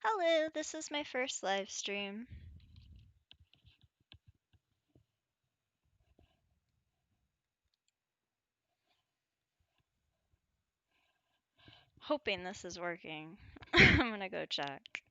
Hello, this is my first live stream. Hoping this is working. I'm gonna go check.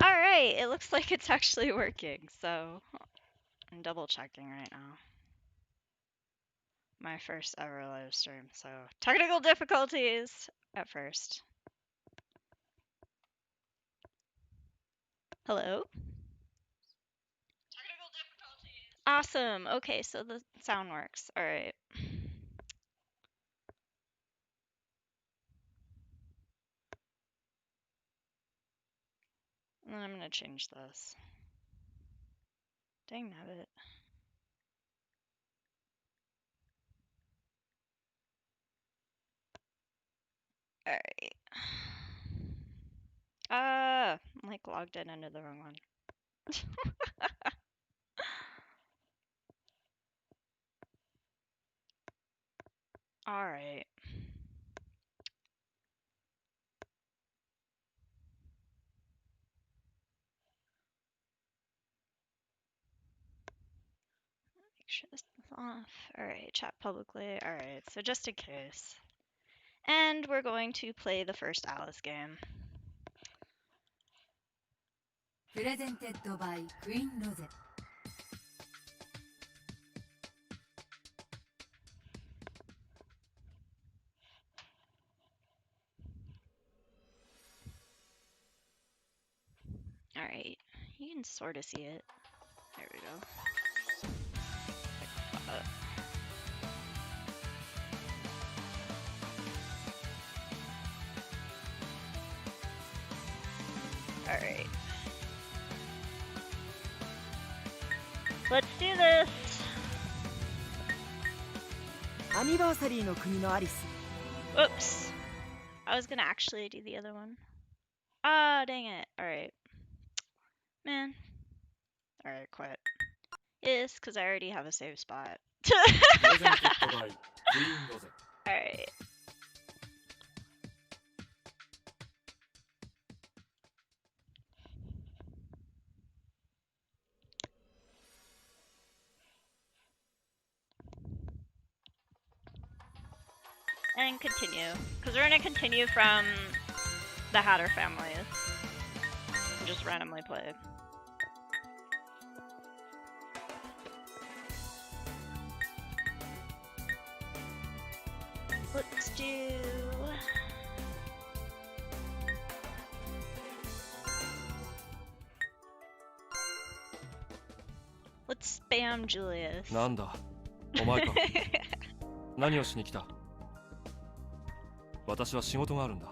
Alright, it looks like it's actually working, so I'm double checking right now. My first ever live stream, so technical difficulties at first. Hello? Technical difficulties. Awesome. Okay, so the sound works. Alright. And then I'm gonna change this. Dang nabbit. Alright. I'm like logged in under the wrong one. Alright. Make sure this is off. Alright, chat publicly. Alright, so just in case. And we're going to play the first Alice game. Presented by Quinrose. Alright, you can sort of see it. There we go. Alright. Let's do this! Anniversary no Kuni no Alice. Whoops. I was gonna actually do the other one. Ah, dang it. Alright. Man. Alright, quit. Yes, because I already have a save spot. Alright. And continue. Because we're gonna continue from the Hatter families. And just randomly play. Let's do... Let's spam Julius. なんだお前か何をしに来た私は仕事があるんだ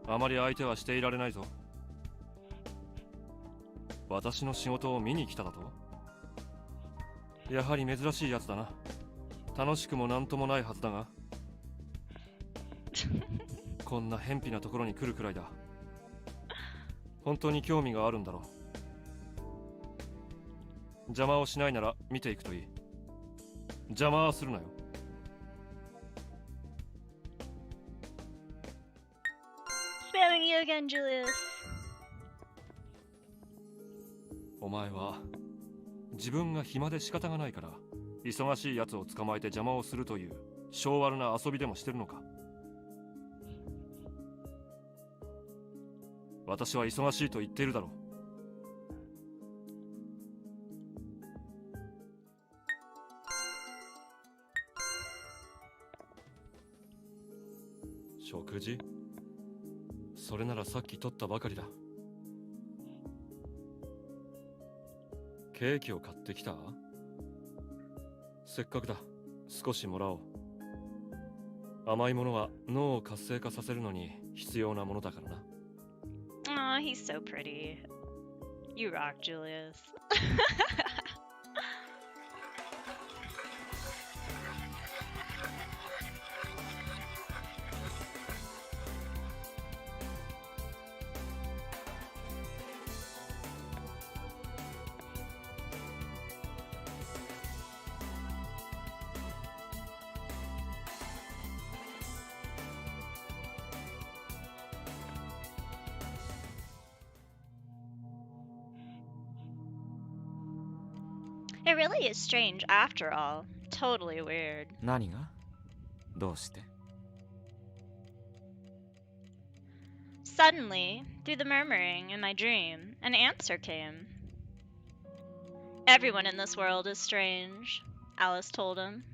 あまり相手はしていられないぞ私の仕事を見に来ただとやはり珍しいやつだな楽しくもなんともないはずだがこんな偏僻なところに来るくらいだ本当に興味があるんだろう邪魔をしないなら見ていくといい邪魔はするなよ Spamming you again, Julius. お前は自分が暇で仕方がないから忙しい奴を捕まえて邪魔をするという性悪な遊びでもしてるのか私は忙しいと言っているだろう 食事それならさっき取ったばかりだ。ケーキを買ってきた？せっかくだ。少しもらおう。甘いものは脳を活性化させるのに必要なものだからな。Aw, he's so pretty. You rock, Julius. It really is strange after all. Totally weird. 何が？どうして？ Suddenly, through the murmuring in my dream, an answer came. Everyone in this world is strange, Alice told him.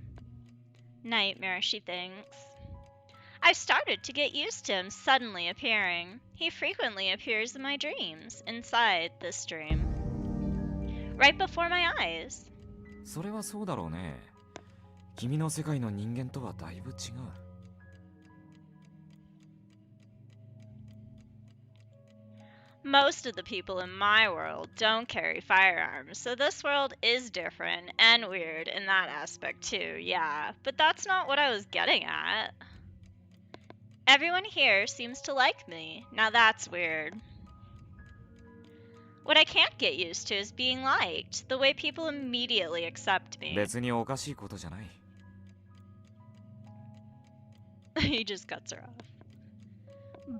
Nightmare, she thinks. I've started to get used to him suddenly appearing. He frequently appears in my dreams, inside this dream. Right before my eyes. それはそうだろうね。君の世界の人間とはだいぶ違う。Most of the people in my world don't carry firearms, so this world is different and weird in that aspect too, yeah. But that's not what I was getting at. Everyone here seems to like me. Now that's weird. What I can't get used to is being liked, the way people immediately accept me. 別におかしいことじゃない。He just cuts her off.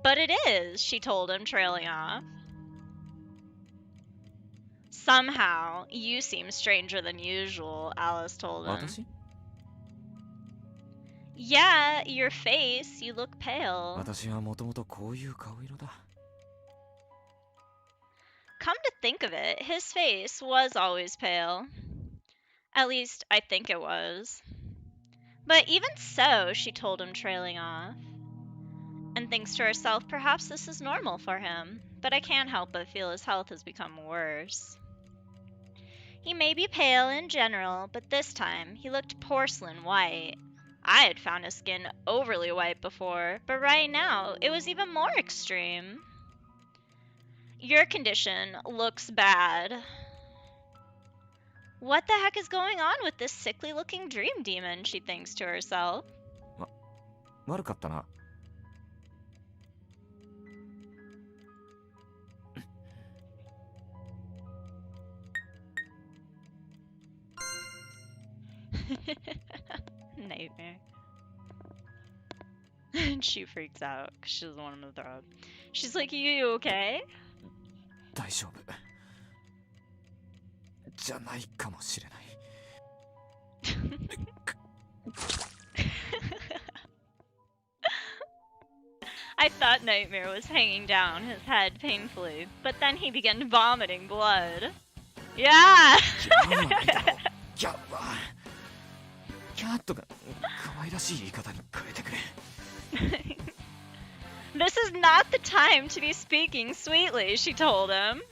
But it is, she told him, trailing off. Somehow, you seem stranger than usual, Alice told him. 私？ Yeah, your face, you look pale. 私はもともとこういう顔色だ。Come to think of it, his face was always pale. At least, I think it was. But even so, she told him, trailing off. And thinks to herself, perhaps this is normal for him, but I can't help but feel his health has become worse. He may be pale in general, but this time he looked porcelain white. I had found his skin overly white before, but right now it was even more extreme. Your condition looks bad. What the heck is going on with this sickly-looking dream demon, she thinks to herself. 悪かったな。Nightmare. And she freaks out because she doesn't want him to throw up. She's like, you okay? 大丈夫。じゃないかもしれない。I thought Nightmare was hanging down his head painfully, but then he began vomiting blood. Yeah! ギャーはキャットが可愛らしい言い方に変えてくれ。This is not the time to be speaking sweetly, she told him.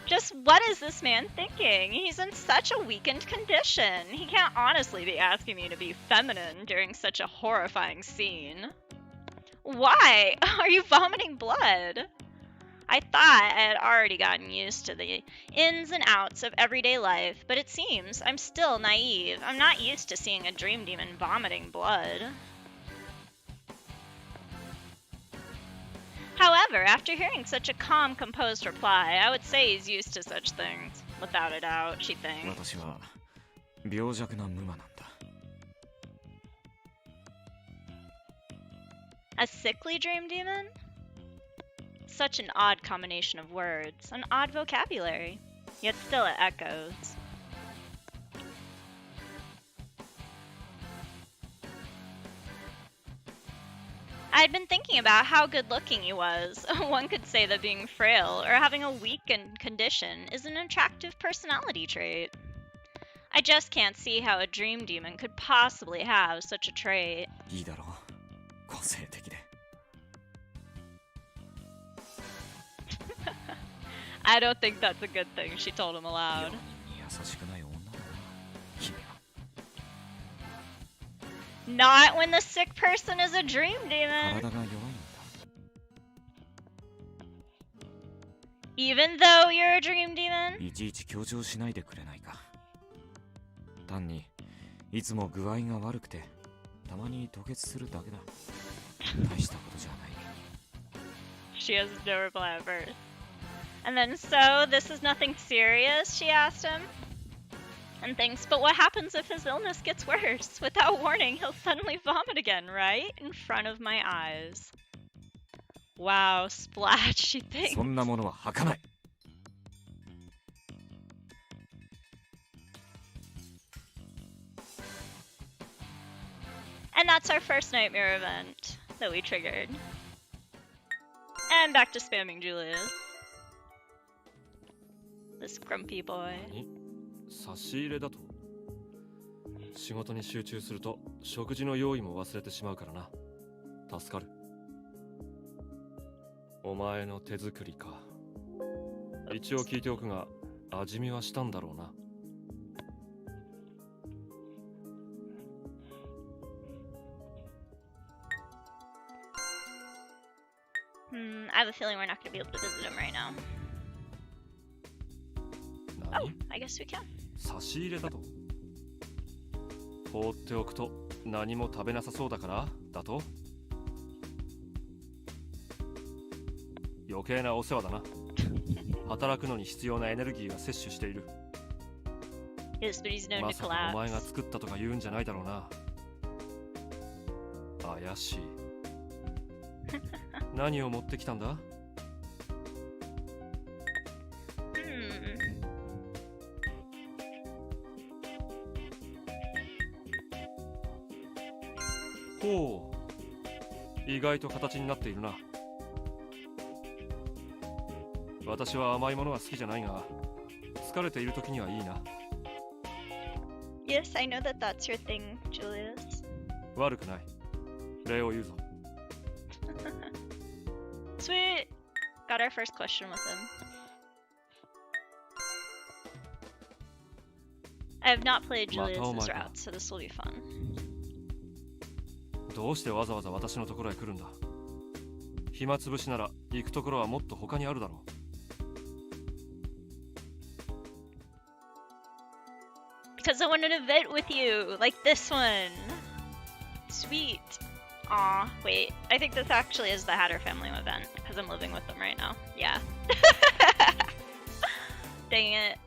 Just what is this man thinking? He's in such a weakened condition. He can't honestly be asking me to be feminine during such a horrifying scene. Why? Are you vomiting blood? I thought I had already gotten used to the ins and outs of everyday life, but it seems I'm still naive. I'm not used to seeing a dream demon vomiting blood. However, after hearing such a calm, composed reply, I would say he's used to such things. Without a doubt, she thinks. 私は病弱な無魔なんだ。A sickly dream demon? Such an odd combination of words, an odd vocabulary, yet still it echoes. I'd been thinking about how good-looking he was. One could say that being frail or having a weakened condition is an attractive personality trait. I just can't see how a dream demon could possibly have such a trait. いいだろう。個性的で。I don't think that's a good thing, she told him aloud. 優しくない女だな君は。 Not when the sick person is a dream demon. 体が弱いんだ。 Even though you're a dream demon? いちいち強調しないでくれないか。単にいつも具合が悪くてたまに吐血するだけだ。大したことじゃない。 She has no reply at first. And then, so, this is nothing serious, she asked him. And thinks, but what happens if his illness gets worse? Without warning, he'll suddenly vomit again, right? In front of my eyes. Wow, splat, she thinks. そんなものは吐かない。 And that's our first nightmare event that we triggered. And back to spamming Julius. This grumpy boy. 差し入れだと仕事に集中すると食事の用意も忘れてしまうからな。助かる。お前の手作りか。一応聞いておくが味見はしたんだろうな。 I have a feeling we're not going to be able to visit him right now. Oh, I guess we can. 差し入れだと放っておくと何も食べなさそうだからだと余計なお世話だな。働くのに必要なエネルギーは摂取している。 Yes, but he's known ま to さかお前が collapse. 作ったとか言うんじゃないだろうな。怪しい。何を持ってきたんだ？ ほう、意外と形になっているな。私は甘いものは好きじゃないが、疲れている時にはいいな。 Yes, I know that that's your thing, Julius. 悪くない。礼を言うぞ。 Sweet! Got our first question with him. I have not played Julius's route, so this will be fun. どうしてわざわざ私のところへ来るんだ？暇つぶしなら行くところはもっと他にあるだろう。 Because I wanted to vet with you, like this one. Sweet. Aw, wait. I think this actually is the Hatter family event, because I'm living with them right now. Yeah. Dang it.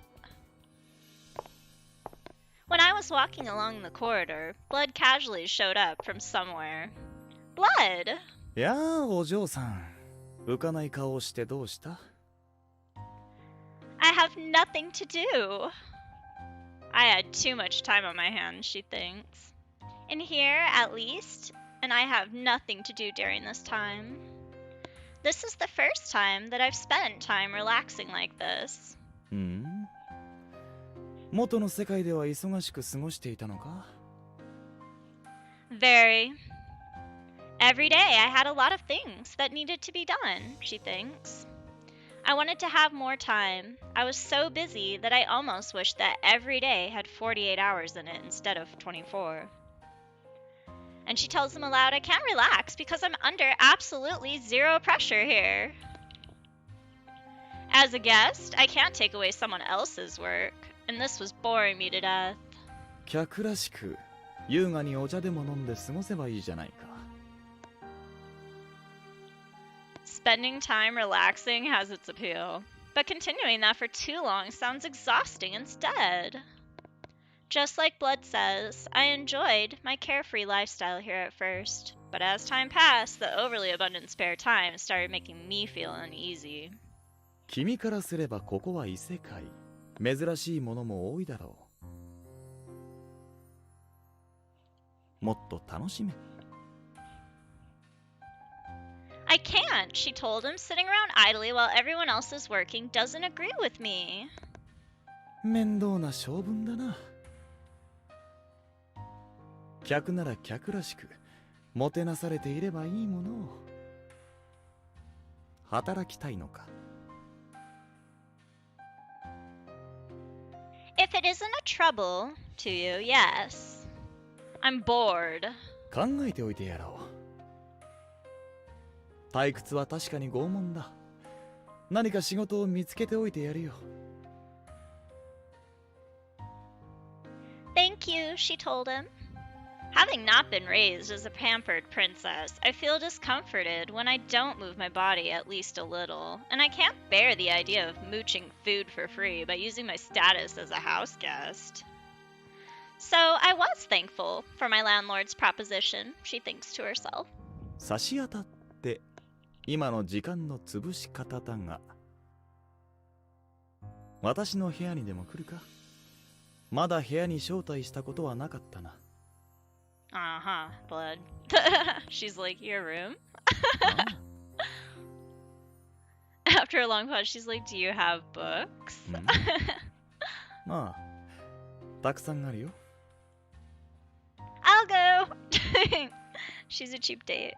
When I was walking along the corridor, blood casually showed up from somewhere. Blood? やあ、お嬢さん。浮かない顔をしてどうした？ I have nothing to do. I had too much time on my hands, she thinks. In here, at least, and I have nothing to do during this time. This is the first time that I've spent time relaxing like this. 元の世界では忙しく過ごしていたのか？ Very. Every day I had a lot of things that needed to be done, she thinks. I wanted to have more time. I was so busy that I almost wished that every day had 48 hours in it instead of 24. And she tells him aloud, I can't relax because I'm under absolutely zero pressure here. As a guest, I can't take away someone else's work, and this was boring me to death. 客らしく優雅にお茶でも飲んで過ごせばいいじゃないか。 Spending time relaxing has its appeal, but continuing that for too long sounds exhausting instead. Just like Blood says, I enjoyed my carefree lifestyle here at first, but as time passed, the overly abundant spare time started making me feel uneasy. 君からすればここは異世界。珍しいものも多いだろう。もっと楽しめ。 I can't, she told him, sitting around idly while everyone else is working doesn't agree with me. 面倒な性分だな。客なら客らしくもてなされていればいいものを。働きたいのか？ If it isn't a trouble to you, yes. I'm bored. 考えておいてやろう。退屈は確かに拷問だ。何か仕事を見つけておいてやるよ。Thank you, she told him. Having not been raised as a pampered princess, I feel discomforted when I don't move my body at least a little, and I can't bear the idea of mooching food for free by using my status as a house guest. So I was thankful for my landlord's proposition, she thinks to herself. 差し当たって今の時間の潰し方だが、私の部屋にでも来るか。まだ部屋に招待したことはなかったな。Uh-huh, blood. She's like, your room? After a long pause, she's like, do you have books? まあ、たくさんあるよ。I'll go! She's a cheap date.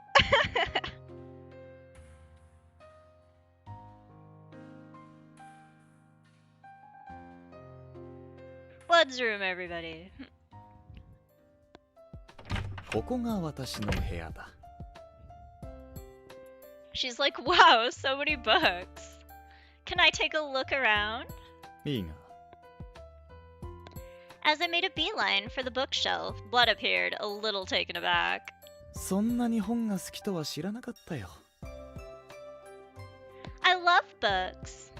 Blood's room, everybody. ここが私の部屋だ。She's like, wow, so many books. Can I take a look around? いいが。As I made a beeline for the bookshelf, Blood appeared, a little taken aback. そんなに本が好きとは知らなかったよ。I love books.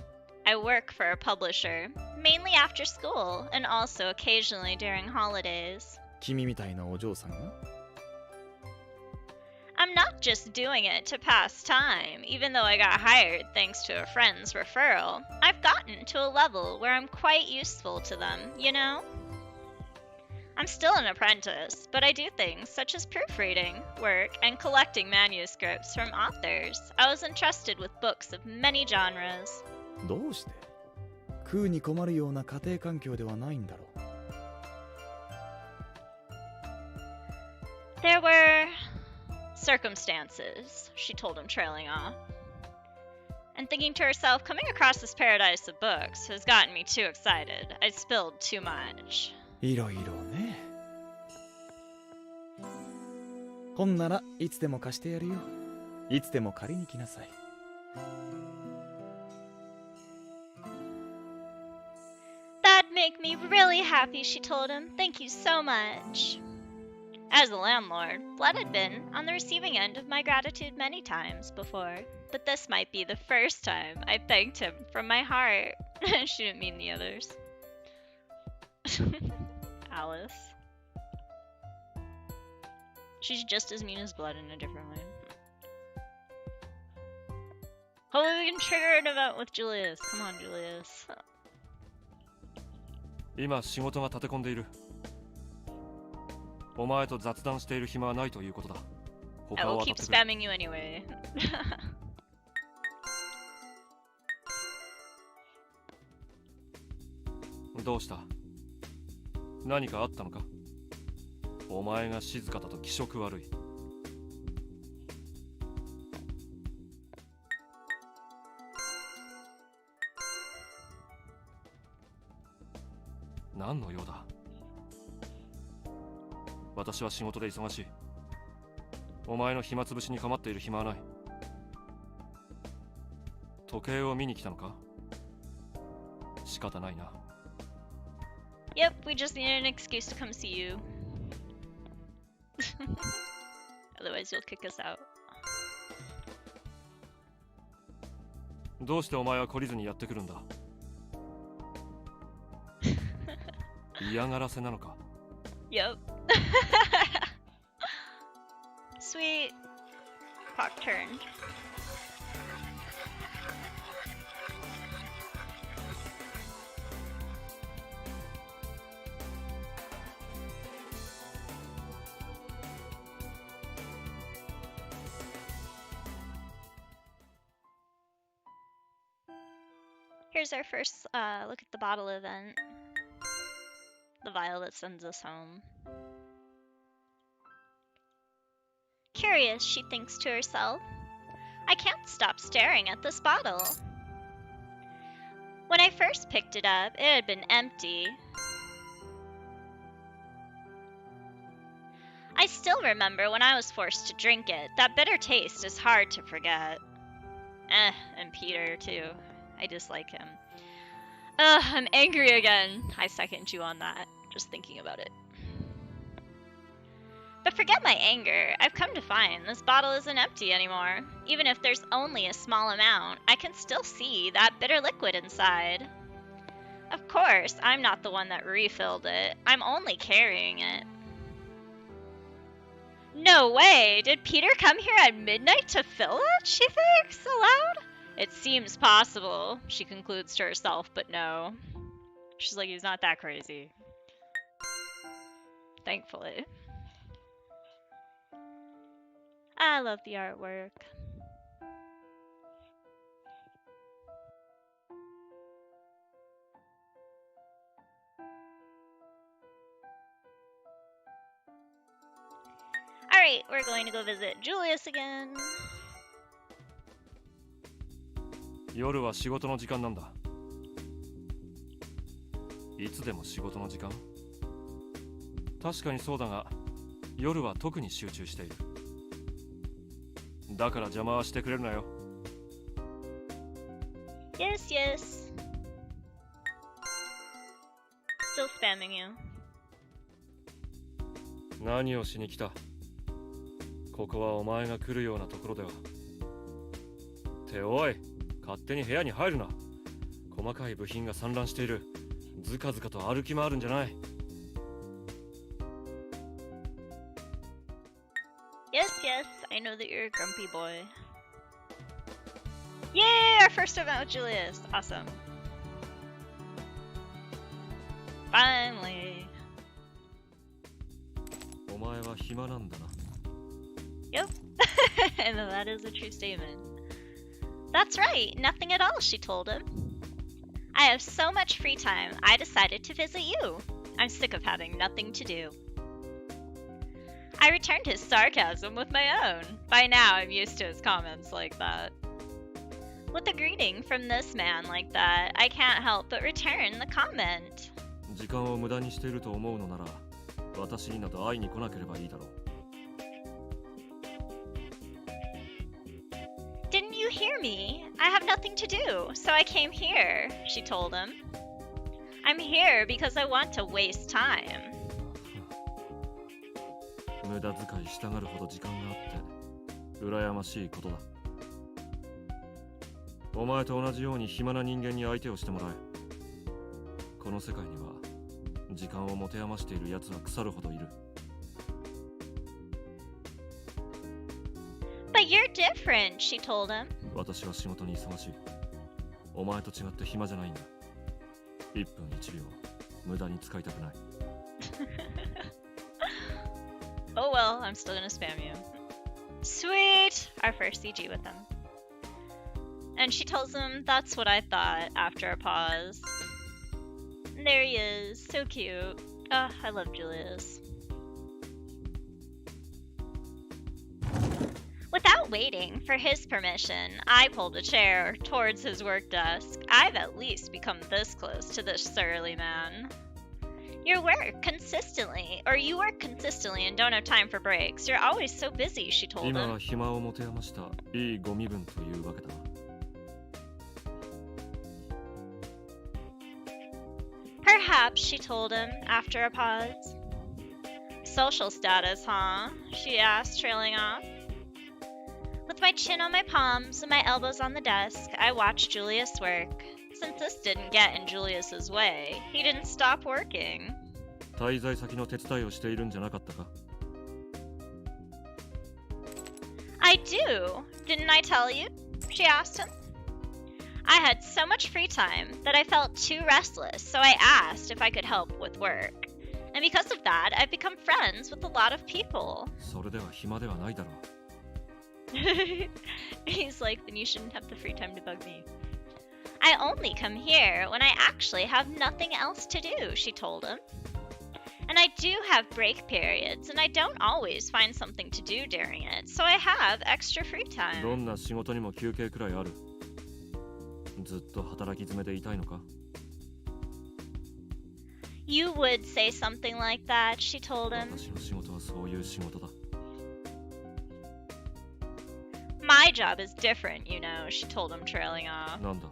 I work for a publisher, mainly after school, and also occasionally during holidays. 君みたいなお嬢さんが？ I'm not just doing it to pass time, even though I got hired thanks to a friend's referral. I've gotten to a level where I'm quite useful to them, you know? I'm still an apprentice, but I do things such as proofreading, work, and collecting manuscripts from authors. I was entrusted with books of many genres. どうして？食うに困るような家庭環境ではないんだろう。There were circumstances, she told him, trailing off. And thinking to herself, coming across this paradise of books has gotten me too excited. I spilled too much. いろいろね。本ならいつでも貸してやるよ。いつでも借りに来なさい。That'd make me really happy, she told him. Thank you so much. As a landlord, Blood had been on the receiving end of my gratitude many times before, but this might be the first time I thanked him from my heart. She didn't mean the others. Alice. She's just as mean as Blood in a different way. Hopefully we can trigger an event with Julius. Come on, Julius. 今仕事が立て込んでいる。お前と雑談している暇はないということだ。 I will keep spamming you anyway. どうした？何かあったのか？お前が静かだと気色悪い。何の用だ？私は仕事で忙しい。お前の暇つぶしに構っている暇はない。時計を見に来たのか？仕方ないな。Yep, we just needed an excuse to come see you. Otherwise you'll kick us out. どうしてお前は懲りずにやってくるんだ？嫌がらせなのか？ Yep. Sweet. Clock turned. Here's our first look at the bottle event. The vial that sends us home. Curious, she thinks to herself. I can't stop staring at this bottle. When I first picked it up, it had been empty, I still remember when I was forced to drink it. That bitter taste is hard to forget. And Peter, too. I dislike him. I'm angry again. I second you on that, just thinking about it. But forget my anger. I've come to find this bottle isn't empty anymore. Even if there's only a small amount, I can still see that bitter liquid inside. Of course, I'm not the one that refilled it. I'm only carrying it. No way! Did Peter come here at midnight to fill it, she thinks, aloud? It seems possible, she concludes to herself, but no. She's like, he's not that crazy. Thankfully. I love the artwork. Alright, we're going to go visit Julius again. 夜は仕事の時間なんだ。いつでも仕事の時間？確かにそうだが、夜は特に集中している。だから邪魔はしてくれるなよ。Yes, yes. Still spamming you. 何をしに来た？ここはお前が来るようなところでは。っておい、勝手に部屋に入るな。細かい部品が散乱している。ずかずかと歩き回るんじゃない。Yes, yes, I know that you're a grumpy boy. Yay, our first event with Julius. Awesome. Finally. お前は暇なんだな。Yep. And that is a true statement. That's right, nothing at all, she told him. I have so much free time, I decided to visit you. I'm sick of having nothing to do. I returned his sarcasm with my own. By now, I'm used to his comments like that. With a greeting from this man like that, I can't help but return the comment. 時間を無駄にしていると思うのなら、私になど会いに来なければいいだろう。Didn't you hear me? I have nothing to do, so I came here, she told him. I'm here because I want to waste time. 無駄遣いしたがるほど時間があって羨ましいことだ。お前と同じように暇な人間に相手をしてもらえ。この世界には時間を持て余している奴は腐るほどいる。But you're different, she told him. 私は仕事に忙しい。お前と違って暇じゃないんだ。1分1秒無駄に使いたくない。Oh well, I'm still gonna spam you. Sweet! Our first CG with him. And she tells him, that's what I thought, after a pause. And there he is, so cute. Ah, I love Julius. Without waiting for his permission, I pulled a chair towards his work desk. I've at least become this close to this surly man. You work consistently and don't have time for breaks. You're always so busy, she told 今 him. は暇を持て余したいいご身分というわけだ。Perhaps, she told him, after a pause. Social status, huh? She asked, trailing off. With my chin on my palms and my elbows on the desk, I watched Julius work. Since this didn't get in Julius's way, he didn't stop working. 滞在先の手伝いをしているんじゃなかったか？ I do. Didn't I tell you? She asked him. I had so much free time that I felt too restless, so I asked if I could help with work. And because of that, I've become friends with a lot of people. それでは暇ではないだろう。He's like, then you shouldn't have the free time to bug me. I only come here when I actually have nothing else to do, she told him. And I do have break periods, and I don't always find something to do during it, so I have extra free ど time. んな仕事にも休憩くらいある。ずっと働き詰めでいたいのか？ You would say something like that, she told him. 私の仕事はそそういう仕事だ。 My job is different, you know, she told him, trailing off. なんだ、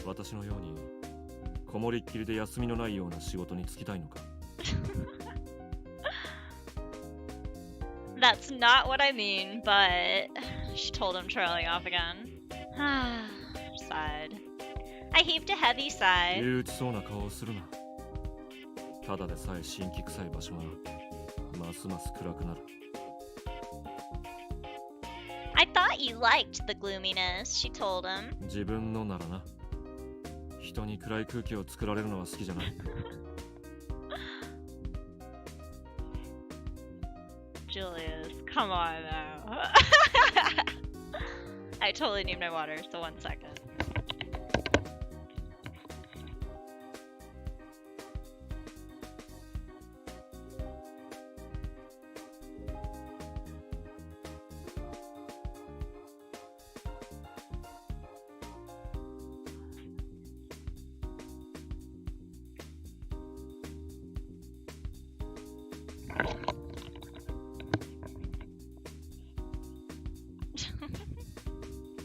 私のようにこもりっきりで休みのないような仕事に就きたいのか。 That's not what I mean, but she told him, trailing off again. Sighed. I heaved a heavy sigh. 憂鬱そうな顔をするな。ただでさえ神気臭い場所がますます暗くなる。 I thought you liked the gloominess, she told him. 自分のならな。人に暗い空気を作られるのは好きじゃない。 Julius, come on now. I totally need my water, so 1 second.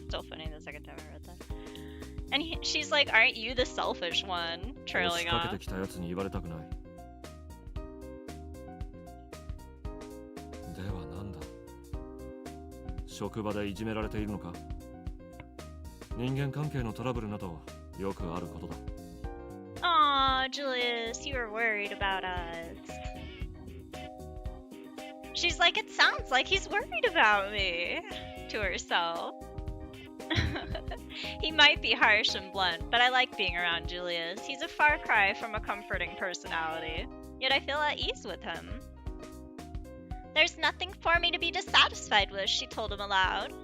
Still funny the second time I read that. And she's like, aren't you the selfish one? 押し Trailing かけ off. てきたやつに言われたくない。ではなんだ、職場でいじめられているのか。人間関係のトラブルなどよくあることだ。 Aw, Julius, you were worried about us. She's like, it sounds like he's worried about me. To herself. He might be harsh and blunt, but I like being around Julius. He's a far cry from a comforting personality. Yet I feel at ease with him. There's nothing for me to be dissatisfied with, she told him aloud.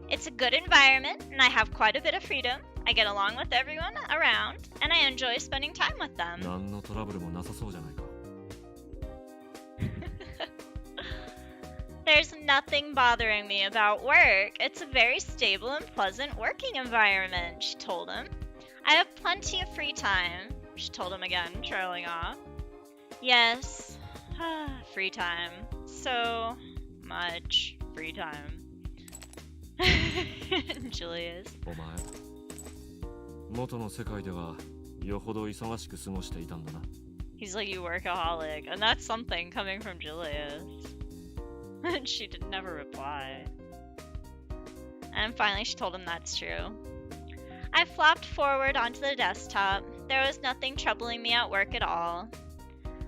It's a good environment, and I have quite a bit of freedom. I get along with everyone around, and I enjoy spending time with them. 何のトラブルもなさそうじゃないか。 There's nothing bothering me about work. It's a very stable and pleasant working environment, she told him. I have plenty of free time, she told him again, trailing off. Yes, free time. So much free time. Julius. お前、元の世界ではよほど忙しく過ごしていたんだな。 He's like, you workaholic, and that's something coming from Julius. And she did never reply. And finally she told him that's true. I flopped forward onto the desktop. There was nothing troubling me at work at all.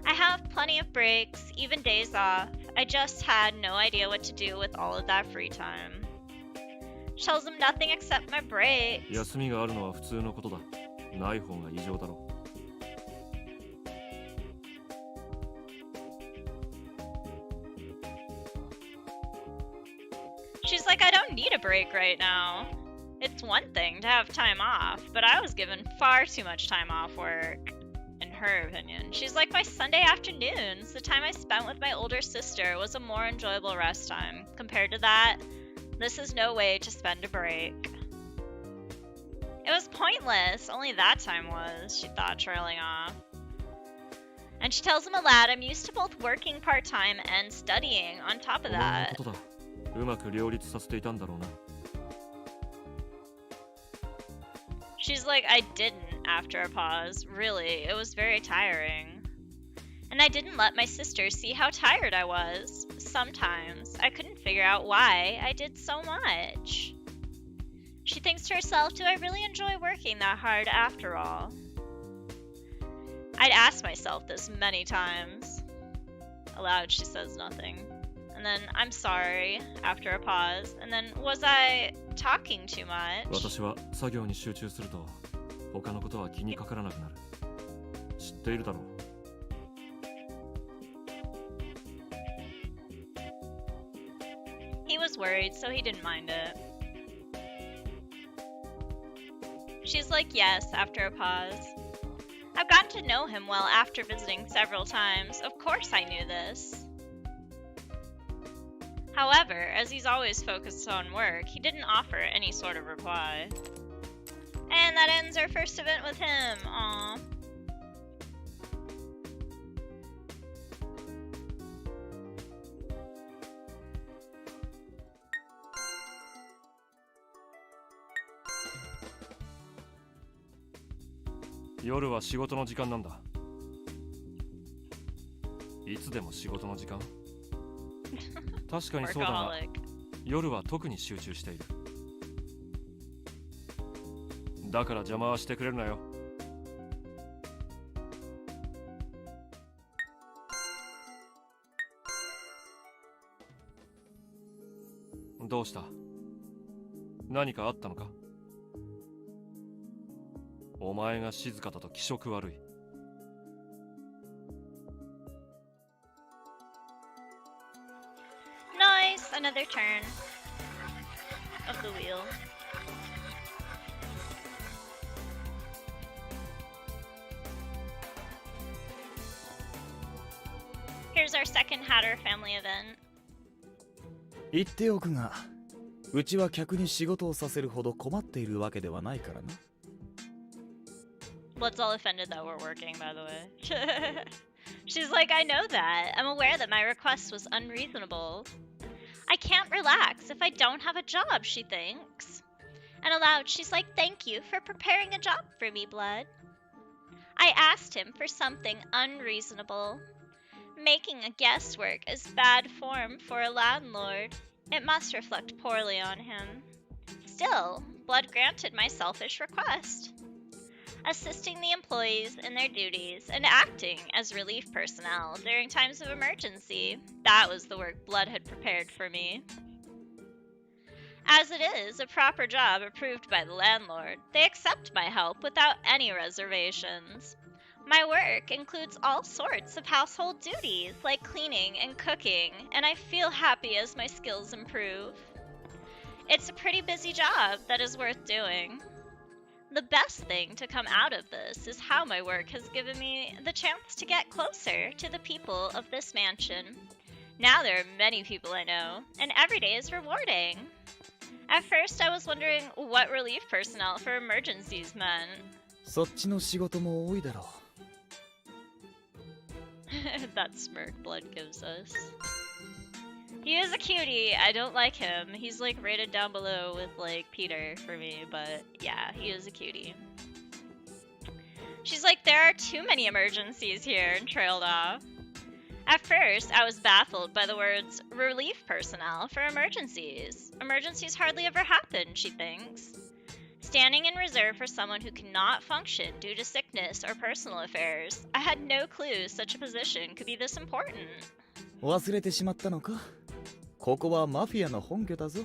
I have plenty of breaks, even days off. I just had no idea what to do with all of that free time. She tells him nothing except my breaks. 休みがあるのは普通のことだ。ない方が異常だろう。 She's like, I don't need a break right now. It's one thing to have time off, but I was given far too much time off work, in her opinion. She's like, my Sunday afternoons, the time I spent with my older sister, was a more enjoyable rest time. Compared to that, this is no way to spend a break. It was pointless, only that time was, she thought, trailing off. And she tells him aloud, I'm used to both working part-time and studying on top of お前の that. ことだ。うまく両立させていたんだろうな。 She's like, I didn't, after a pause. Really, it was very tiring. And I didn't let my sister see how tired I was. Sometimes, I couldn't figure out why I did so much. She thinks to herself, do I really enjoy working that hard after all? I'd asked myself this many times. Aloud, she says nothing. And then, I'm sorry, after a pause. And then, was I talking too much? 私は作業に集中すると他のことは気にかからなくなる。知っているだろう。 He was worried, so he didn't mind it. She's like, yes, after a pause. I've gotten to know him well after visiting several times. Of course I knew this. However, as he's always focused on work, he didn't offer any sort of reply. And that ends our first event with him. Aww. 夜は仕事の時間なんだ。いつでも仕事の時間確かにそうだが、夜は特に集中している。だから邪魔はしてくれるなよ。どうした？何かあったのか？お前が静かだと気色悪い。Nice! Another turn of the wheel. Here's our second Hatter family event. 言っておくが、うちは客に仕事をさせるほど困っているわけではないからな。Blood's all offended that we're working, by the way. She's like, I know that. I'm aware that my request was unreasonable. I can't relax if I don't have a job, she thinks. And aloud, she's like, thank you for preparing a job for me, Blood. I asked him for something unreasonable. Making a guesswork is bad form for a landlord. It must reflect poorly on him. Still, Blood granted my selfish request. Assisting the employees in their duties and acting as relief personnel during times of emergency. That was the work Blood had prepared for me. As it is a proper job approved by the landlord, they accept my help without any reservations. My work includes all sorts of household duties like cleaning and cooking, and I feel happy as my skills improve. It's a pretty busy job that is worth doing. The best thing to come out of this is how my work has given me the chance to get closer to the people of this mansion. Now there are many people I know, and every day is rewarding. At first I was wondering what relief personnel for emergencies meant. そっちの仕事も多いだろう。That smirk Blood gives us. He is a cutie. I don't like him. He's like rated down below with like Peter for me, but yeah, he is a cutie. She's like, there are too many emergencies here, and trailed off. At first, I was baffled by the words relief personnel for emergencies. Emergencies hardly ever happen, she thinks. Standing in reserve for someone who cannot function due to sickness or personal affairs, I had no clue such a position could be this important. 忘れてしまったのか？ここはマフィアの本拠だぞ。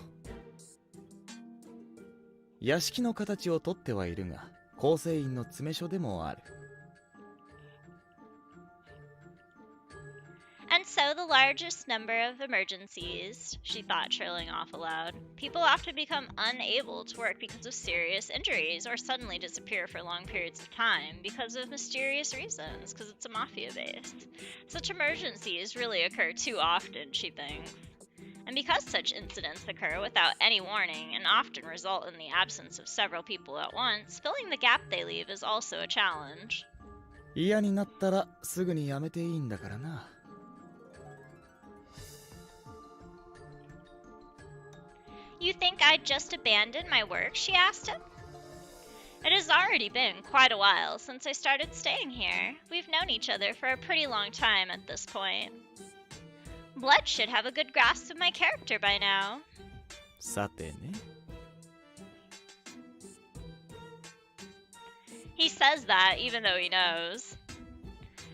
屋敷の形をとってはいるが、構成員の詰め所でもある。And so the largest number of emergencies, she thought, trailing off aloud. People often become unable to work because of serious injuries or suddenly disappear for long periods of time because of mysterious reasons, because it's a mafia base. Such emergencies really occur too often, she thinks. And because such incidents occur without any warning and often result in the absence of several people at once, filling the gap they leave is also a challenge. 嫌になったらすぐにやめていいんだからな。You think I'd just abandon my work? She asked him. It has already been quite a while since I started staying here. We've known each other for a pretty long time at this point. Blood should have a good grasp of my character by now. さてね。He says that even though he knows.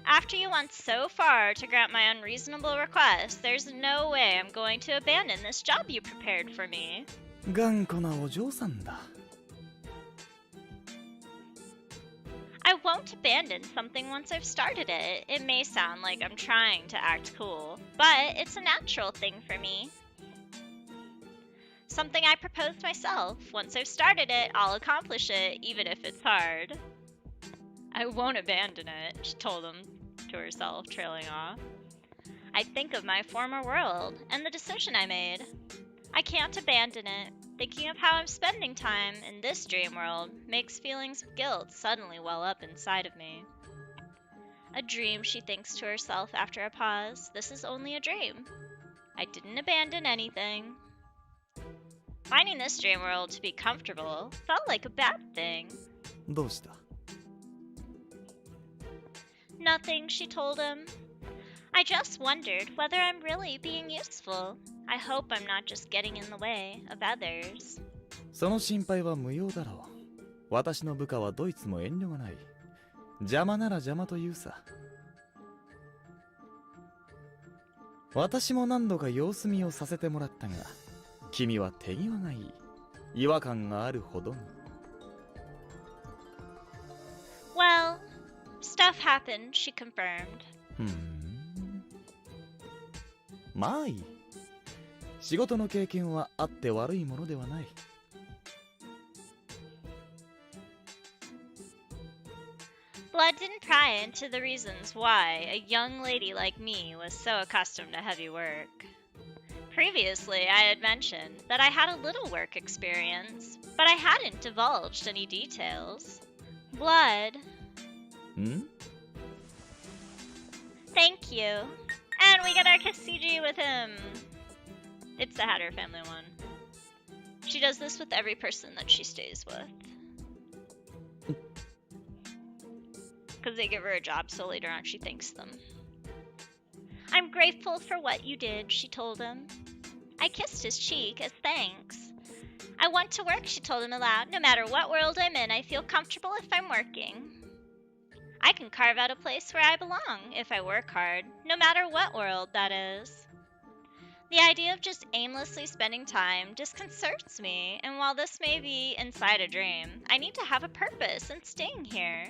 After you went so far to grant my unreasonable request, there's no way I'm going to abandon this job you prepared for me. 頑固なお嬢さんだ。I won't abandon something once I've started it. It may sound like I'm trying to act cool, but it's a natural thing for me. Something I proposed myself. Once I've started it, I'll accomplish it, even if it's hard. I won't abandon it, she told him to herself, trailing off. I think of my former world and the decision I made. I can't abandon it. Thinking of how I'm spending time in this dream world makes feelings of guilt suddenly well up inside of me. A dream, she thinks to herself after a pause. This is only a dream. I didn't abandon anything. Finding this dream world to be comfortable felt like a bad thing. どうした？ Nothing, she told him. I just wondered whether I'm really being useful. I hope I'm not just getting in the way of others. その心配は無用だろう。私の部下はどいつも遠慮がない。邪魔なら邪魔と言うさ。私も何度か様子見をさせてもらったが、君は手際がいい。違和感があるほどに。Well, stuff happened, she confirmed. まあいい。仕事の経験はあって悪いものではない。Blood didn't pry into the reasons why a young lady like me was so accustomed to heavy work. Previously, I had mentioned that I had a little work experience, but I hadn't divulged any details. Blood. Thank you. And we get our kiss CG with him. It's the Hatter family one. She does this with every person that she stays with. Because they give her a job, so later on she thanks them. I'm grateful for what you did, she told him. I kissed his cheek as thanks. I want to work, she told him aloud. No matter what world I'm in, I feel comfortable if I'm working. I can carve out a place where I belong if I work hard, no matter what world that is. The idea of just aimlessly spending time disconcerts me, and while this may be inside a dream, I need to have a purpose in staying here.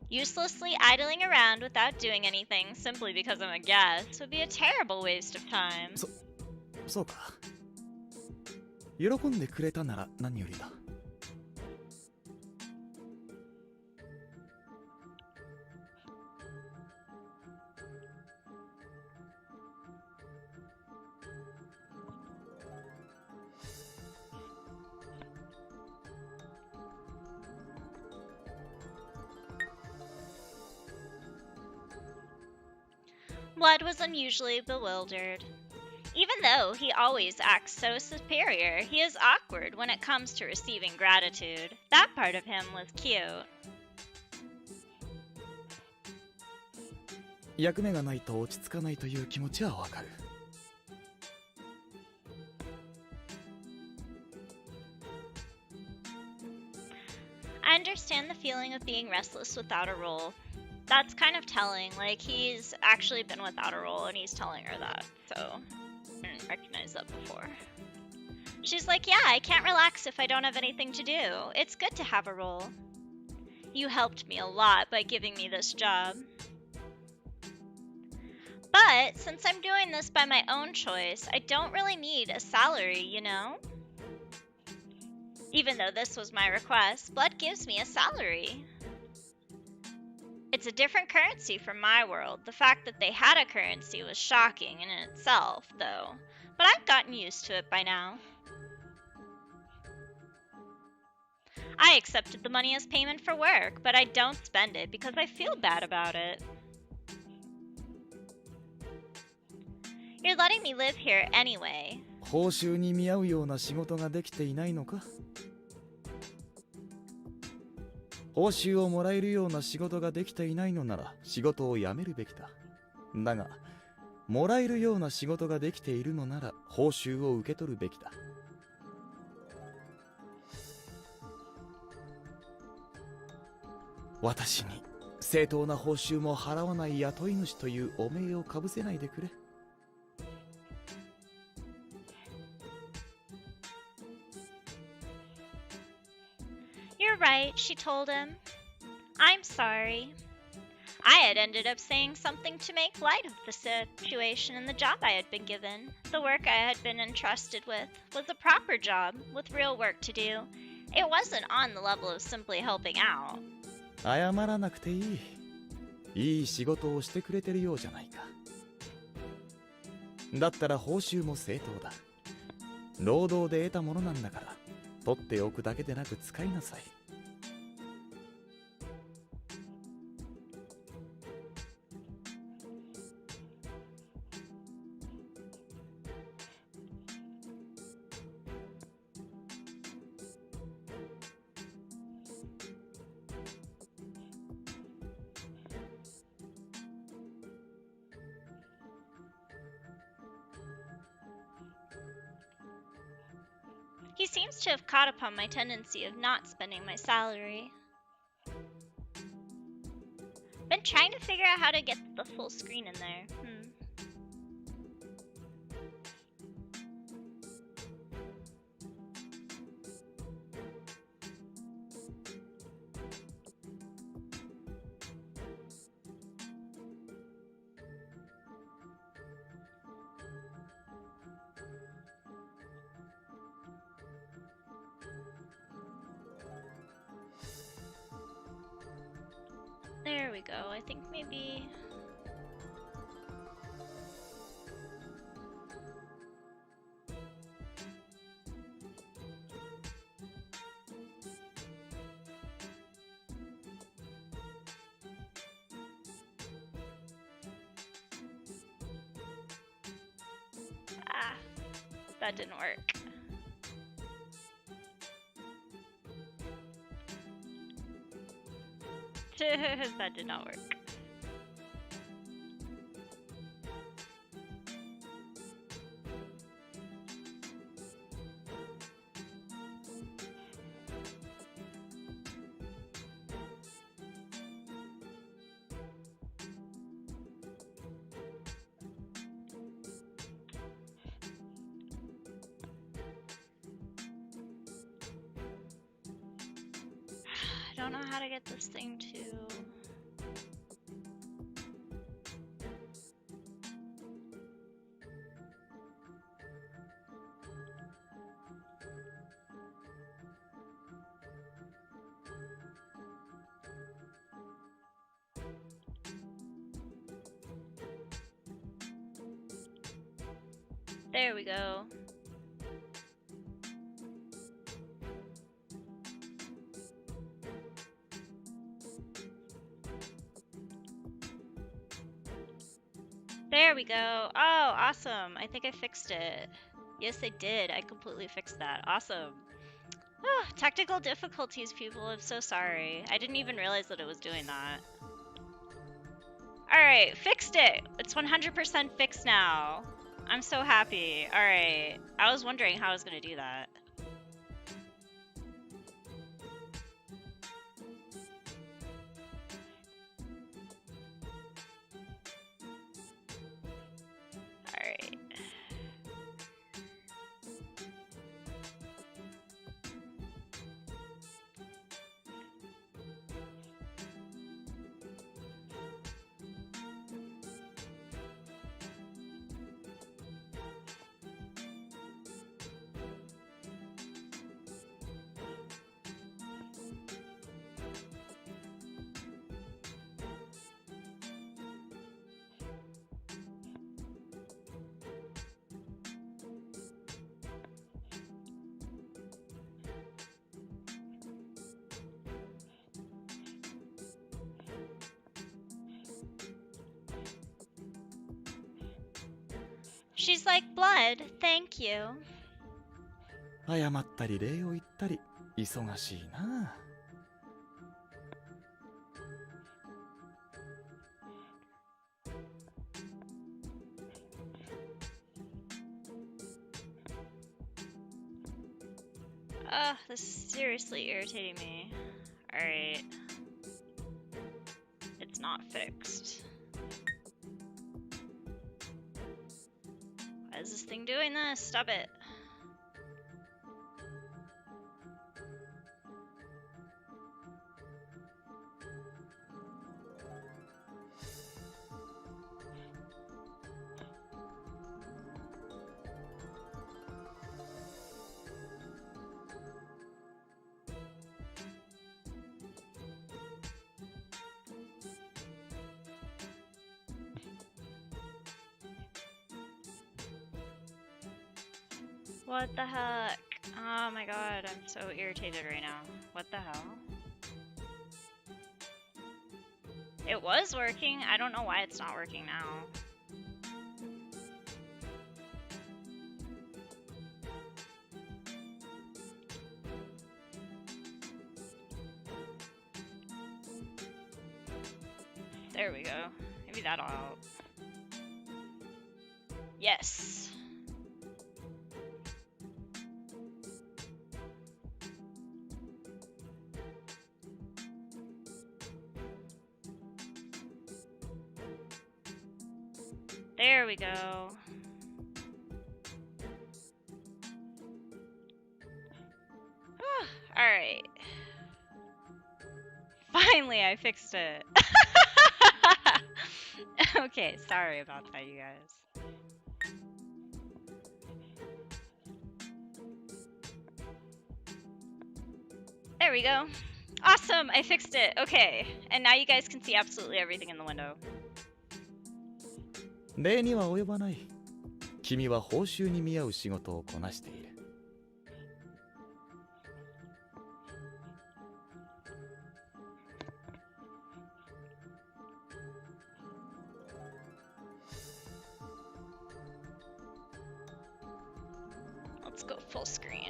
Uselessly idling around without doing anything simply because I'm a guest would be a terrible waste of time. そうか。喜んでくれたなら何よりだ。Blood was unusually bewildered. Even though he always acts so superior, he is awkward when it comes to receiving gratitude. That part of him was cute. 役目がないと落ち着かないという気持ちはわかる。I understand the feeling of being restless without a role. That's kind of telling, like he's actually been without a role and he's telling her that, so I didn't recognize that before. She's like, yeah, I can't relax if I don't have anything to do. It's good to have a role. You helped me a lot by giving me this job. But since I'm doing this by my own choice, I don't really need a salary, you know? Even though this was my request, Blood gives me a salary. It's a different currency from my world. The fact that they had a currency was shocking in itself, though. But I've gotten used to it by now. I accepted the money as payment for work, but I don't spend it because I feel bad about it. You're letting me live here anyway. 報酬に見合うような仕事ができていないのか？報酬をもらえるような仕事ができていないのなら仕事を辞めるべきだ。だが、もらえるような仕事ができているのなら報酬を受け取るべきだ。私に正当な報酬も払わない雇い主という汚名をかぶせないでくれ。You're right, she told him. I'm sorry. I had ended up saying something to make light of the situation and the job I had been given. The work I had been entrusted with was a proper job with real work to do. It wasn't on the level of simply helping out. 謝らなくていい。いい仕事をしてくれてるようじゃないか。だったら報酬も正当だ。労働で得たものなんだから、取っておくだけでなく使いなさい。He seems to have caught upon my tendency of not spending my salary. Been trying to figure out how to get the full screen in there. There we go. I think maybe... Ah, that didn't work. That did not work. I don't know how to get this thing to... There we go. There we go. Oh, awesome. I think I fixed it. Yes, I did. I completely fixed that. Awesome. Oh, technical difficulties, people. I'm so sorry. I didn't even realize that it was doing that. Alright, fixed it. It's 100% fixed now. I'm so happy. Alright. I was wondering how I was going to do that. Alright. She's like blood, thank you. 謝ったり礼を言ったり忙しいな。Ugh, this is seriously irritating me. Alright. It's not fixed. Why is this thing doing this? Stop it. What the heck? Oh my god, I'm so irritated right now. What the hell? It was working. I don't know why it's not working now. There we go. Maybe that'll help. Yes. There we go. Alright. Finally, I fixed it. Okay, sorry about that, you guys. There we go. Awesome, I fixed it. Okay, and now you guys can see absolutely everything in the window. 礼には及ばない。君は報酬に見合う仕事をこなしている。Let's go full screen.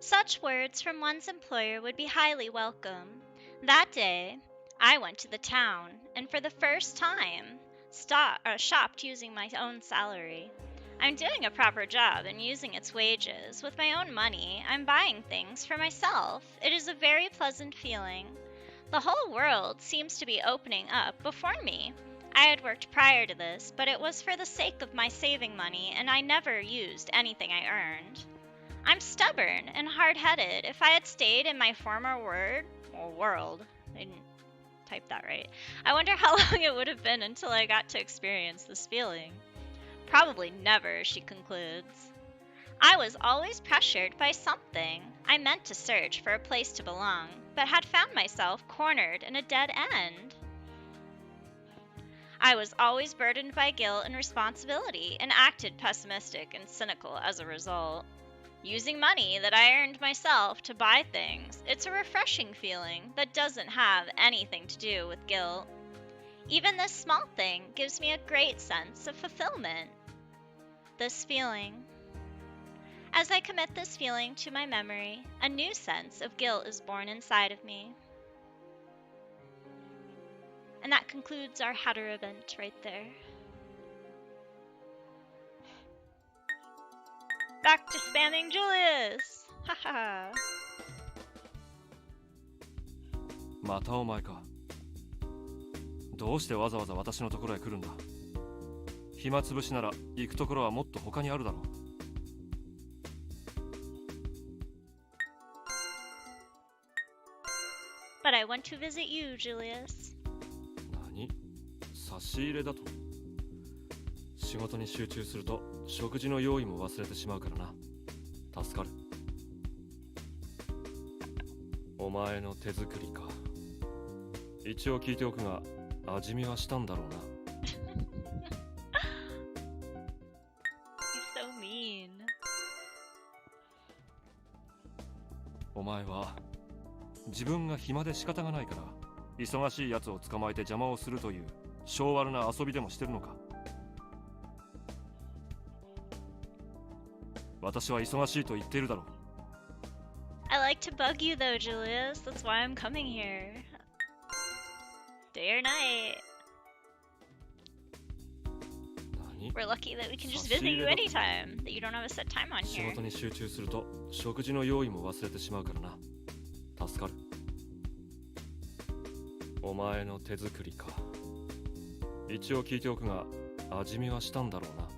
Such words from one's employer would be highly welcome. That day, I went to the town, and for the first time, shopped using my own salary. I'm doing a proper job and using its wages. With my own money, I'm buying things for myself. It is a very pleasant feeling. The whole world seems to be opening up before me. I had worked prior to this, but it was for the sake of my saving money, and I never used anything I earned. I'm stubborn and hard-headed. If I had stayed in my former world, I didn't type that right. I wonder how long it would have been until I got to experience this feeling. Probably never, she concludes. I was always pressured by something. I meant to search for a place to belong, but had found myself cornered in a dead end. I was always burdened by guilt and responsibility, and acted pessimistic and cynical as a result. Using money that I earned myself to buy things, it's a refreshing feeling that doesn't have anything to do with guilt. Even this small thing gives me a great sense of fulfillment. This feeling. As I commit this feeling to my memory, a new sense of guilt is born inside of me. And that concludes our header event right there. Back to spamming Julius! Haha. またお前か。どうしてわざわざ私のところへ来るんだ。暇つぶしなら行くところはもっと他にあるだろう。But I want to visit you, Julius. 何？差し入れだと？仕事に集中すると食事の用意も忘れてしまうからな。助かる。お前の手作りか。一応聞いておくが、味見はしたんだろうな。You're so mean. お前は自分が暇で仕方がないから忙しい奴を捕まえて邪魔をするという性悪な遊びでもしてるのか。私は忙しいと言っているだろう。I like to bug you though, Julius. That's why I'm coming here. Day or night. 何？ We're lucky that we can just visit you anytime. That you don't have a set time on 仕 here. 事に集中すると食事の用意も忘れてしまうからな。助かる。お前の手作りか。一応聞いておくが、味見はしたんだろうな。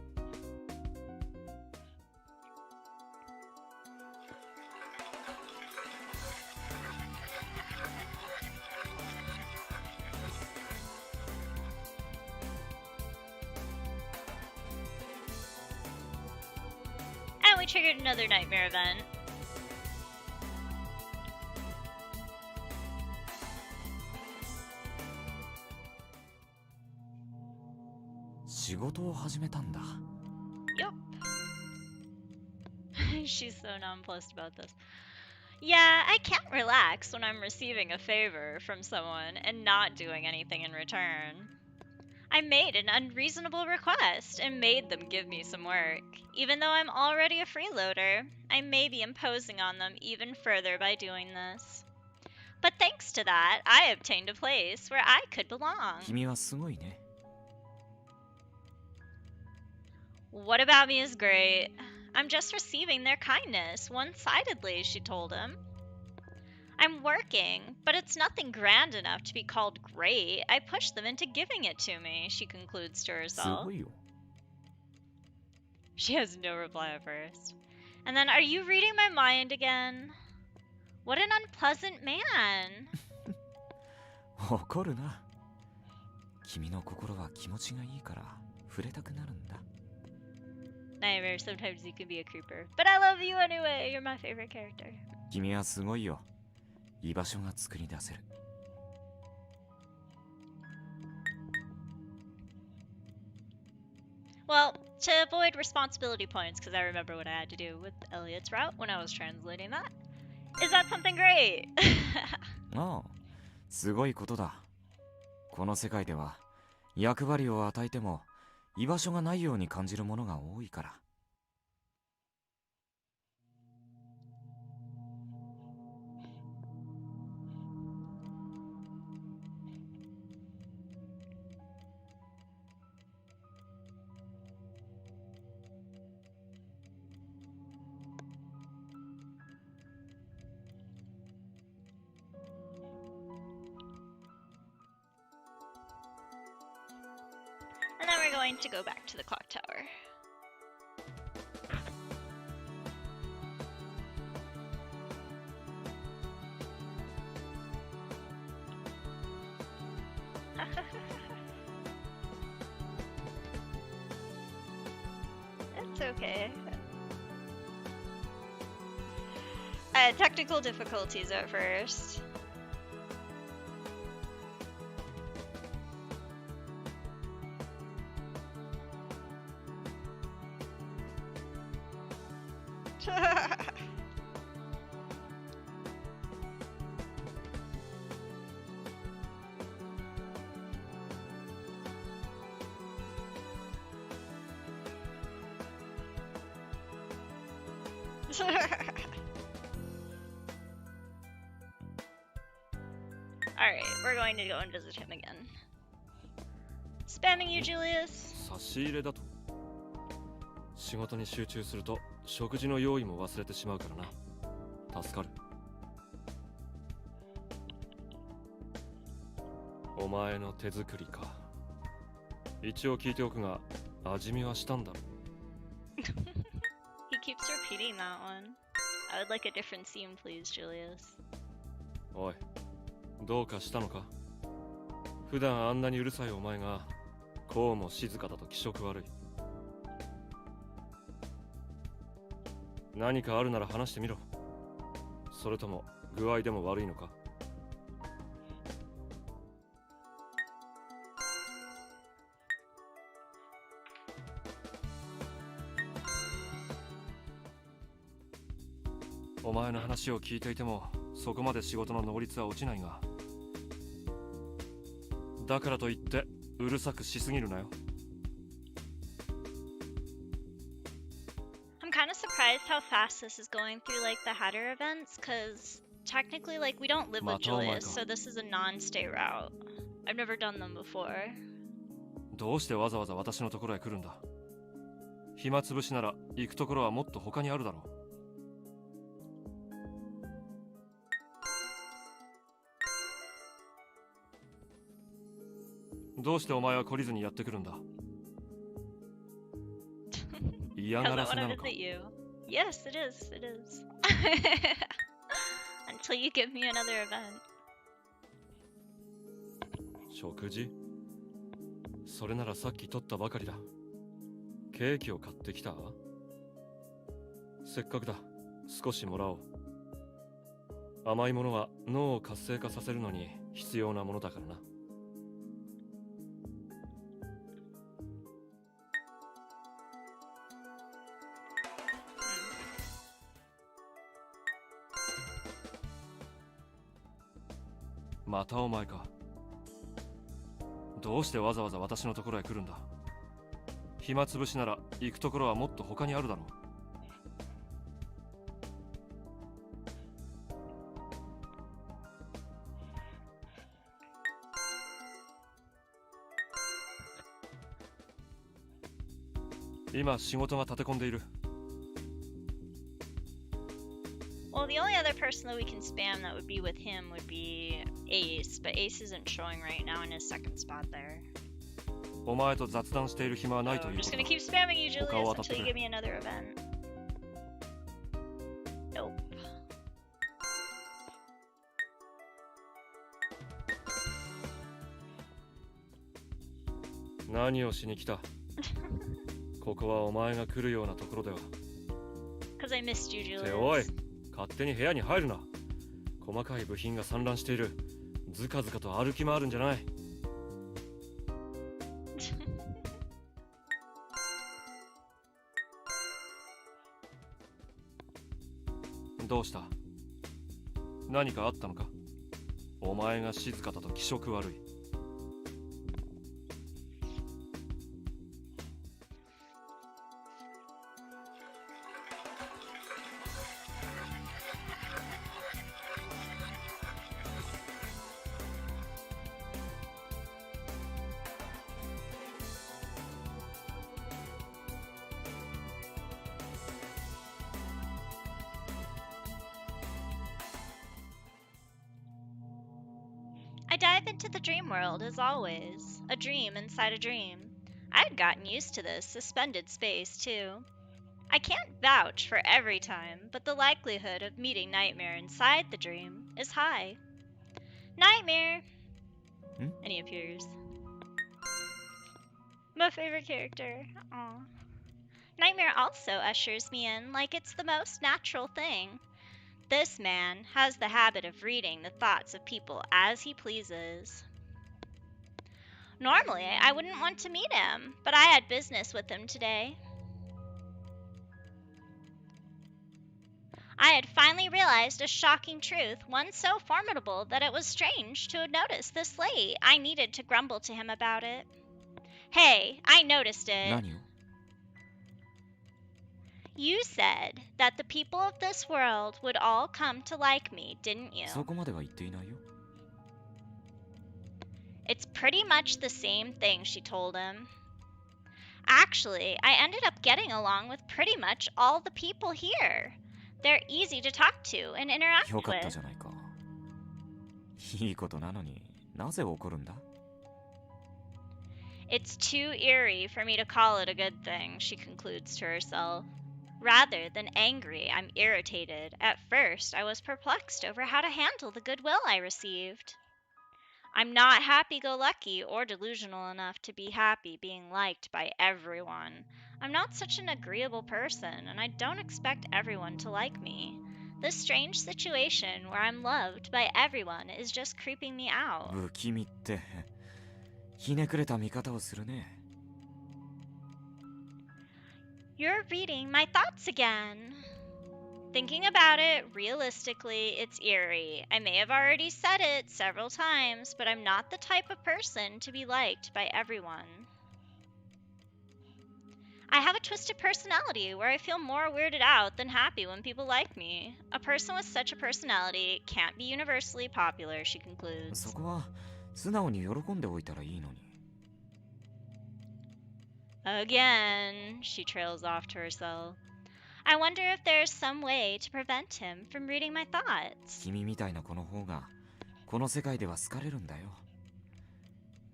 And we triggered another nightmare event. 仕事を始めたんだ。Yup. She's so nonplussed about this. Yeah, I can't relax when I'm receiving a favor from someone and not doing anything in return. I made an unreasonable request and made them give me some work. Even though I'm already a freeloader, I may be imposing on them even further by doing this. But thanks to that, I obtained a place where I could belong. 君はすごいね。 What about me is great? I'm just receiving their kindness one-sidedly, she told him. I'm working, but it's nothing grand enough to be called great. I pushed them into giving it to me, she concludes to す herself. ごいよ。 She has no reply at first. And then, are you reading my mind again? What an unpleasant man. 怒るな。君の心は気持ちがいいから触れたくなるんだ。 Nightmare, sometimes you can be a creeper. But I love you anyway. You're my favorite character. 君はすごいよ。居場所が作り出せる。 Well, to avoid responsibility points, because I remember what I had to do with Elliot's route when I was translating that. Is that something great? ああ、すごいことだ。この世界では役割を与えても居場所がないように感じるものが多いから。 And then we're going to go back to the clock tower. It's okay. I had technical difficulties at first. Alright, we're going to go and visit him again. Spamming you, Julius. 差し入れだと。仕事に集中すると食事の用意も忘れてしまうからな。助かる。お前の手作りか。一応聞いておくが、味見はしたんだろ。He keeps repeating that one. I would like a different scene, please, Julius. おい、どうかしたのか。普段あんなにうるさいお前が、こうも静かだと気色悪い。何かあるなら話してみろ。それとも具合でも悪いのか。お前の話を聞いていてもそこまで仕事の能率は落ちないが、だからといってうるさくしすぎるなよ。I'm kind of surprised how fast this is going through like the Hatter events, because technically like we don't live with Julius, so this is a non-stay route. I've never done them before. どうしてわざわざ私のところへ来るんだ。暇つぶしなら行くところはもっと他にあるだろう。どうしてお前は懲りずにやってくるんだ。嫌がらせなのか。Yes, it is. It is. Until you give me another event. 食事？それならさっき取ったばかりだ。ケーキを買ってきた？せっかくだ。少しもらおう。甘いものは脳を活性化させるのに必要なものだからな。またお前か。どうしてわざわざ私のところへ来るんだ。暇つぶしなら行くところはもっと他にあるだろう。今仕事が立て込んでいる。Well, the only other person that we can spam that would be with him would be Ace, but Ace isn't showing right now in his second spot there. お前と雑談している暇はない So と I'm いうこ just と gonna だ keep spamming you, 他 Julius, を当たって until you くれ give me another event. Nope. 何をしに来たここはお前が来るようなところでは Because I missed you, っておい Julius. 勝手に部屋に入るな細かい部品が散乱しているずかずかと歩き回るんじゃないどうした何かあったのかお前が静かだと気色悪い I dive into the dream world as always, a dream inside a dream. I had gotten used to this suspended space too. I can't vouch for every time, but the likelihood of meeting Nightmare inside the dream is high. Nightmare! And he appears. My favorite character. Aw. Nightmare also ushers me in like it's the most natural thing. This man has the habit of reading the thoughts of people as he pleases. Normally, I wouldn't want to meet him, but I had business with him today. I had finally realized a shocking truth, one so formidable that it was strange to have noticed this late. I needed to grumble to him about it. Hey, I noticed it. 何を You said that the people of this world would all come to like me, didn't you? そこまでは言っていないよ It's pretty much the same thing, she told him. Actually, I ended up getting along with pretty much all the people here. They're easy to talk to and interact よかった with. じゃないかいいことなのになぜ怒るんだ It's too eerie for me to call it a good thing, she concludes to herself. Rather than angry, I'm irritated. At first, I was perplexed over how to handle the goodwill I received. I'm not happy-go-lucky or delusional enough to be happy being liked by everyone. I'm not such an agreeable person, and I don't expect everyone to like me. This strange situation where I'm loved by everyone is just creeping me out. 不気味ってひねくれた見方をするね You're reading my thoughts again. Thinking about it, realistically, it's eerie. I may have already said it several times, but I'm not the type of person to be liked by everyone. I have a twisted personality where I feel more weirded out than happy when people like me. A person with such a personality can't be universally popular, she concludes. そこは素直に喜んでおいたらいいのに Again, she trails off to herself. I wonder if there's some way to prevent him from reading my thoughts. 君みたいな子の方がこの世界では好かれるんだよ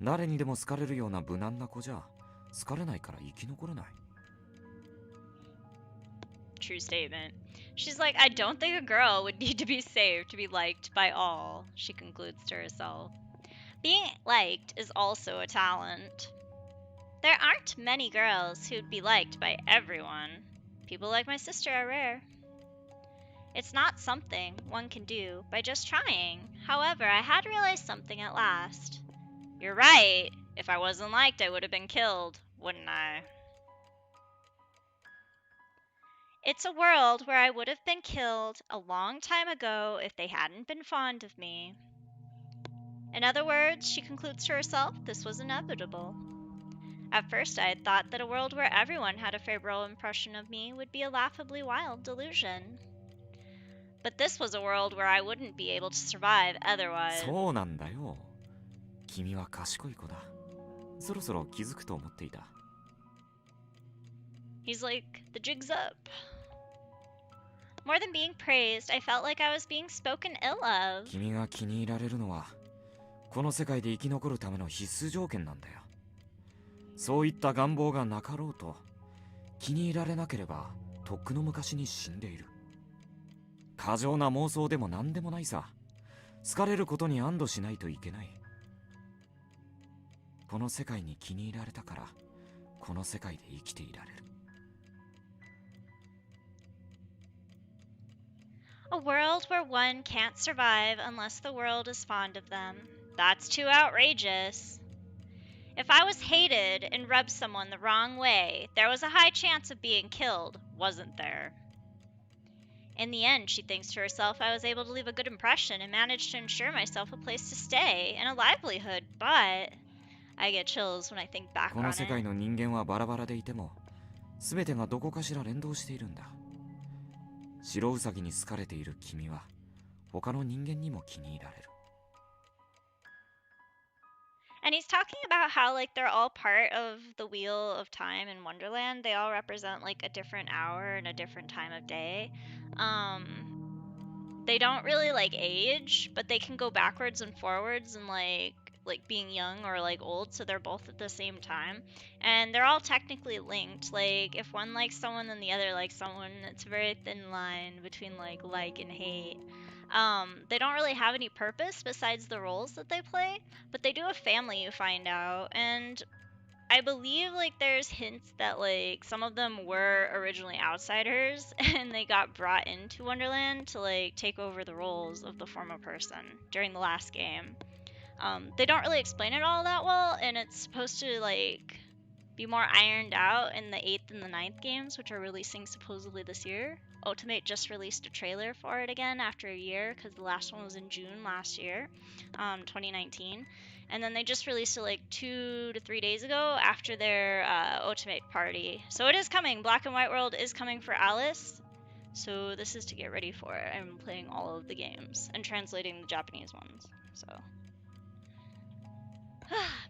誰にでも好かれるような無難な子じゃ好かれないから生き残れない True statement. She's like, I don't think a girl would need to be saved to be liked by all, she concludes to herself. Being liked is also a talent. There aren't many girls who'd be liked by everyone. People like my sister are rare. It's not something one can do by just trying. However, I had realized something at last. You're right. If I wasn't liked, I would have been killed, wouldn't I? It's a world where I would have been killed a long time ago if they hadn't been fond of me. In other words, she concludes to herself, this was inevitable. At first, I had thought that a world where everyone had a favorable impression of me would be a laughably wild delusion. But this was a world where I wouldn't be able to survive otherwise. そうなんだよ君は賢い子だそろそろ気づくと思っていた He's like, the jig's up. More than being praised, I felt like I was being spoken ill of. 君が気に入られるのはこの世界で生き残るための必須条件なんだよ。そういった願望がなかろうと気に入られなければとっくの昔に死んでいる。過剰な妄想でも何でもないさ。好かれることに安堵しないといけない。この世界に気に入られたからこの世界で生きていられる。A world where one can't survive unless the world is fond of them. That's too outrageous. If I was hated and rubbed someone the wrong way, there was a high chance of being killed, wasn't there? In the end, she thinks to herself, I was able to leave a good impression and managed to ensure myself a place to stay and a livelihood, but I get chills when I think back こ on の世界 it. の人間はバラバラでいても全てがどこかしら連動しているんだ。白ウサギに好かれている君は他の人間にも気に入られる。 And he's talking about how like they're all part of the wheel of time in Wonderland. They all represent like a different hour and a different time of day. They don't really like age, but they can go backwards and forwards and like being young or like old, so they're both at the same time. And they're all technically linked. Like if one likes someone then the other likes someone. It's a very thin line between like and hate. They don't really have any purpose besides the roles that they play, but they do have family, you find out, and I believe like there's hints that like some of them were originally outsiders and they got brought into Wonderland to like take over the roles of the former person during the last game. They don't really explain it all that well, and it's supposed to like be more ironed out in the 8th and the 9th games, which are releasing supposedly this year. Ultimate just released a trailer for it again after a year because the last one was in June last year, 2019. And then they just released it like 2 to 3 days ago after their Ultimate party. So it is coming. Black and White World is coming for Alice. So this is to get ready for it. I'm playing all of the games and translating the Japanese ones. So.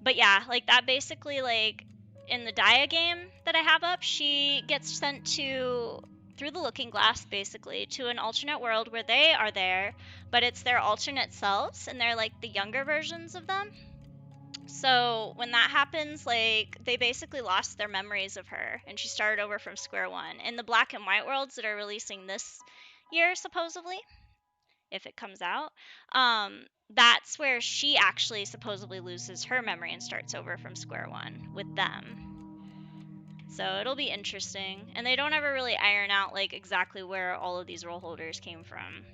But yeah, like that basically like in the Dia game that I have up, she gets sent to through the looking glass basically to an alternate world where they are there, but it's their alternate selves and they're like the younger versions of them. So when that happens, like they basically lost their memories of her and she started over from square one. In the Black and White worlds that are releasing this year supposedly, if it comes out, that's where she actually supposedly loses her memory and starts over from square one with them. So it'll be interesting. And they don't ever really iron out like exactly where all of these role holders came from.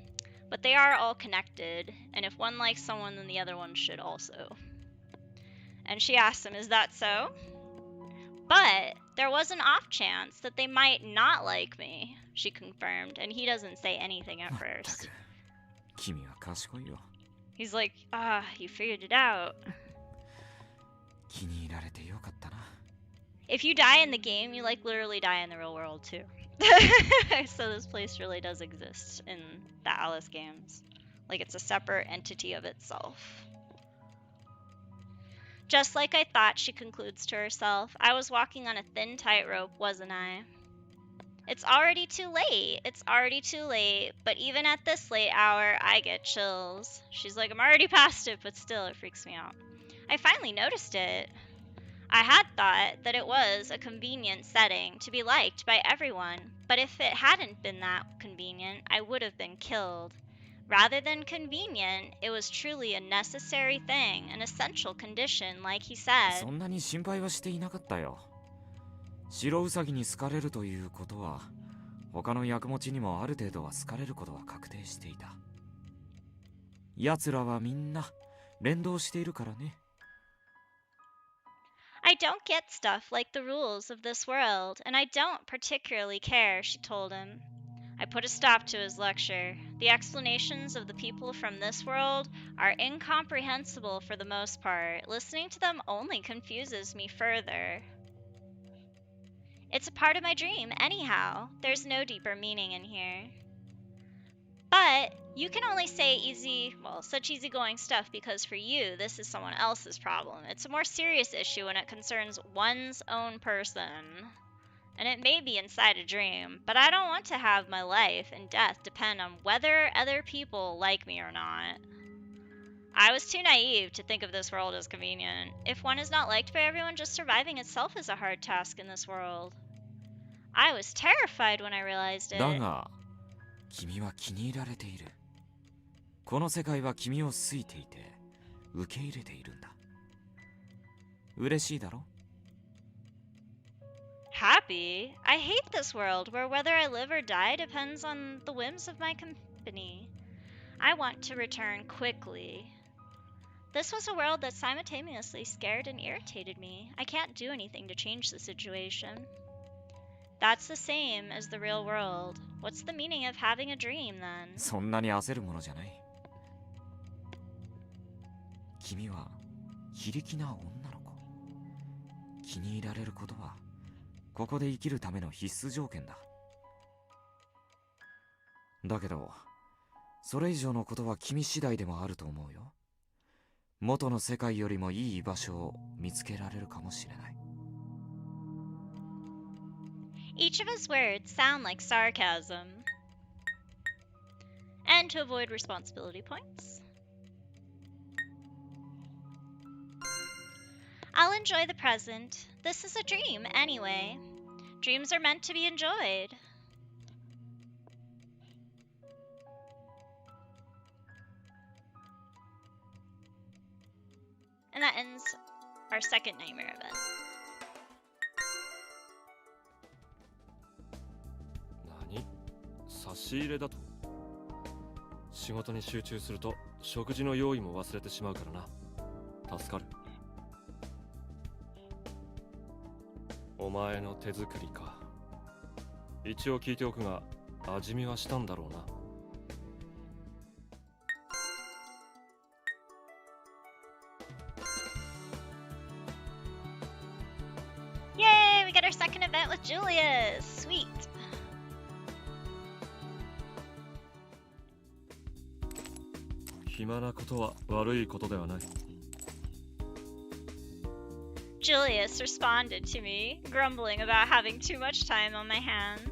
But they are all connected, and if one likes someone, then the other one should also. And she asked him, is that so? But there was an off chance that they might not like me, she confirmed, and he doesn't say anything at first. 君は賢いよ。 He's like, you figured it out. 気に入られてよかったな。 If you die in the game, you like literally die in the real world too. So this place really does exist in the Alice games. Like it's a separate entity of itself. Just like I thought, she concludes to herself, I was walking on a thin tightrope, wasn't I? It's already too late. It's already too late. But even at this late hour, I get chills. She's like, I'm already past it, but still, it freaks me out. I finally noticed it. I had thought that it was a convenient setting to be liked by everyone, but if it hadn't been that convenient, I would have been killed. Rather than convenient, it was truly a necessary thing, an essential condition, like he said. そんなに心配はしていなかったよ。白ウサギに好かれるということは他の役持ちにもある程度は好かれることは確定していた。奴らはみんな連動しているからね。 I don't get stuff like the rules of this world, and I don't particularly care, she told him. I put a stop to his lecture. The explanations of the people from this world are incomprehensible for the most part. Listening to them only confuses me further. It's a part of my dream, anyhow. There's no deeper meaning in here. But you can only say such easygoing stuff because for you, this is someone else's problem. It's a more serious issue when it concerns one's own person. And it may be inside a dream, but I don't want to have my life and death depend on whether other people like me or not. I was too naive to think of this world as convenient. If one is not liked by everyone, just surviving itself is a hard task in this world. I was terrified when I realized it. だが君は気に入られている。この世界は君を好いていて受け入れているんだ。嬉しいだろ？ Happy? I hate this world where whether I live or die depends on the whims of my company. I want to return quickly. This was a world that simultaneously scared and irritated me. I can't do anything to change the situation. That's the same as the real world. What's the meaning of having a dream then? そんなに焦るものじゃない。君は非力な女の子。気に入られることはここで生きるための必須条件だ。だけどそれ以上のことは君次第でもあると思うよ。元の世界よりもいい居場所を見つけられるかもしれない。Each of his words sound like sarcasm. And to avoid responsibility points, I'll enjoy the present. This is a dream, anyway. Dreams are meant to be enjoyed. And that ends our second nightmare event. 何？差し入れだと？仕事に集中すると食事の用意も忘れてしまうからな。助かる。お前の手作りか。一応聞いておくが、味見はしたんだろうな。Yay! We got our second event with Julius! Sweet! 暇なことは悪いことではない。Julius responded to me, grumbling about having too much time on my hands.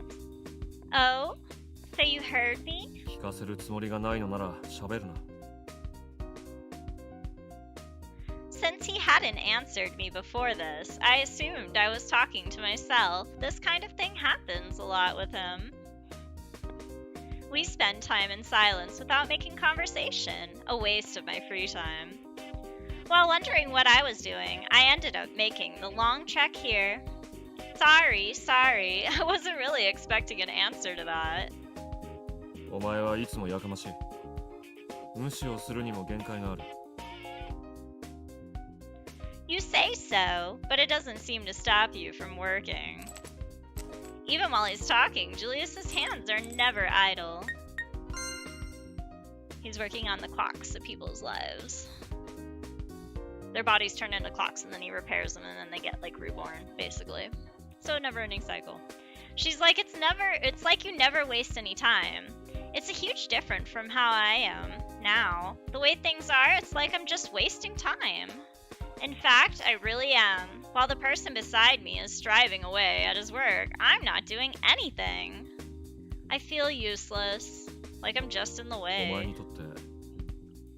Oh? So you heard me? 聞かせるつもりがないのなら喋るな。Since he hadn't answered me before this, I assumed I was talking to myself. This kind of thing happens a lot with him. We spend time in silence without making conversation, a waste of my free time. While wondering what I was doing, I ended up making the long trek here. Sorry, I wasn't really expecting an answer to that. お前はいつもやかましい。無視をするにも限界がある。You say so, but it doesn't seem to stop you from working. Even while he's talking, Julius's hands are never idle. He's working on the clocks of people's lives. Their bodies turn into clocks and then he repairs them and then they get like reborn, basically. So a never-ending cycle. She's like, it's like you never waste any time. It's a huge difference from how I am now. The way things are, it's like I'm just wasting time. In fact, I really am. While the person beside me is striving away at his work, I'm not doing anything. I feel useless, like I'm just in the お前 way. にとって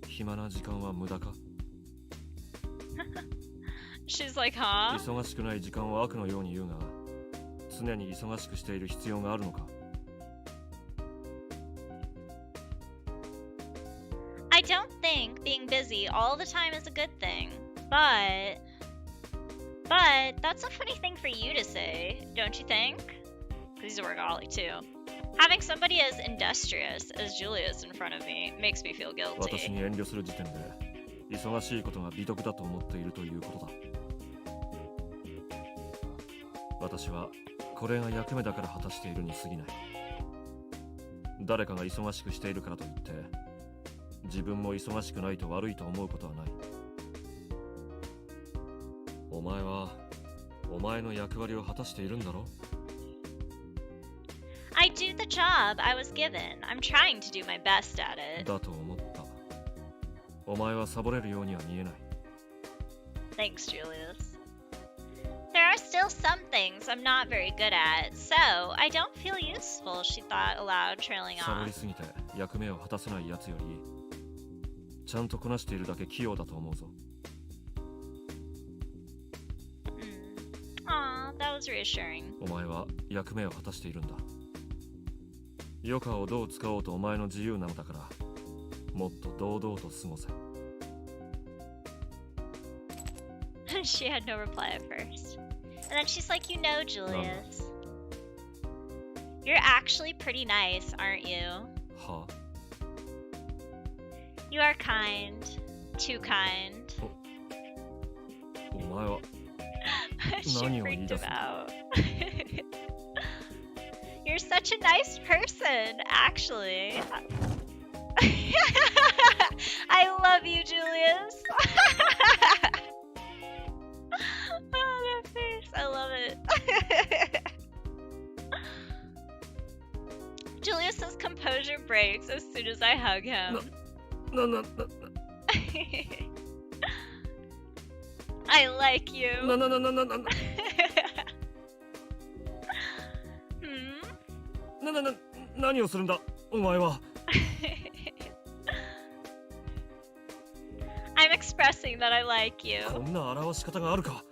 暇な時間は無駄か？ She's like, huh? 忙しくない時間は悪のように言うが、常に忙しくしている必要があるのか？ I don't think being busy all the time is a good thing, but that's a funny thing for you to say, don't you think? Because he's a workaholic too. Having somebody as industrious as Julius in front of me makes me feel 私 guilty. に遠慮する時点で忙しいことが美徳だと思っているということだ。私はこれが役目だから果たしているに過ぎない。誰かが忙しくしているからといって自分も忙しくないと悪いと思うことはない。お前はお前の役割を果たしているんだろ？ I do the job I was given. I'm trying to do my best at it. だと思った。お前はサボれるようには見えない。 Thanks, Julius. There are are still some things I'm not very good at, so I don't feel useful, she thought aloud, trailing サボり off. すぎて役目を果たせないやつよりちゃんとこなしているだけ器用だと思うぞ。 Aw, that was reassuring. お前は役目を果たしているんだ。余暇をどう使おうとお前の自由なのだからもっと堂々と過ごせ。 She had no reply at first. And then she's like, you know, Julius, you're actually pretty nice, aren't you? は You are kind. Too kind. お前は She 何を言い freaked 出 him す out. You're such a nice person, actually. I love you, Julius. Oh, that face. I love it. Julius's composure breaks as soon as I hug him. な I like you. な Hmm? 何をするんだお前は。 I'm expressing that I like you. こんな表し方があるか。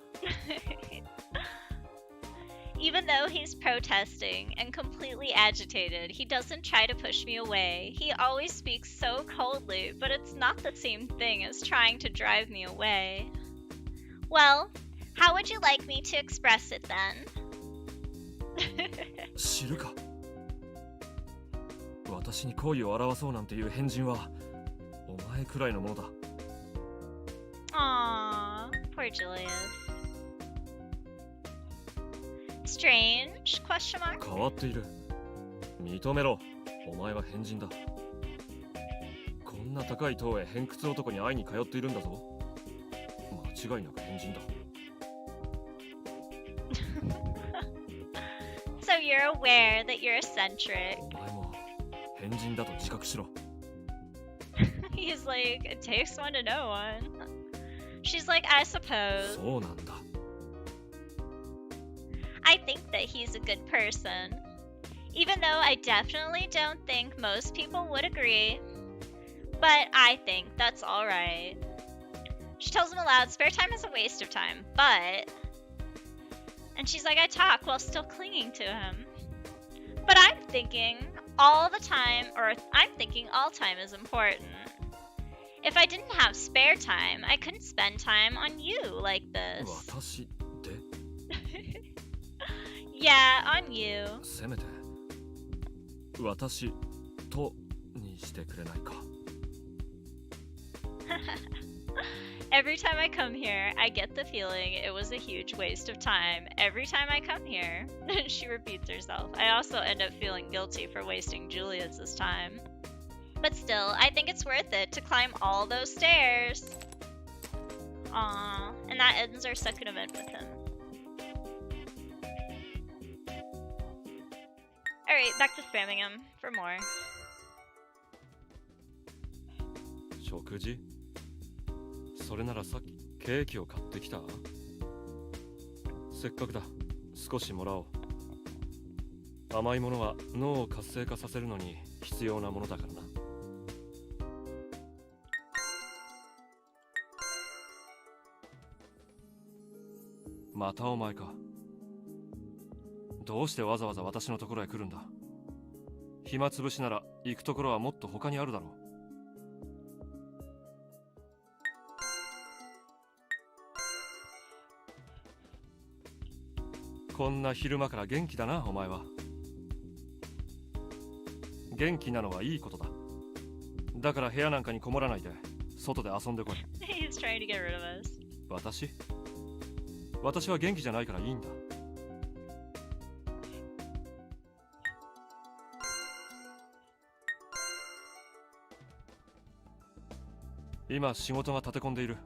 Even though he's protesting and completely agitated, he doesn't try to push me away. He always speaks so coldly, but it's not the same thing as trying to drive me away. Well, how would you like me to express it then? 知るか。私に好意を表そうなんていう変人はお前くらいのものだ。 Aww, poor Julius. Strange? Question mark? 変わっている。認めろ。お前は変人だ。こんな高い塔へ偏屈男に会いに通っているんだぞ。間違いなく変人だ。 So you're aware that you're eccentric. お前も変人だと自覚しろ。 He's like, it takes one to know one. She's like, I suppose. そうなんだ。 I think that he's a good person. Even though I definitely don't think most people would agree. But I think that's alright. She tells him aloud, spare time is a waste of time, but... And she's like, I talk while still clinging to him. But I'm thinking all the time, or I'm thinking all time is important. If I didn't have spare time, I couldn't spend time on you like this. 私で Yeah, on you. せめて私とにしてくれないか。 Every time I come here, I get the feeling it was a huge waste of time. Every time I come here, she repeats herself. I also end up feeling guilty for wasting Julius's time. But still, I think it's worth it to climb all those stairs. Aww, and that ends our second event with him. Alright, back to spamming him for more. 食事それならさっきケーキを買ってきた。せっかくだ。少しもらおう。甘いものは脳を活性化させるのに必要なものだからな。またお前か。どうしてわざわざ私のところへ来るんだ。暇つぶしなら行くところはもっと他にあるだろう。こんな昼間から元気だな、お前は。元気なのはいいことだ。だから部屋なんかにこもらないで、外で遊んでこい。He's trying to get rid of us. 私は元気じゃないからいいんだ。今仕事が立て込んでいる。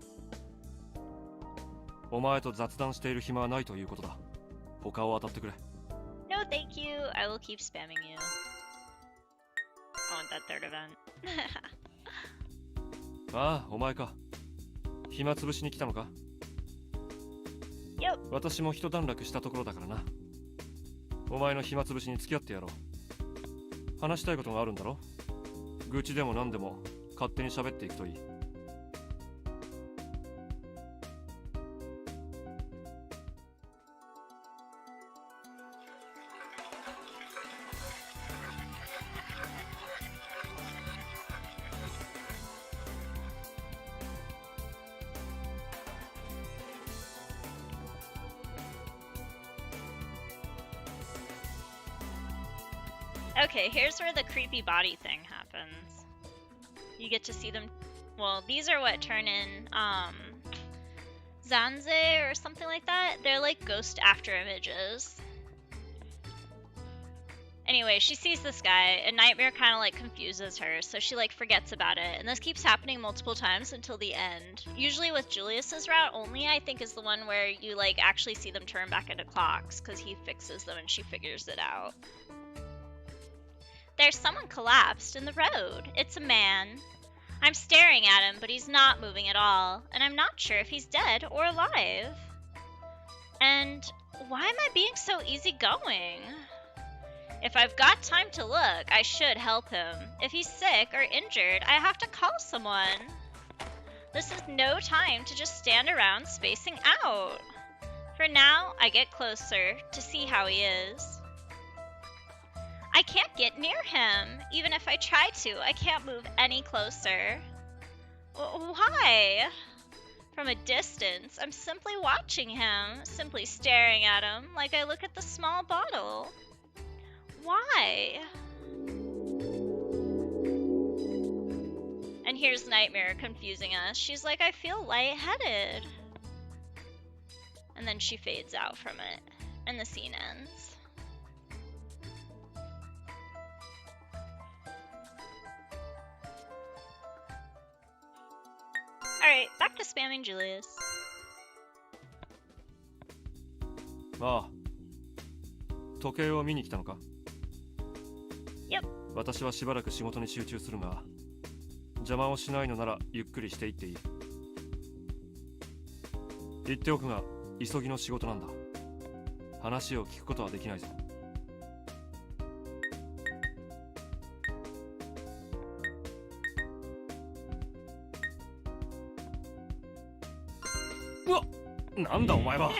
お前と雑談している暇はないということだ。他を当たってくれ。 No, thank you. I will keep spamming you. I want that third event. ああ、お前か。暇つぶしに来たのか。Yep. 私も一段落したところだからな。お前の暇つぶしに付き合ってやろう。話したいことがあるんだろ。愚痴でも何でも勝手に喋っていくといい。Okay, here's where the creepy body thing happens. You get to see them. Well, these are what turn in Zanze or something like that. They're like ghost after images. Anyway, she sees this guy, and Nightmare kind of like confuses her, so she like forgets about it. And this keeps happening multiple times until the end. Usually with Julius's route only, I think, is the one where you like actually see them turn back into clocks because he fixes them and she figures it out. There's someone collapsed in the road. It's a man. I'm staring at him, but he's not moving at all, and I'm not sure if he's dead or alive. And why am I being so easygoing? If I've got time to look, I should help him. If he's sick or injured, I have to call someone. This is no time to just stand around spacing out. For now, I get closer to see how he is. I can't get near him. Even if I try to, I can't move any closer. Why? From a distance, I'm simply watching him, simply staring at him like I look at the small bottle. Why? And here's Nightmare confusing us. She's like, I feel lightheaded. And then she fades out from it, and the scene ends. Alright, back to spamming Julius. ああ、時計を見に来たのか。Yep. 私はしばらく仕事に集中するが、邪魔をしないのならゆっくりしていっていい。言っておくが、急ぎの仕事なんだ。話を聞くことはできないぞ。うわっ、なんだお前は。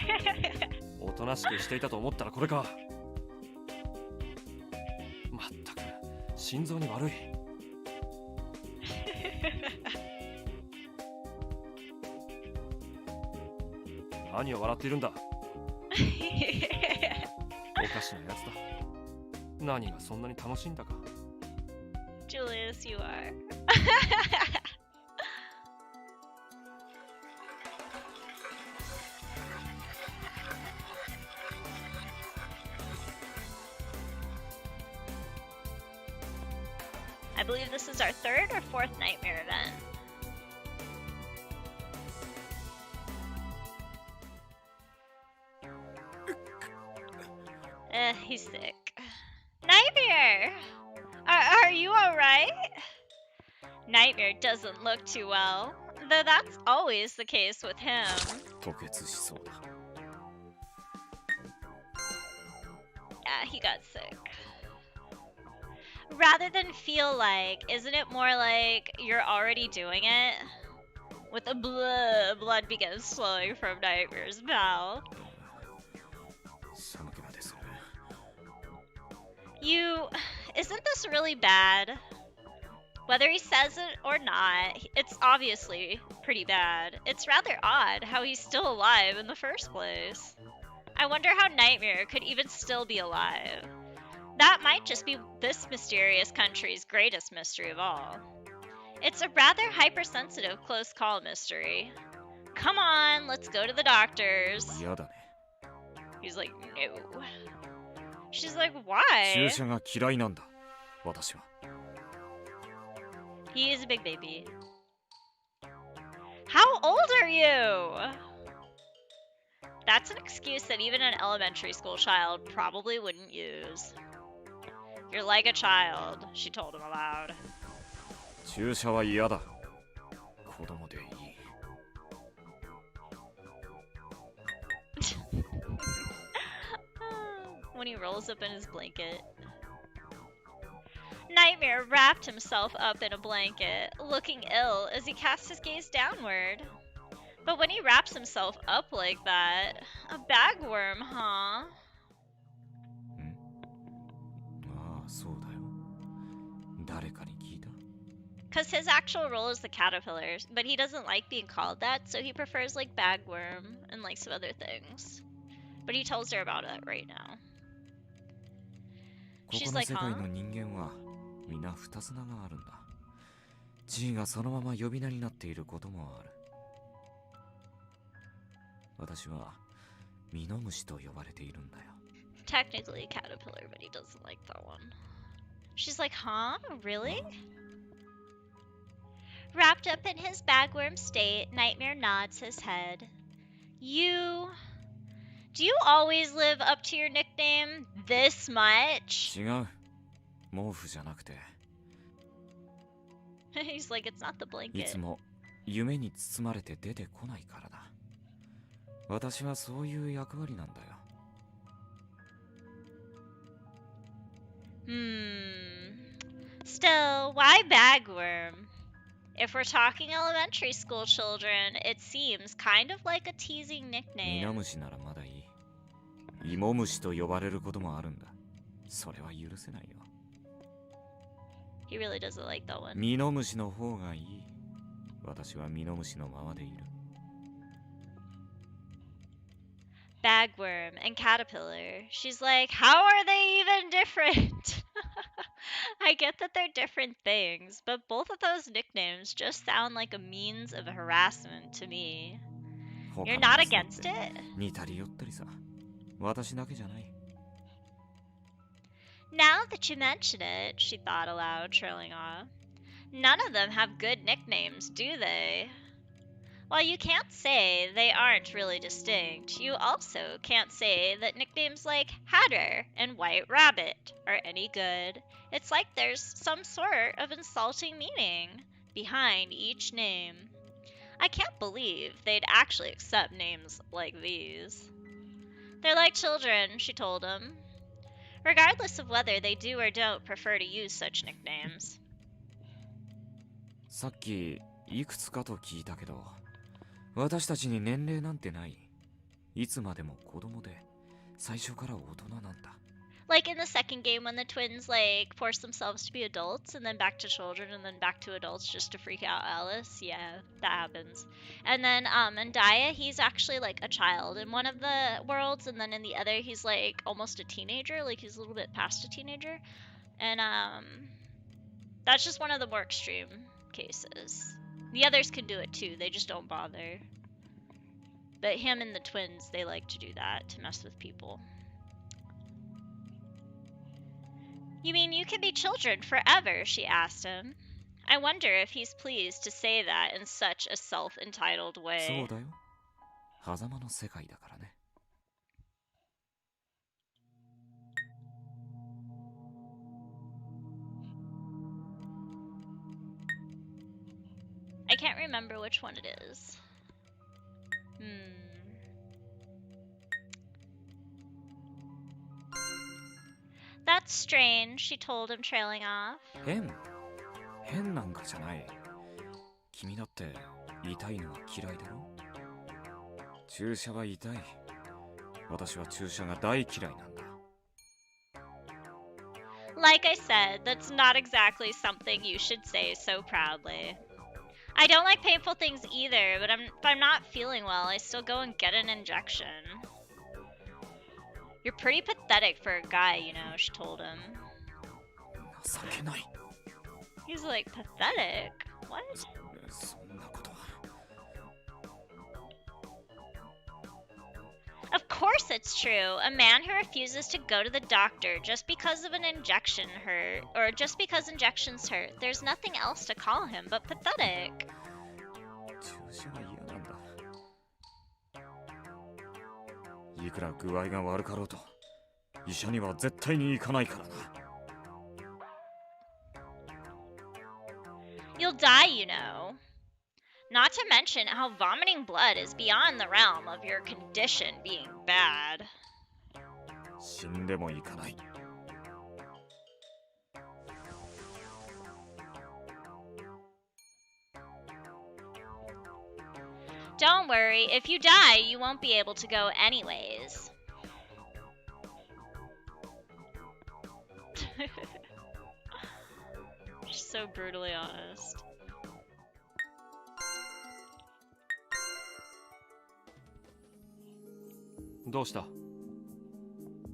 おとなしくしていたと思ったらこれか。まったく心臓に悪い。何を笑っているんだ。おかしなやつだ。何がそんなに楽しいんだか。Julius, you are. I believe this is our third or fourth Nightmare event. He's sick. Nightmare! Are you alright? Nightmare doesn't look too well, though that's always the case with him. 吐血しそうだ。 Yeah, he got sick. Rather than feel like, isn't it more like you're already doing it? With the blood begins flowing from Nightmare's mouth. 寒気までする。 Isn't this really bad? Whether he says it or not, it's obviously pretty bad. It's rather odd how he's still alive in the first place. I wonder how Nightmare could even still be alive. That might just be this mysterious country's greatest mystery of all. It's a rather hypersensitive close call mystery. Come on, let's go to the doctors. 嫌だね。 He's like, no. She's like, why? 注射が嫌いなんだ。私は。 He is a big baby. How old are you? That's an excuse that even an elementary school child probably wouldn't use. You're like a child, she told him aloud. 注射は嫌だ。子供でいい。when he rolls up in his blanket. Nightmare wrapped himself up in a blanket, looking ill as he cast his gaze downward. But when he wraps himself up like that, a bagworm, huh? ああ、そうだよ。誰かに聞いた？ Because his actual role is the caterpillar, but he doesn't like being called that, so he prefers like bagworm and like some other things. But he tells her about it right now. ここ She's の like, 世界 huh? の人間は皆二つ名があるんだ。地位がそのまま呼び名になっていることもある。私はミノムシと呼ばれているんだよ。 Technically a caterpillar, but he doesn't like that one. She's like, huh? Really? Wrapped up in his bagworm state, Nightmare nods his head. Do you always live up to your nickname this much? 違う。毛布じゃなくて。 He's like, it's not the い blanket. つも夢に包まれて出てこないからだ。私はそういう役割なんだよ。Still, why bagworm? If we're talking elementary school children, it seems kind of like a teasing ミ nickname. ノムシならまだいい。イモムシと呼ばれることもあるんだ。それは許せないよ。 He really doesn't like that one. ミノムシの方がいい。私はミノムシのままでいる。 Bagworm and caterpillar. She's like, how are they even different? I get that they're different things, but both of those nicknames just sound like a means of harassment to me. You're not against it? 似たり寄ったりさ。私だけじゃない。 Now that you mention it, she thought aloud, trailing off. None of them have good nicknames, do they? While you can't say they aren't really distinct, you also can't say that nicknames like Hatter and White Rabbit are any good. It's like there's some sort of insulting meaning behind each name. I can't believe they'd actually accept names like these. They're like children, she told him, regardless of whether they do or don't prefer to use such nicknames. さっきいくつかと聞いたけど、私たちに年齢なんてない。いつまでも子供で、最初から大人なんだ。 Like in the second game when the twins like force themselves to be adults and then back to children and then back to adults just to freak out Alice. Yeah, that happens. And then in Daya, he's actually like a child in one of the worlds, and then in the other he's like almost a teenager, like he's a little bit past a teenager. And that's just one of the more extreme cases. The others can do it too, they just don't bother. But him and the twins, they like to do that, to mess with people. You mean you can be children forever? She asked him. I wonder if he's pleased to say that in such a self-entitled そ way. うだよ。狭間の世界だからね。 I can't remember which one it is. That's strange, she told him, trailing off. 変なんかじゃない。君だって痛いのは嫌いだろ？注射は痛い。私は注射が大嫌いなんだ。 Like I said, that's not exactly something you should say so proudly. I don't like painful things either, but if I'm not feeling well, I still go and get an injection. You're pretty pathetic for a guy, you know, she told him. 情けない。 He's like, pathetic? What? そんなことは。 Of course it's true. A man who refuses to go to the doctor just because of an injection hurt, or just because injections hurt, there's nothing else to call him but pathetic. 注射が嫌なんだ。いくら具合が悪かろうと、医者には絶対に行かないからな。 You'll die, you know. Not to mention how vomiting blood is beyond the realm of your condition being bad. 死んでも行かない。Don't worry, if you die, you won't be able to go anyways. Just so brutally honest. どうした？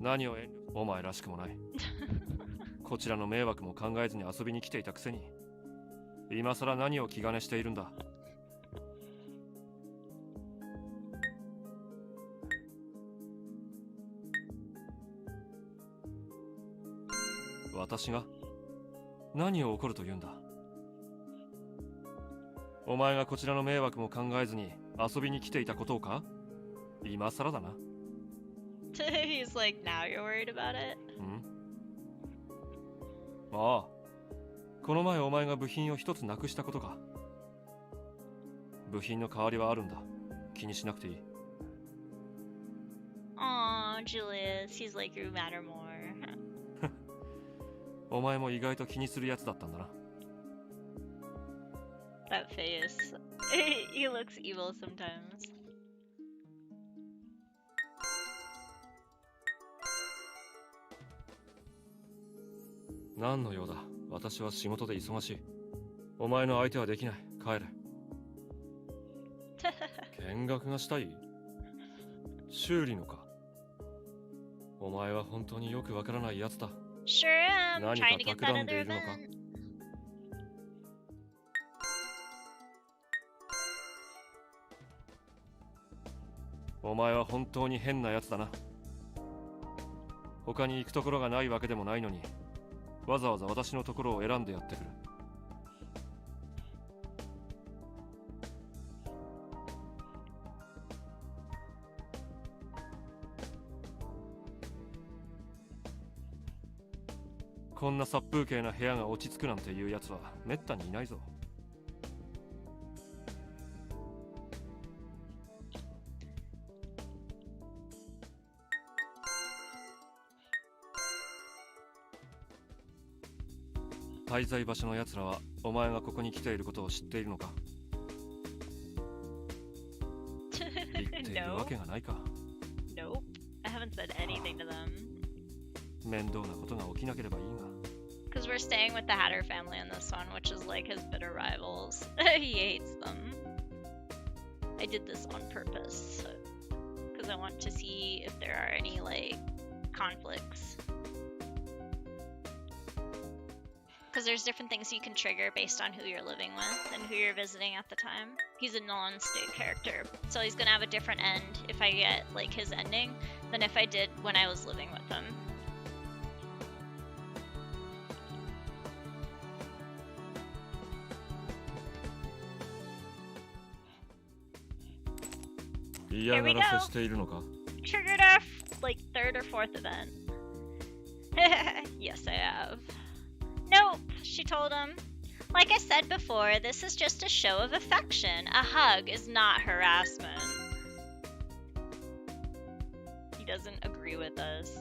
何をお前らしくもない。こちらの迷惑も考えずに遊びに来ていたくせに、今さら何を気兼ねしているんだ。私が何を起こると言うんだ。お前がこちらの迷惑も考えずに遊びに来ていたことをか？今さらだな。He's like, now you're worried about it? ああ、この前お前が部品を一つなくしたことか。部品の代わりはあるんだ。気にしなくていい。Aw, Julius, he's like, you matter more. お前も意外と気にするやつだったんだな。That face. He looks evil sometimes. 何の用だ。私は仕事で忙しい。お前の相手はできない。帰れ。見学がしたい？修理のか。お前は本当によくわからないやつだ。Sure am. 何 Trying to か get that 企ん other でいるのか。 event. お前は本当に変なやつだな。他に行くところがないわけでもないのに、わざわざ私のところを選んでやってくる。こんな殺風景な部屋が落ち着くなんていうやつはめったにいないぞ。滞在場所のやつらはお前がここに来ていることを知っているのか？言っているわけがないか。Nope. I haven't said anything to them. 面倒なことが起きなければいいが。Because we're staying with the Hatter family in this one, which is like his bitter rivals. He hates them. I did this on purpose. Because I want to see if there are any, like, conflicts. Because there's different things you can trigger based on who you're living with and who you're visiting at the time. He's a non-state character, so he's gonna have a different end if I get, like, his ending than if I did when I was living with him. 嫌がらせしているのか？ Triggered our, like, third or fourth event. Yes, I have. Nope, she told him. Like I said before, this is just a show of affection. A hug is not harassment. He doesn't agree with us,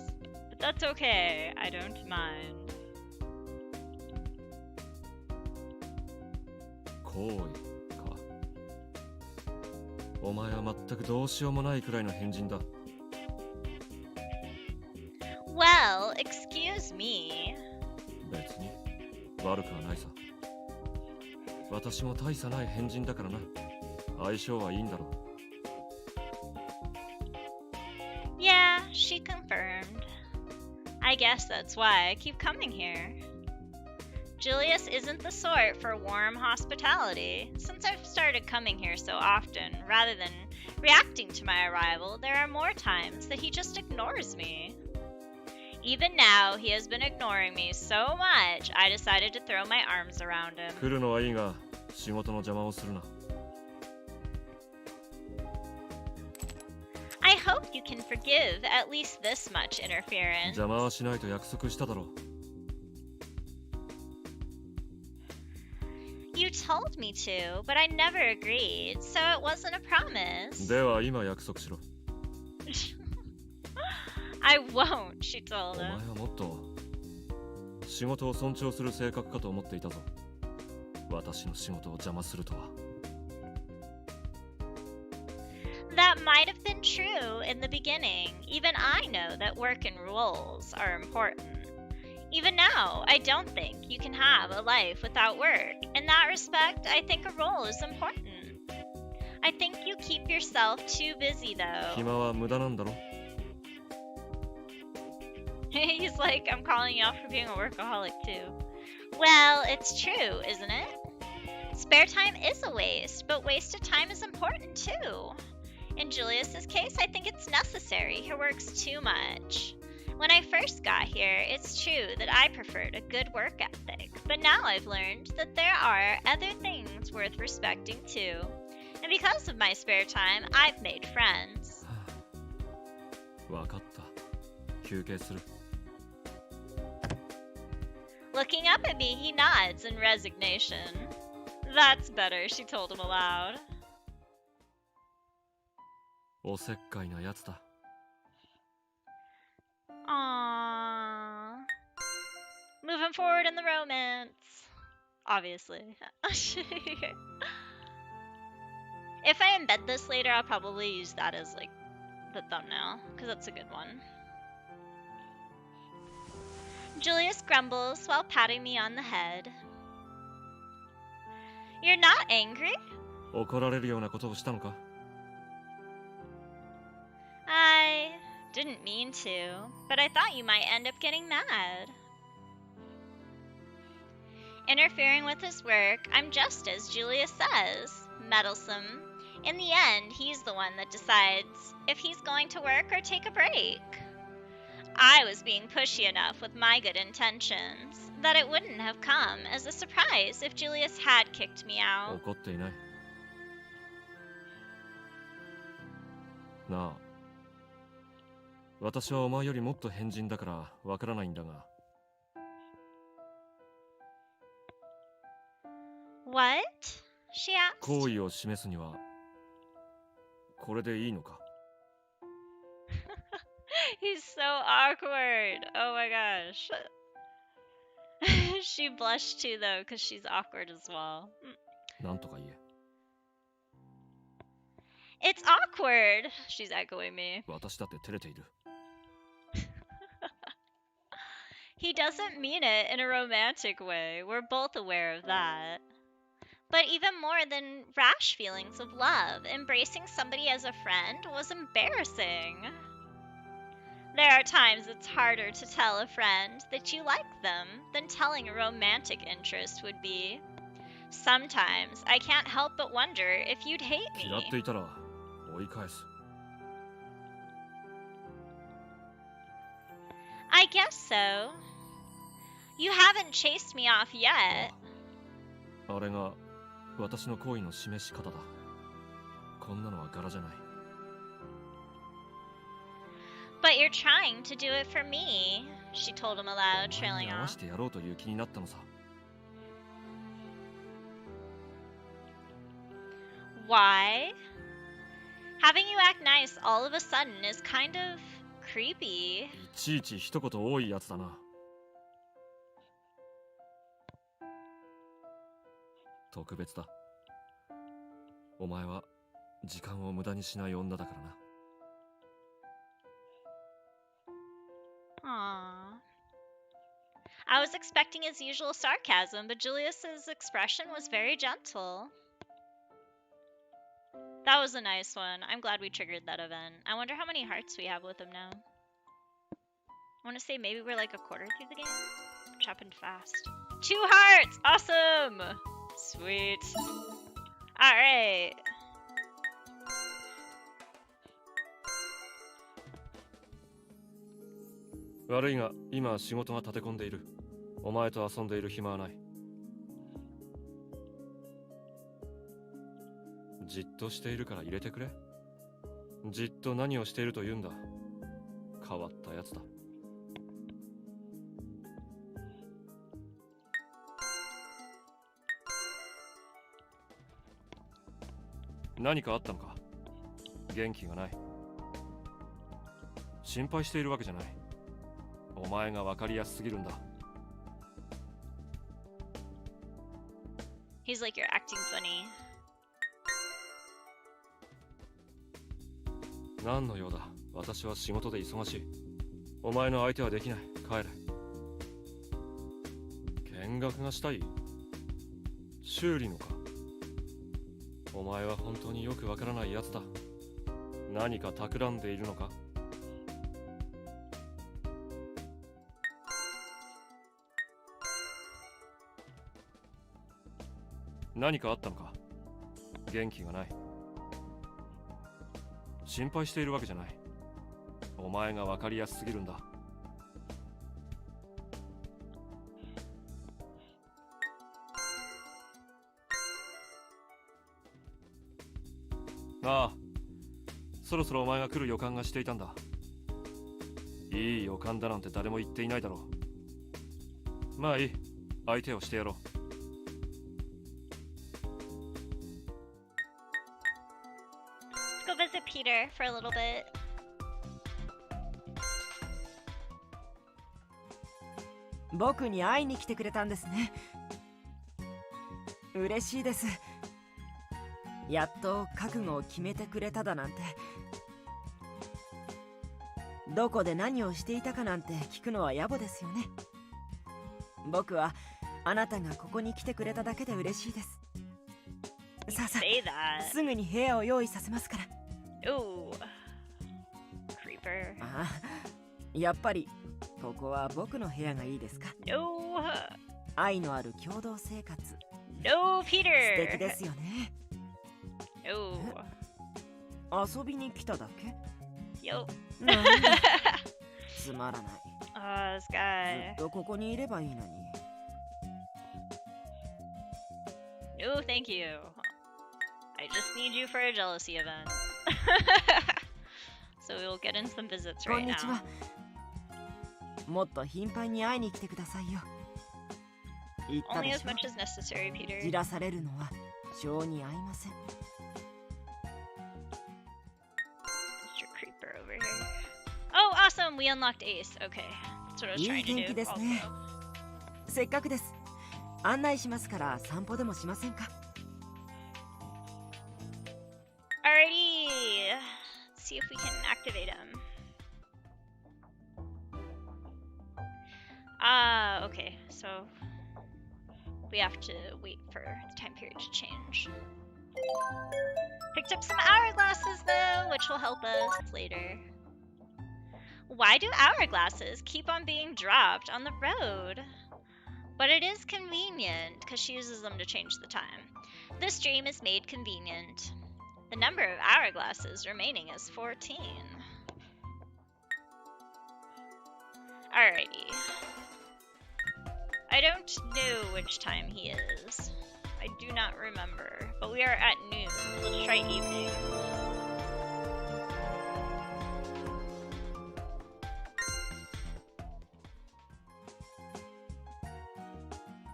but that's okay. I don't mind. 行為か。お前は全くどうしようもないくらいの変人だ。Well, excuse me. 別に悪くはないさ。私も大差ない変人だからな。相性はいいんだろう。Yeah, she confirmed. I guess that's why I keep coming here. Julius isn't the sort for warm hospitality. Since I've started coming here so often, rather than reacting to my arrival, there are more times that he just ignores me. Even now, he has been ignoring me so much, I decided to throw my arms around him. 来るのはいいが、仕事の邪魔をするな。I hope you can forgive at least this much interference. 邪魔はしないと約束しただろう。You told me to, but I never agreed, so it wasn't a promise. では今約束しろ。I won't, she お told 前 him. はもっと仕事を尊重する性格かと思っていたぞ。私の仕事を邪魔するとは。That might have been true in the beginning. Even I know that work and roles are important. Even now, I don't think you can have a life without work. In that respect, I think a role is important. I think you keep yourself too busy, though. 暇は無駄なんだろ。 He's like, I'm calling you out for being a workaholic, too. Well, it's true, isn't it? Spare time is a waste, but wasted time is important, too. In Julius's case, I think it's necessary. He works too much. When I first got here, it's true that I preferred a good work ethic, but now I've learned that there are other things worth respecting too. And because of my spare time, I've made friends. わかった。休憩する。 Looking up at me, he nods in resignation. That's better, she told him aloud. おせっかいなやつだ。 Aww. Moving forward in the romance. Obviously. If I embed this later, I'll probably use that as like the thumbnail, because that's a good one. Julius grumbles while patting me on the head. You're not angry? 怒られるようなことをしたのか？ I didn't mean to, but I thought you might end up getting mad. Interfering with his work, I'm just as Julius says, meddlesome. In the end, he's the one that decides if he's going to work or take a break. I was being pushy enough with my good intentions that it wouldn't have come as a surprise if Julius had kicked me out. 怒っていない。なあ。私はお前よりもっと変人だからわからないんだが。 What? She asked. 好意を示すにはこれでいいのか？ He's so awkward. Oh my gosh. She blushed too, though, because she's awkward as well. なんとか言え。 It's awkward. She's echoing me. 私だって照れている。 He doesn't mean it in a romantic way. We're both aware of that. But even more than rash feelings of love, embracing somebody as a friend was embarrassing. There are times it's harder to tell a friend that you like them than telling a romantic interest would be. Sometimes I can't help but wonder if you'd hate 嫌っ me. ていたら追い返す。 I guess so. You haven't chased me off yet. あれが私の好意の示し方だ。こんなのは柄じゃない。 But you're trying to do it for me, she told him aloud, お前 trailing に合わ off. せてやろうという気になったのさ。 Why? Having you act nice all of a sudden is kind of creepy. いちいち一言多いやつだな。 特別だ。お前は時間を無駄にしない女だからな。 Aww. I was expecting his usual sarcasm, but Julius's expression was very gentle. That was a nice one. I'm glad we triggered that event. I wonder how many hearts we have with him now. I want to say maybe we're like a quarter through the game. Which happened fast. 2 hearts! Awesome! Sweet. Alright.「悪いが今仕事が立て込んでいる。お前と遊んでいる暇はない。」じっとしているから入れてくれ。じっと何をしていると言うんだ。変わったやつだ。何かあったのか？元気がない。心配しているわけじゃない。お前が分かりやすすぎるんだ。He's like, you're acting funny. 何の用だ。私は仕事で忙しい。お前の相手はできない。帰れ。見学がしたい？修理のか？お前は本当によくわからないやつだ。何か企んでいるのか？何かあったのか？元気がない。心配しているわけじゃない。お前が分かりやすすぎるんだ。ああ、そろそろお前が来る予感がしていたんだ。いい予感だなんて誰も言っていないだろう。まあいい、相手をしてやろう。Let's go visit Peter for a little bit. 僕に会いに来てくれたんですね。嬉しいです。やっと覚悟を決めてくれただなんて。どこで何をしていたかなんて聞くのは野暮ですよね。僕はあなたがここに来てくれただけで嬉しいです。さあさ Say あ、 that. すぐに部屋を用意させますから。 Ooh. Creeper. ああ、やっぱりここは僕の部屋がいいですか？ No. 愛のある共同生活、 No, 素 Peter. 敵ですよね。 No. 遊びに来ただけ？ Yo. なんだつまらない。 Oh, this ず guy. っとここにいればいいのに。 No, thank you. I just need you for a jealousy event. So we'll get in some visits こん right にちは。 now. もっと頻繁に会いに来てくださいよ。言った Only で as しょ。 much as necessary, じ Peter. らされるのは性に合いません。 Mr. Creeper over here. Oh, awesome! We unlocked Ace. Okay. That's what I was いい trying to 天気 do. ですね。 Also. せっかくです。案内しますから散歩でもしませんか？ Alrighty! Let's see if we can activate him. Okay. So we have to wait for the time period to change. Picked up some hourglasses though, which will help us later. Why do hourglasses keep on being dropped on the road? But it is convenient because she uses them to change the time. This dream is made convenient. The number of hourglasses remaining is 14. Alrighty. I don't know which time he is. I do not remember. But we are at noon. Let's try evening.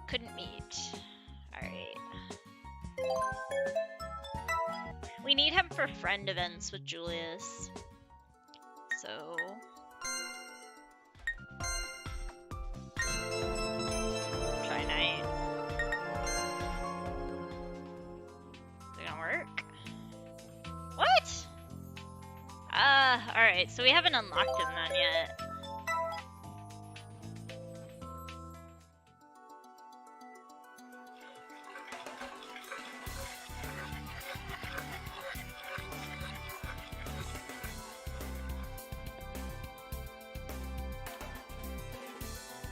Couldn't meet. Alright. We need him for friend events with Julius. So... try night. Is it gonna work? What? Alright, so we haven't unlocked him then yet.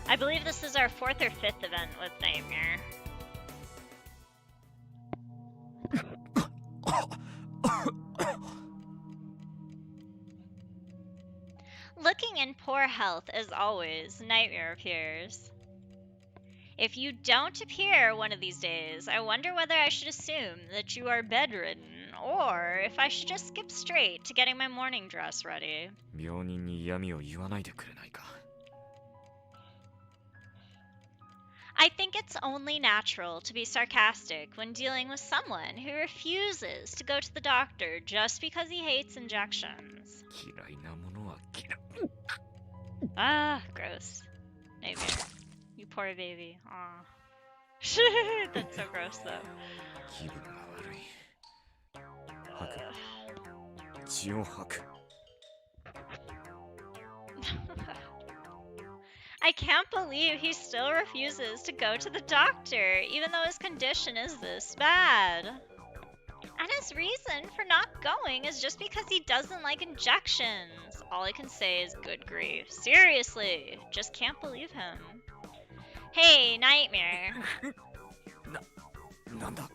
I believe this is our 4th or 5th event with Nightmare. Looking in poor health as always, Nightmare appears. If you don't appear one of these days, I wonder whether I should assume that you are bedridden, or if I should just skip straight to getting my morning dress ready. 病人に嫌味を言わないでくれないか。 I think it's only natural to be sarcastic when dealing with someone who refuses to go to the doctor just because he hates injections. 嫌いなものは嫌い。Ah, gross. Nightmare. You poor baby. Aw. That's so gross, though. 気分が悪い。吐く。血を吐く。I can't believe he still refuses to go to the doctor, even though his condition is this bad. And his reason for not going is just because he doesn't like injections. All I can say is good grief. Seriously, just can't believe him. Hey, Nightmare. なんだ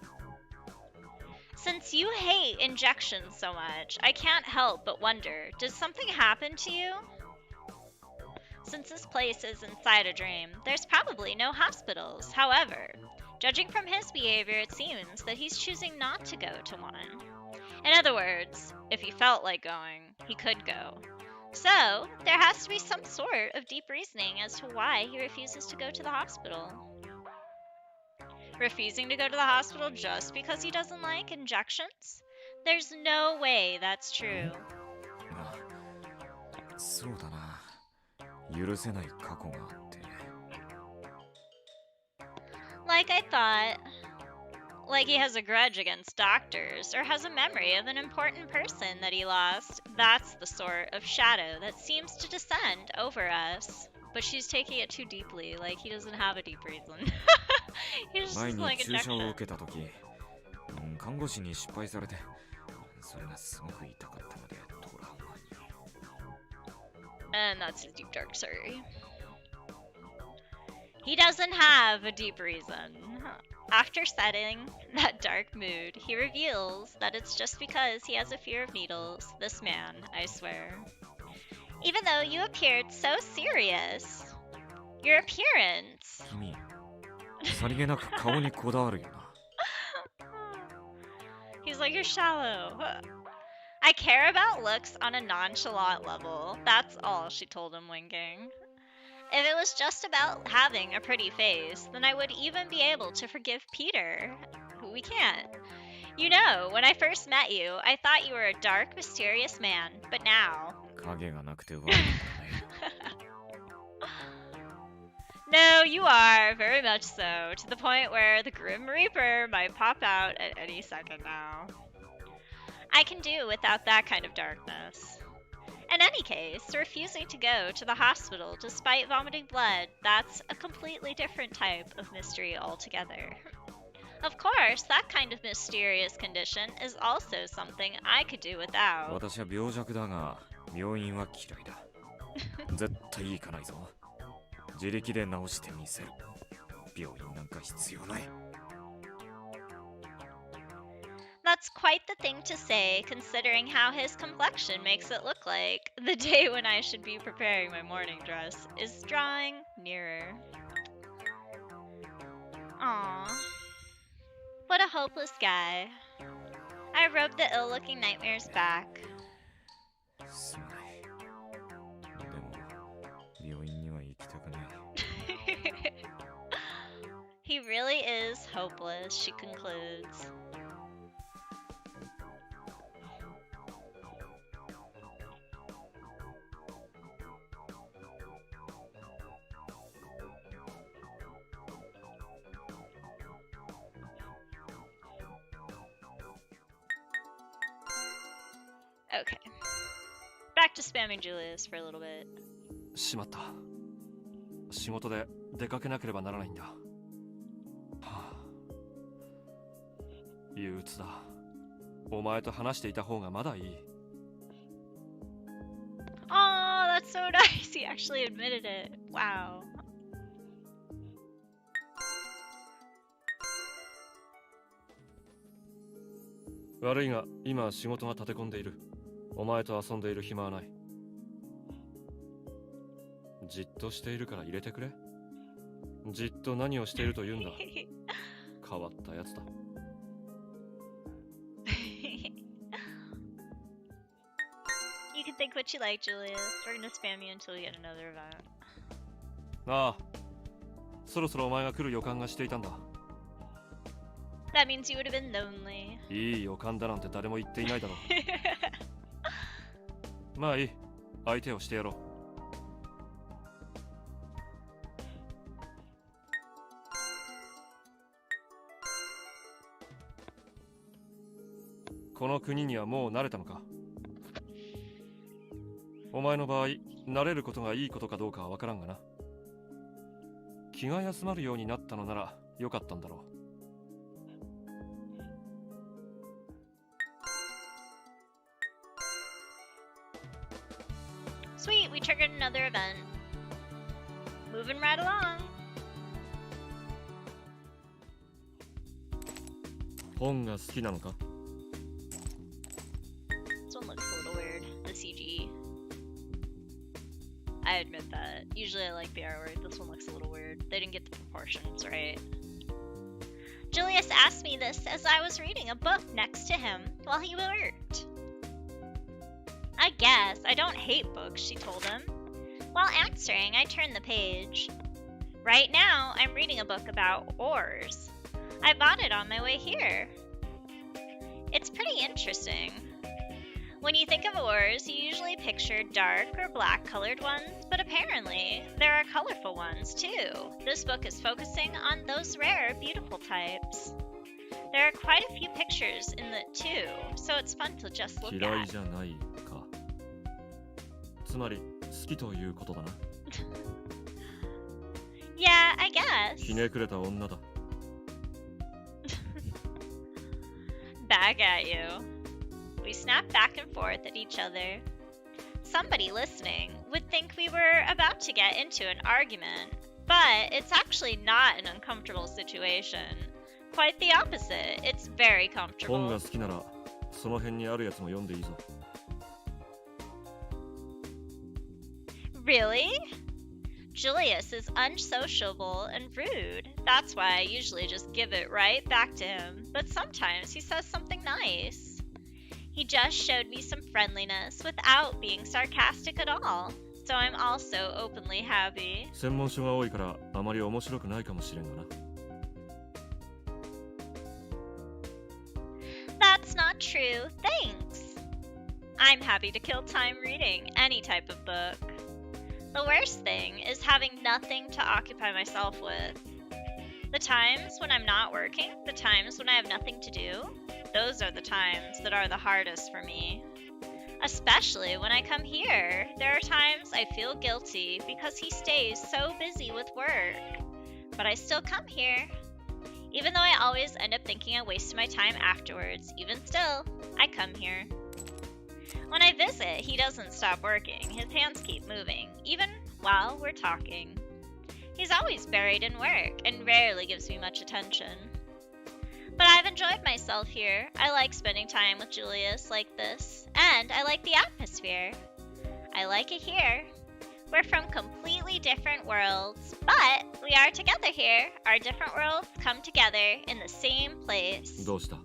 Since you hate injections so much, I can't help but wonder, did something happen to you? Since this place is inside a dream, there's probably no hospitals. However, judging from his behavior, it seems that he's choosing not to go to one. In other words, if he felt like going, he could go. So, there has to be some sort of deep reasoning as to why he refuses to go to the hospital. Refusing to go to the hospital just because he doesn't like injections? There's no way that's true. あそうだな。許せない過去があって。 Like I thought. Like he has a grudge against doctors, or has a memory of an important person that he lost. That's the sort of shadow that seems to descend over us. But she's taking it too deeply, like he doesn't have a deep reason. He's 前 just に like 注射を injection. 受けた時、看護師に失敗されて、それがすごく痛かったのでトラウマに。 And that's his deep dark story. He doesn't have a deep reason. After setting that dark mood, he reveals that it's just because he has a fear of needles. This man, I swear. Even though you appeared so serious. Your appearance. 君、さりげなく顔にこだわるよな。He's like, you're shallow. I care about looks on a nonchalant level. That's all, she told him, winking. If it was just about having a pretty face, then I would even be able to forgive Peter. We can't. You know, when I first met you, I thought you were a dark, mysterious man, but now... 影がなくて悪いんだね。No, you are, very much so, to the point where the Grim Reaper might pop out at any second now. I can do without that kind of darkness. In any case, refusing to go to the hospital despite vomiting blood, that's a completely different type of mystery altogether. Of course, that kind of mysterious condition is also something I could do without. 私は病弱だが、病院は嫌いだ。絶対行かないぞ。自力で治してみせる。病院なんか必要ない。 That's quite the thing to say, considering how his complexion makes it look like the day when I should be preparing my morning dress is drawing nearer. Aww. What a hopeless guy. I rubbed the ill-looking nightmare's back. すまない。でも、病院には行きたくない。He really is hopeless, she concludes. Okay. Back to spamming Julius for a little bit. しまった。仕事で出かけなければならないんだ。はあ、憂鬱だ。お前と話していた方がまだいい。Oh, that's so nice. He actually admitted it. Wow. 悪いが、今仕事が立て込んでいる。お前と遊んでいる暇はない。じっとしているから入れてくれ。じっと何をしていると言うんだ。変わったやつだ。You can think what you like, Julius. We're gonna spam you until we get another event. ああ、そろそろお前が来る予感がしていたんだ。That means you would have been lonely. いい予感だなんて誰も言っていないだろう。まあいい、相手をしてやろう。この国にはもう慣れたのか？お前の場合、慣れることがいいことかどうかはわからんがな。気が休まるようになったのならよかったんだろう。Sweet, we triggered another event. Moving right along. 本が好きなのか？ This one looks a little weird, the CG. I admit that. Usually I like the artwork. This one looks a little weird. They didn't get the proportions right. Julius asked me this as I was reading a book next to him while he worked. I guess. I don't hate books, she told him. While answering, I turned the page. Right now, I'm reading a book about ores. I bought it on my way here. It's pretty interesting. When you think of ores, you usually picture dark or black colored ones, but apparently, there are colorful ones too. This book is focusing on those rare, beautiful types. There are quite a few pictures in it too, so it's fun to just look 嫌い at. じゃないか。つまり好きということだな。Yeah, I guess. ひねくれた女だ。Back at you. We snapped back and forth at each other. Somebody listening would think we were about to get into an argument, but it's actually not an uncomfortable situation. Quite the opposite. It's very 本 comfortable. が好きならその辺にあるやつも読んでいいぞ。 Really? Julius is unsociable and rude. That's why I usually just give it right back to him. But sometimes he says something nice. He just showed me some friendliness without being sarcastic at all. So I'm also openly happy. 専門書が多いからあまり面白くないかもしれんがな。 That's not true. Thanks. I'm happy to kill time reading any type of book. The worst thing is having nothing to occupy myself with. The times when I'm not working, the times when I have nothing to do, those are the times that are the hardest for me. Especially when I come here. There are times I feel guilty because he stays so busy with work. But I still come here. Even though I always end up thinking I wasted my time afterwards, even still, I come here. When I visit, he doesn't stop working. His hands keep moving, even while we're talking. He's always buried in work and rarely gives me much attention. But I've enjoyed myself here. I like spending time with Julius like this, and I like the atmosphere. I like it here. We're from completely different worlds, but we are together here. Our different worlds come together in the same place. どうした？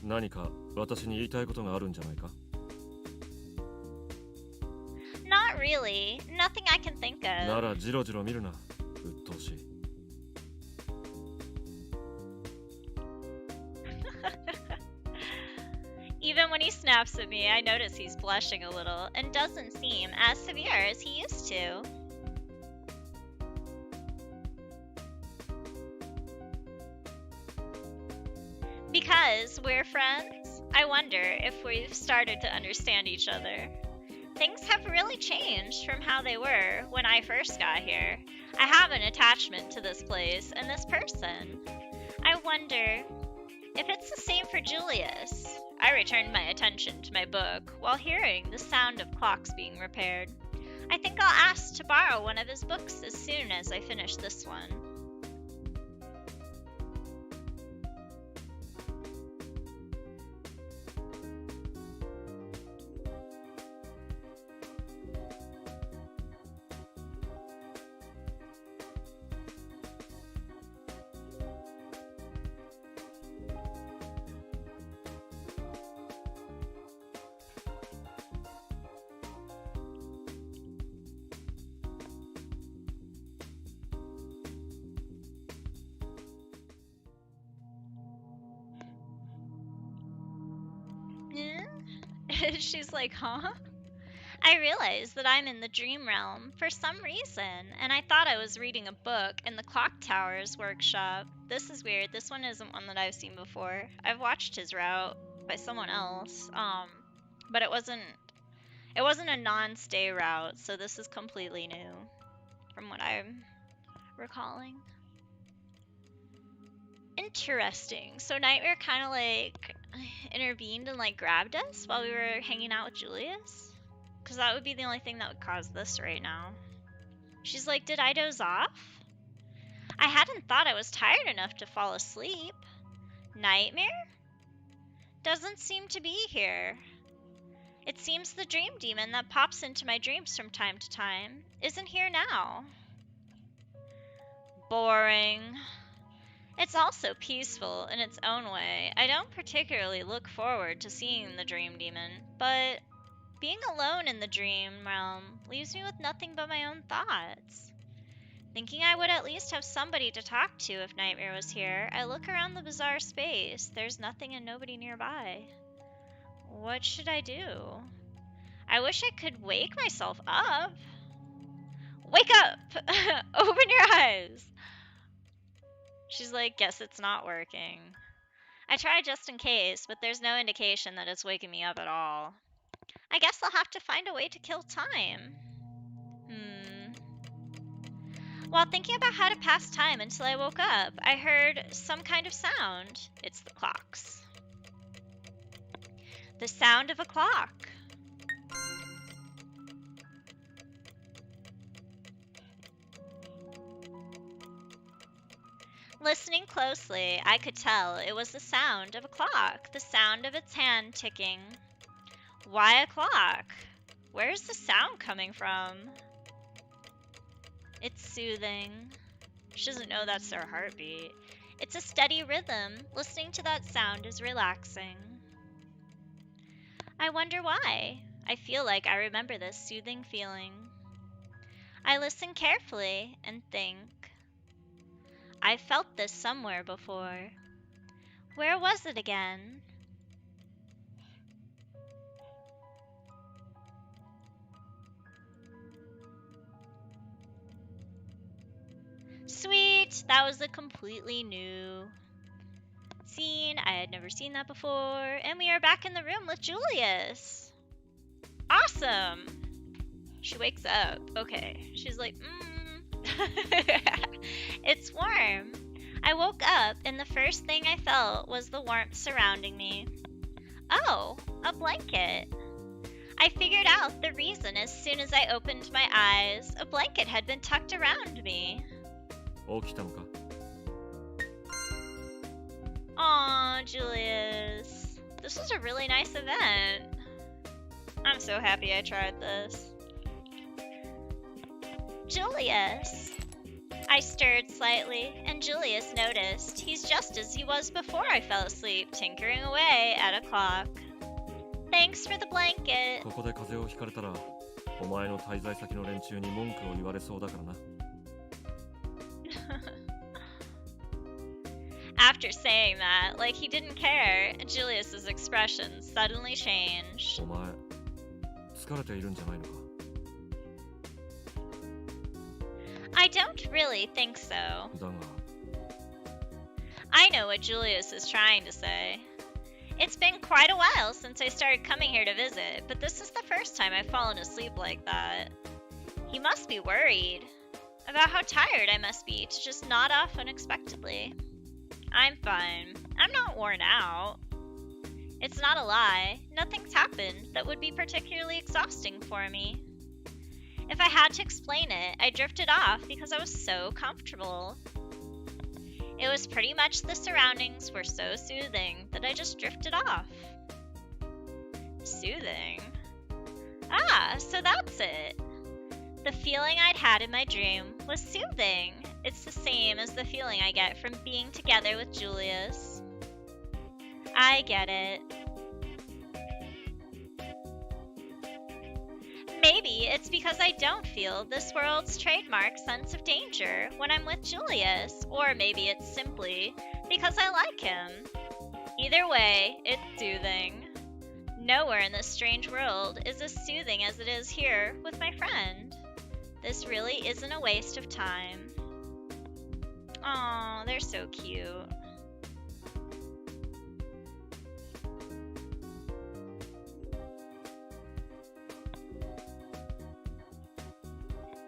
何か私に言いたいことがあるんじゃないか？ Not really. Nothing I can think な of. らジロジロ見るな。鬱陶しい。 Even when he snaps at me, I notice he's blushing a little and doesn't seem as severe as he used to. Because we're friends, I wonder if we've started to understand each other. Things have really changed from how they were when I first got here. I have an attachment to this place and this person. I wonder if it's the same for Julius. I returned my attention to my book while hearing the sound of clocks being repaired. I think I'll ask to borrow one of his books as soon as I finish this one. She's like, huh? I realize that I'm in the dream realm for some reason, and I thought I was reading a book in the Clock Tower's workshop. This is weird. This one isn't one that I've seen before. I've watched his route by someone else, but it wasn't a non-stay route, so this is completely new from what I'm recalling. Interesting. So Nightmare kind of like intervened and like grabbed us while we were hanging out with Julius? Because that would be the only thing that would cause this right now. She's like, did I doze off? I hadn't thought I was tired enough to fall asleep. Nightmare? Doesn't seem to be here. It seems the dream demon that pops into my dreams from time to time isn't here now. Boring. It's also peaceful in its own way. I don't particularly look forward to seeing the dream demon, but being alone in the dream realm leaves me with nothing but my own thoughts. Thinking I would at least have somebody to talk to if Nightmare was here, I look around the bizarre space. There's nothing and nobody nearby. What should I do? I wish I could wake myself up. Wake up! Open your eyes! She's like, guess it's not working. I tried just in case, but there's no indication that it's waking me up at all. I guess I'll have to find a way to kill time. While thinking about how to pass time until I woke up, I heard some kind of sound. It's the clocks. The sound of a clock. Listening closely, I could tell it was the sound of a clock, the sound of its hand ticking. Why a clock? Where's the sound coming from? It's soothing. She doesn't know that's their heartbeat. It's a steady rhythm. Listening to that sound is relaxing. I wonder why. I feel like I remember this soothing feeling. I listen carefully and think. I felt this somewhere before. Where was it again? Sweet! That was a completely new scene. I had never seen that before. And we are back in the room with Julius. Awesome! She wakes up. Okay. She's like, It's warm. I woke up and the first thing I felt was the warmth surrounding me. Oh, a blanket. I figured out the reason as soon as I opened my eyes. A blanket had been tucked around me. 起きたのか? Aw, Julius. This was a really nice event. I'm so happy I tried this. Julius. I stirred slightly, and Julius noticed. He's just as he was before I fell asleep, tinkering away at a clock. Thanks for the blanket. ここで風邪をひかれたら、お前の滞在先の連中に文句を言われそうだからな。After saying that, like he didn't care, Julius's expression suddenly changed. お前、疲れているんじゃないのか? I don't really think so. だが、I know what Julius is trying to say. It's been quite a while since I started coming here to visit, but this is the first time I've fallen asleep like that. He must be worried about how tired I must be to just nod off unexpectedly. I'm fine. I'm not worn out. It's not a lie. Nothing's happened that would be particularly exhausting for me. If I had to explain it, I drifted off because I was so comfortable. It was pretty much the surroundings were so soothing that I just drifted off. Soothing? Ah, so that's it. The feeling I'd had in my dream was soothing. It's the same as the feeling I get from being together with Julius. I get it. Maybe it's because I don't feel this world's trademark sense of danger when I'm with Julius, or maybe it's simply because I like him. Either way, it's soothing. Nowhere in this strange world is as soothing as it is here with my friend. This really isn't a waste of time. Aw, they're so cute.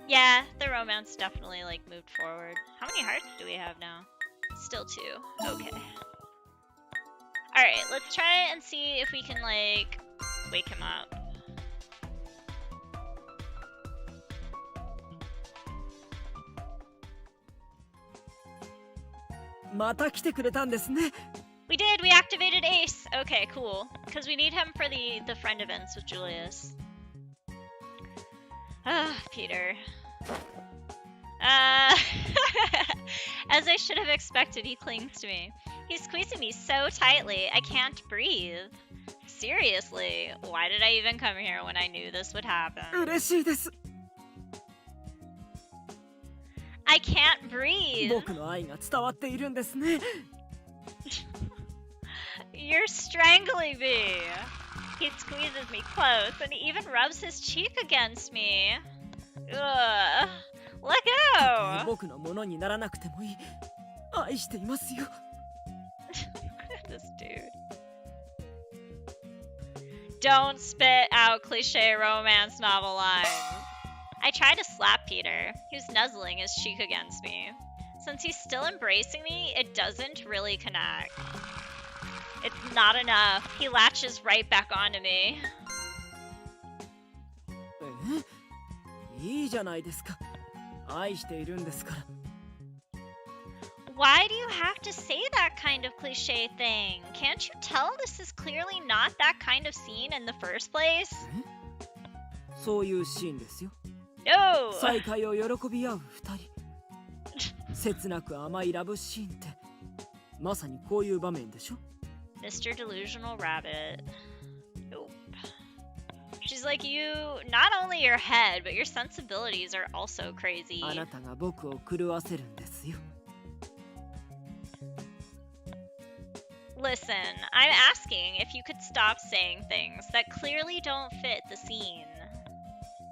Yeah, the romance definitely like moved forward. How many hearts do we have now? Still 2. Okay. Alright, let's try and see if we can like wake him up. We did! We activated Ace! Okay, cool. Because we need him for the friend events with Julius. Ah, Peter. As I should have expected, he clings to me. He's squeezing me so tightly, I can't breathe. Seriously, why did I even come here when I knew this would happen? I can't breathe. You're strangling me. He squeezes me close and he even rubs his cheek against me. Ugh. Let go! This dude. Don't spit out cliche romance novel lines. I try to slap Peter, who's nuzzling his cheek against me. Since he's still embracing me, it doesn't really connect. It's not enough. He latches right back onto me. Why do you have to say that kind of cliche thing? Can't you tell this is clearly not that kind of scene in the first place? No! Mr. Delusional Rabbit. Nope. She's like, you, not only your head, but your sensibilities are also crazy. Listen, I'm asking if you could stop saying things that clearly don't fit the scene.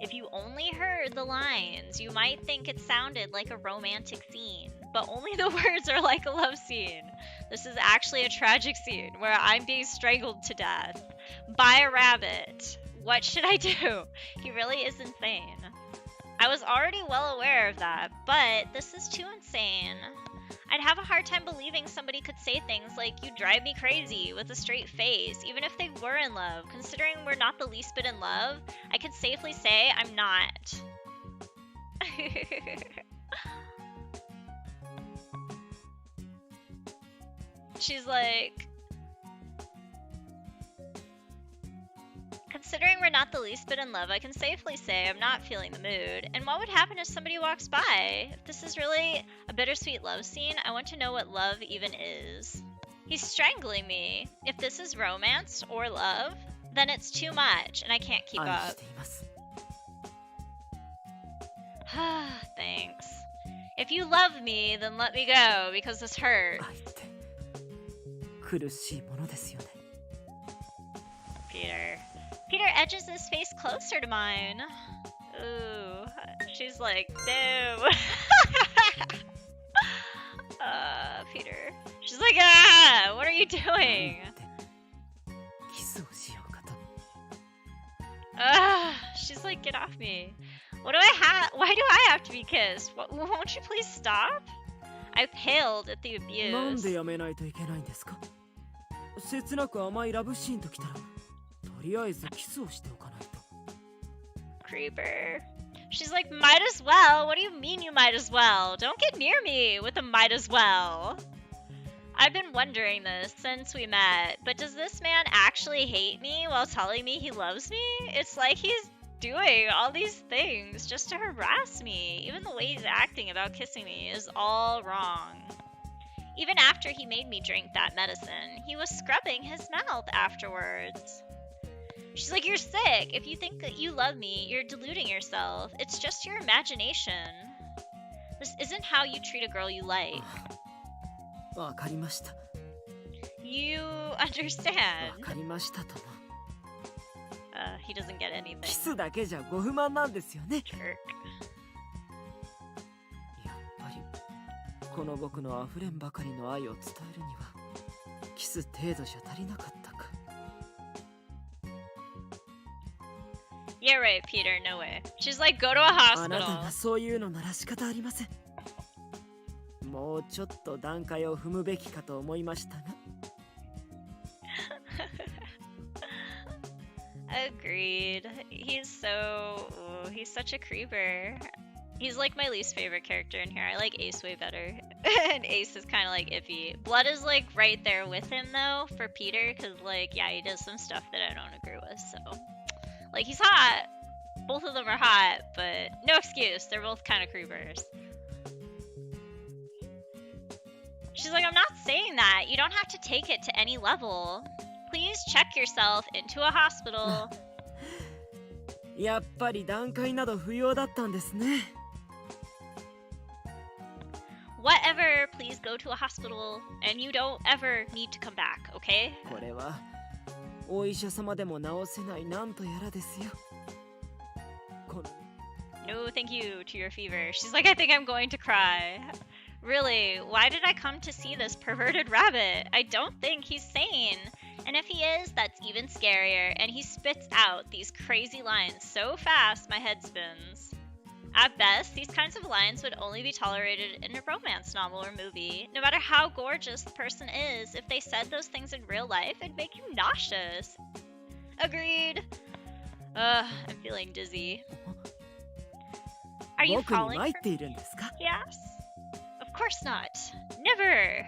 If you only heard the lines, you might think it sounded like a romantic scene, but only the words are like a love scene. This is actually a tragic scene where I'm being strangled to death by a rabbit. What should I do? He really is insane. I was already well aware of that, but this is too insane. I'd have a hard time believing somebody could say things like, "You drive me crazy," with a straight face, even if they were in love. Considering we're not the least bit in love, I can safely say I'm not. She's like, considering we're not the least bit in love, I can safely say I'm not feeling the mood. And what would happen if somebody walks by? If this is really a bittersweet love scene, I want to know what love even is. He's strangling me. If this is romance or love, then it's too much and I can't keep up. Thanks. If you love me, then let me go because this hurts. Peter edges his face closer to mine. Ooh, she's like, no. Peter. She's like, ah, what are you doing? She's like, get off me. What do I have? Why do I have to be kissed? Won't you please stop? I paled at the abuse. Creeper. She's like, might as well? What do you mean you might as well? Don't get near me with a might as well. I've been wondering this since we met, but does this man actually hate me while telling me he loves me? It's like he's doing all these things just to harass me. Even the way he's acting about kissing me is all wrong. Even after he made me drink that medicine, he was scrubbing his mouth afterwards. She's like, you're sick. If you think that you love me, you're deluding yourself. It's just your imagination. This isn't how you treat a girl you like. You understand. he doesn't get キ anything. スだけじゃご不満なんですよね。 Jerk. やっぱりこの僕の溢れんばかりの愛を伝えるにはキス程度じゃ足りなかったか。 Yeah, right, Peter. No way. She's like, go to a あなた hospital. がそういうのなら仕方ありません。もうちょっと段階を踏むべきかと思いましたが。 Agreed. He's such a creeper. He's like my least favorite character in here. I like Ace way better. And Ace is kind of like iffy. Blood is like right there with him though for Peter, because like, yeah, he does some stuff that I don't agree with, so. Like, he's hot. Both of them are hot, but no excuse. They're both kind of creepers. She's like, I'm not saying that. You don't have to take it to any level. Please check yourself into a hospital. やっぱり段階など不要だったんですね。 Whatever, please go to a hospital, and you don't ever need to come back, okay? これはお医者様でも治せないなんとやらですよ。この No, thank you to your fever. She's like, I think I'm going to cry. Really, why did I come to see this perverted rabbit? I don't think he's sane. And if he is, that's even scarier. And he spits out these crazy lines so fast my head spins. At best, these kinds of lines would only be tolerated in a romance novel or movie. No matter how gorgeous the person is, if they said those things in real life, it'd make you nauseous. Agreed. I'm feeling dizzy. Are you 僕に falling? 参っているんですか？ Yes. Of course not. Never.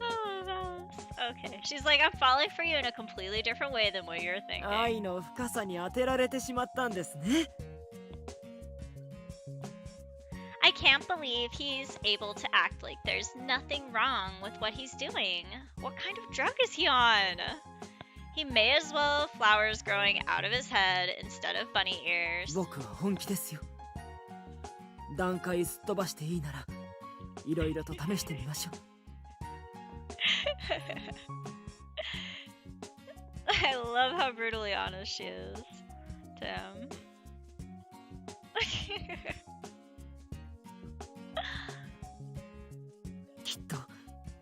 Oh, Mouse. Okay. She's like, I'm falling for you in a completely different way than what you're thinking. 愛の深さに当てられてしまったんですね。 I can't believe he's able to act like there's nothing wrong with what he's doing. What kind of drug is he on? He may as well have flowers growing out of his head instead of bunny ears. 僕は本気ですよ。段階すっ飛ばしていいならいろいろと試してみましょう。 I love how brutally honest she is to him.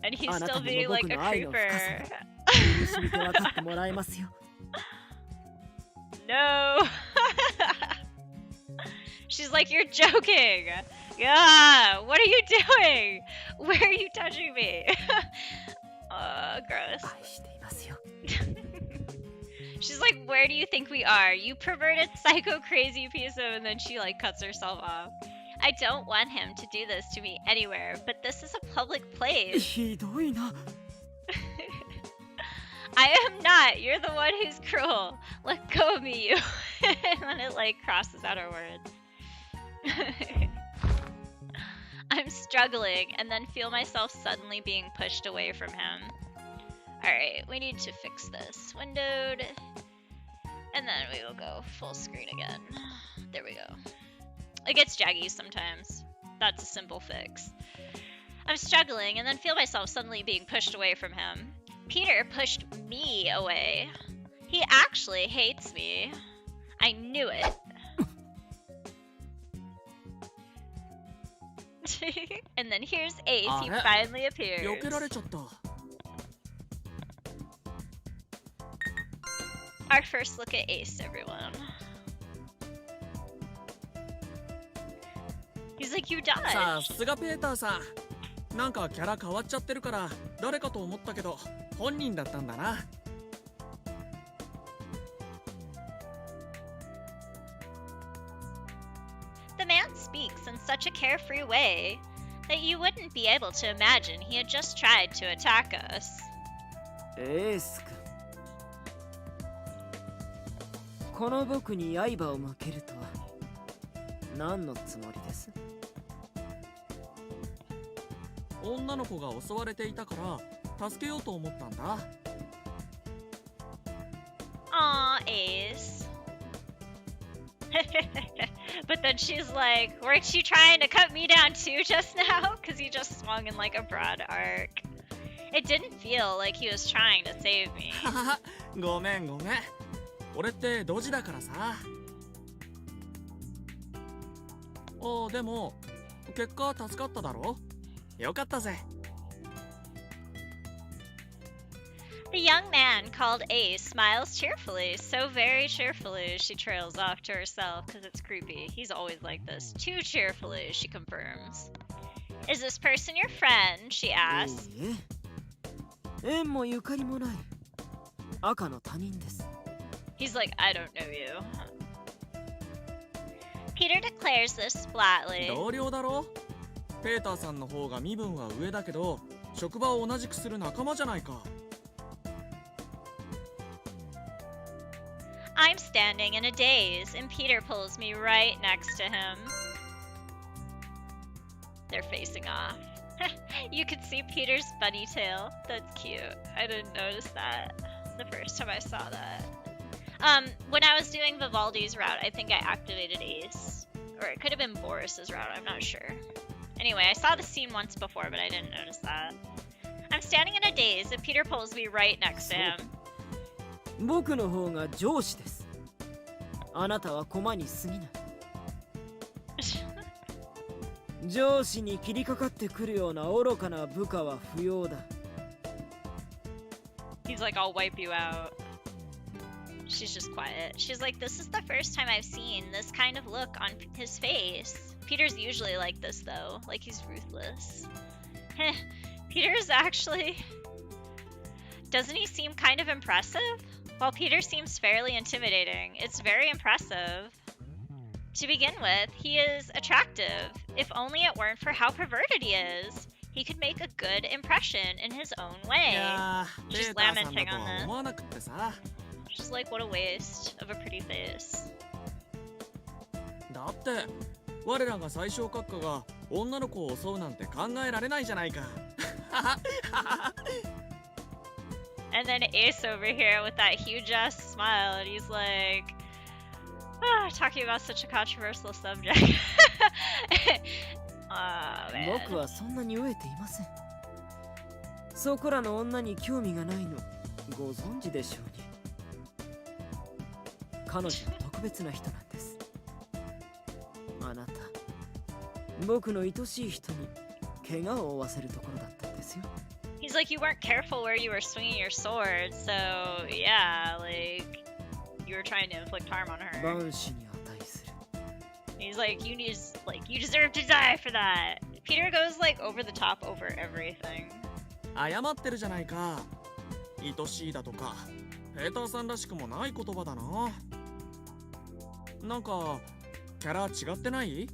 And he's still being like a creeper. No. She's like, you're joking. Yeah, what are you doing? Where are you touching me? Gross. She's like, where do you think we are? You perverted psycho crazy piece of, and then she like cuts herself off. I don't want him to do this to me anywhere, but this is a public place. I am not. You're the one who's cruel. Let go of me, you. And then it like crosses out her words. I'm struggling and then feel myself suddenly being pushed away from him. Alright, we need to fix this. Windowed. And then we will go full screen again. There we go. It gets jaggy sometimes. That's a simple fix. I'm struggling and then feel myself suddenly being pushed away from him. Peter pushed me away. He actually hates me. I knew it. And then here's Ace. He finally appears. Our first look at Ace, everyone. He's like, you dodged. さすがペーターさん。なんかキャラ変わっちゃってるから誰かと思ったけど本人だったんだな。The man speaks in such a carefree way that you wouldn't be able to imagine he had just tried to attack us. エース君、この僕に刃を向けるとは何のつもりです？女の子が襲われていたから助けようと思ったんだ。Aw, Ace. But then she's like, weren't you trying to cut me down too just now? Because you just swung in like a broad arc. It didn't feel like he was trying to save me. ごめんごめん。俺ってドジだからさ。でも結果助かっただろ。よかったぜ。The young man called Ace smiles cheerfully, so very cheerfully she trails off to herself because it's creepy. He's always like this. Too cheerfully, she confirms. Is this person your friend? She asks. いいえ、縁もゆかりもない赤の他人です。 He's like, I don't know you. Peter declares this flatly. 同僚だろ。ペーターさんの方が身分は上だけど、職場を同じくする仲間じゃないか。I'm standing in a daze, and Peter pulls me right next to him. They're facing off. You can see Peter's bunny tail. That's cute. I didn't notice that the first time I saw that. When I was doing Vivaldi's route, I think I activated Ace. Or it could have been Boris's route, I'm not sure. Anyway, I saw the scene once before, but I didn't notice that. I'm standing in a daze, and Peter pulls me right next to him. 僕の方が上司です。あなたは駒に過ぎない。上司に切りかかってくるような愚かな部下は不要だ。He's like, I'll wipe you out. She's just quiet. She's like, this is the first time I've seen this kind of look on his face. Peter's usually like this, though. Like, he's ruthless. Peter's actually... Doesn't he seem kind of impressive? While Peter seems fairly intimidating, it's very impressive. To begin with, he is attractive. If only it weren't for how perverted he is. He could make a good impression in his own way. いやー、 She's ペーターさん lamenting だと on は this. 思わなくってさ。 She's like, what a waste of a pretty face. だって我らが最小閣下が女の子を襲うなんて考えられないじゃないか。And then Ace over here with that huge ass smile, and he's like, talking about such a controversial subject. Oh, man. 僕はそんなに飢えていません。そこらの女に興味がないのご存知でしょうに。彼女は特別な人なんです。あなた、僕の愛しい人に怪我を負わせるところだったんですよ。He's like, you weren't careful where you were swinging your sword, so yeah, like, you were trying to inflict harm on her. 万死に値する。 He's like, you deserve to die for that. Peter goes like over the top over everything. 謝ってるじゃないか。愛しいだとか、ペーターさんらしくもない言葉だな。なんかキャラ違ってない？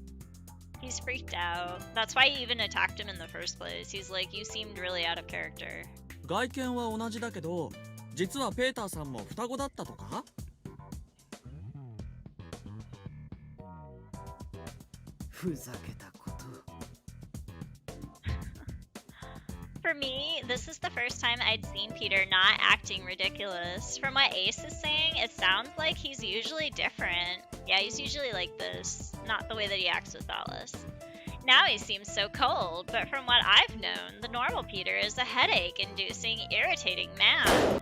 He's freaked out. That's why he even attacked him in the first place. He's like, you seemed really out of character. 外見は同じだけど、実はペーターさんも双子だったとか？ふざけたこと。For me, this is the first time I'd seen Peter not acting ridiculous. From what Ace is saying, it sounds like he's usually different. Yeah, he's usually like this, not the way that he acts with Alice. Now he seems so cold, but from what I've known, the normal Peter is a headache-inducing, irritating man.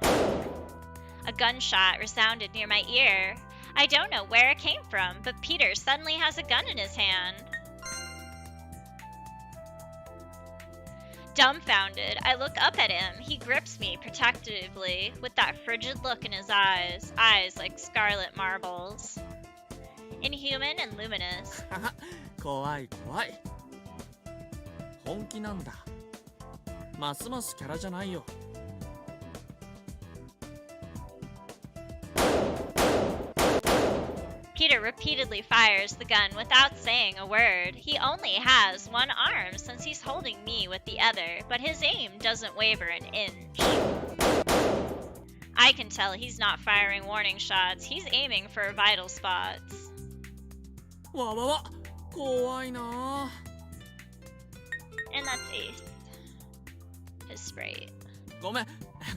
A gunshot resounded near my ear. I don't know where it came from, but Peter suddenly has a gun in his hand. Dumbfounded, I look up at him. He grips me protectively with that frigid look in his eyes like scarlet marbles. Inhuman and luminous. 怖い怖い。本気なんだ。ますますキャラじゃないよ。Peter repeatedly fires the gun without saying a word. He only has one arm since he's holding me with the other, but his aim doesn't waver an inch. I can tell he's not firing warning shots. He's aiming for vital spots. わわわ、怖いな。 And that's Ace. His sprite. ごめん、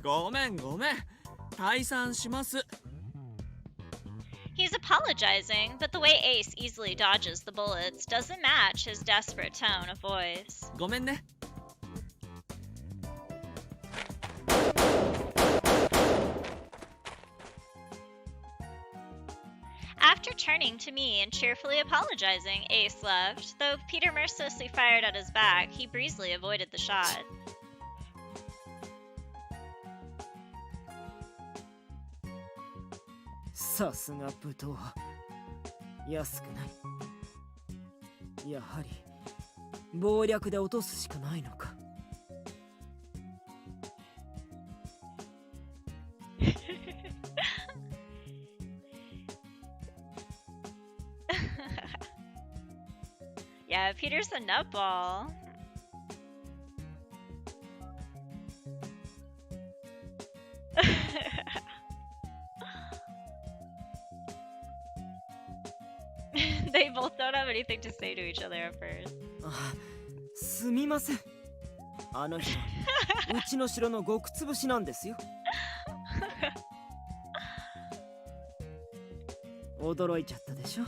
ごめん、ごめん。退散します。 He's apologizing, but the way Ace easily dodges the bullets doesn't match his desperate tone of voice. ごめんね。turning to me and cheerfully apologizing, Ace left. Though Peter mercilessly fired at his back, he breezily avoided the shot. Saすが武闘派。安くない。やはり謀略で落とすしかないのか。Yeah, Peter's a nutball. They both don't have anything to say to each other at first. あ、すみません。あの人、うちの城の極潰しなんですよ。驚いちゃったでしょ。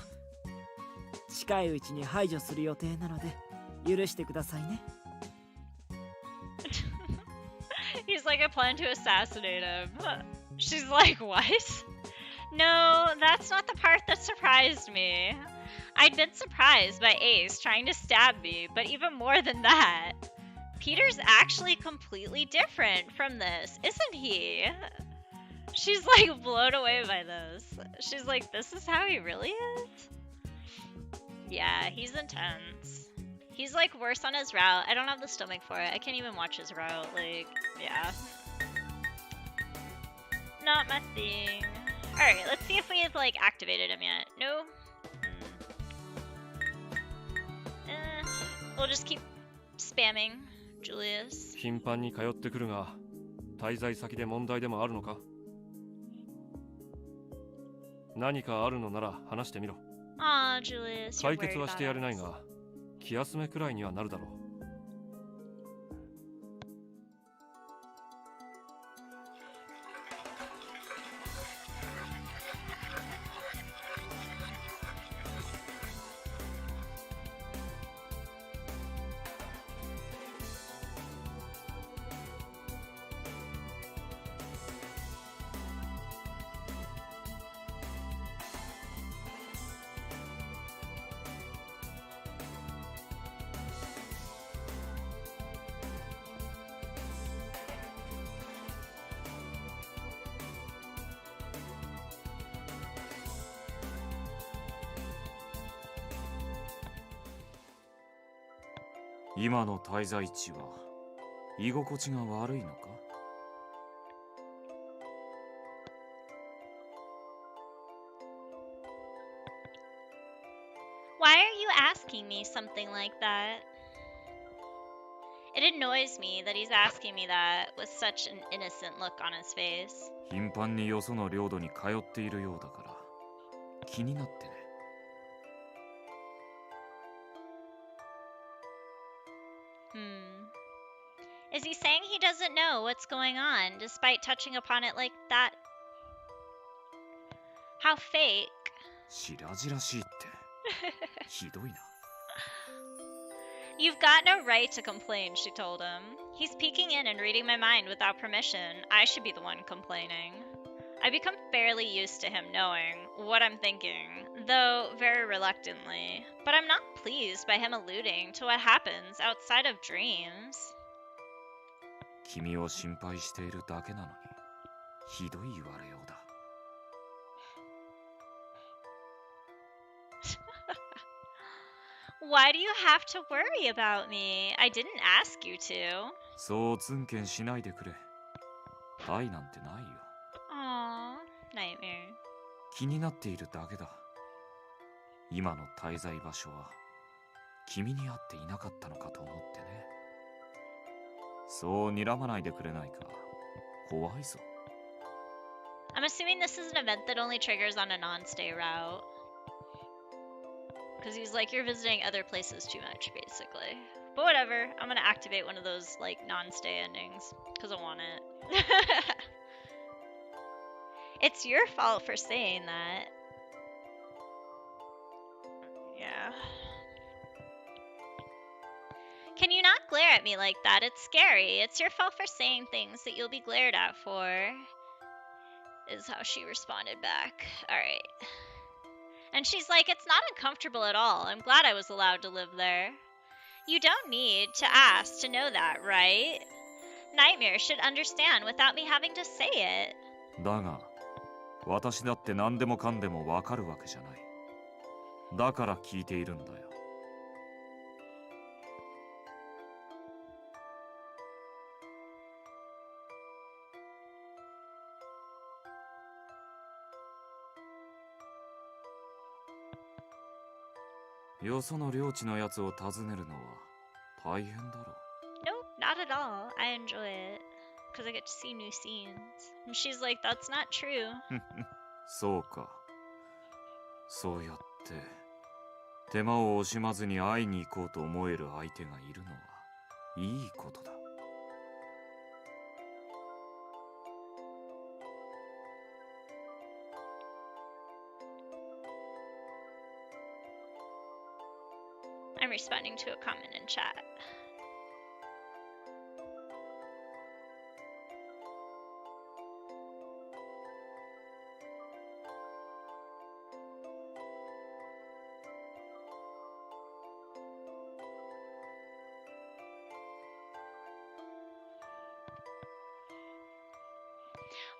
近いうちに排除する予定なので許してくださいね。He's like, I plan to assassinate him. She's like, what? No, that's not the part that surprised me. I'd been surprised by Ace trying to stab me, but even more than that, Peter's actually completely different from this, isn't he? She's like blown away by this. She's like, this is how he really is? Yeah, he's intense. He's like worse on his route. I don't have the stomach for it. I can't even watch his route. Like, yeah. Not my thing. Alright, let's see if we've like activated him yet. No? We'll just keep spamming Julius. 頻繁に通ってくるが、滞在先で問題でもあるのか？何かあるのなら話してみろ。Aw, Julius, you're 解 worried 決はしてやれない about us. が、気休めくらいにはなるだろう。今の滞在地は居心地が悪いのか？ Why are you asking me something like that? It annoys me that he's asking me that with such an innocent look on his face. 頻繁によその領土に通っているようだから気になってね。 Is he saying he doesn't know what's going on despite touching upon it like that? How fake. 白々しいってひどいな。 You've got no right to complain, she told him. He's peeking in and reading my mind without permission. I should be the one complaining. I become fairly used to him knowing what I'm thinking, though very reluctantly. But I'm not pleased by him alluding to what happens outside of dreams. 君を心配しているだけなのにひどい言われようだ。 Why do you have to worry about me? I didn't ask you to. そうツンケンしないでくれ。愛なんてないよ。 Aww, nightmare. 気になっているだけだ。今の滞在場所は君に会っていなかったのかと思ってね。そう睨まないでくれないか。怖いぞ。 I'm assuming this is an event that only triggers on a non-stay route. Because he's like, you're visiting other places too much, basically. But whatever, I'm gonna activate one of those, like, non-stay endings. Because I want it. It's your fault for saying that. Yeah. Can you not glare at me like that? It's scary. It's your fault for saying things that you'll be glared at for. Is how she responded back. Alright. And she's like, it's not uncomfortable at all. I'm glad I was allowed to live there. You don't need to ask to know that, right? Nightmare should understand without me having to say it. だが、私だって何でもかんでもわかるわけじゃない。だから聞いているんだよ。よその領地のやつを訪ねるのは大変だろう。Nope, not at all. I enjoy it. Because I get to see new scenes. And she's like, that's not true. そうか。そうやって手間を惜しまずに会いに行こうと思える相手がいるのはいいことだ。I'm responding to a comment in chat.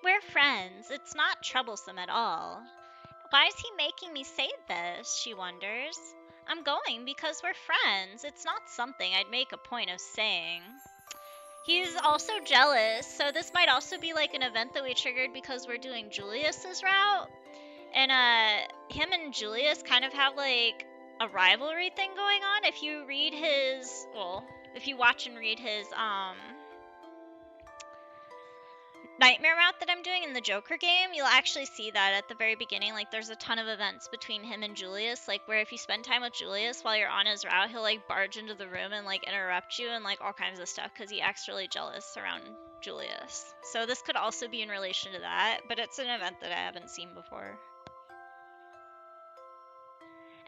We're friends. It's not troublesome at all. Why is he making me say this? She wonders. I'm going because we're friends. It's not something I'd make a point of saying. He's also jealous, so this might also be like an event that we triggered because we're doing Julius's route. And him and Julius kind of have like a rivalry thing going on. If you read his, well, if you watch and read his Nightmare route that I'm doing in the Joker game, you'll actually see that at the very beginning. Like, there's a ton of events between him and Julius, like where if you spend time with Julius while you're on his route, he'll like barge into the room and like interrupt you and like all kinds of stuff because he acts really jealous around Julius. So this could also be in relation to that, but it's an event that I haven't seen before.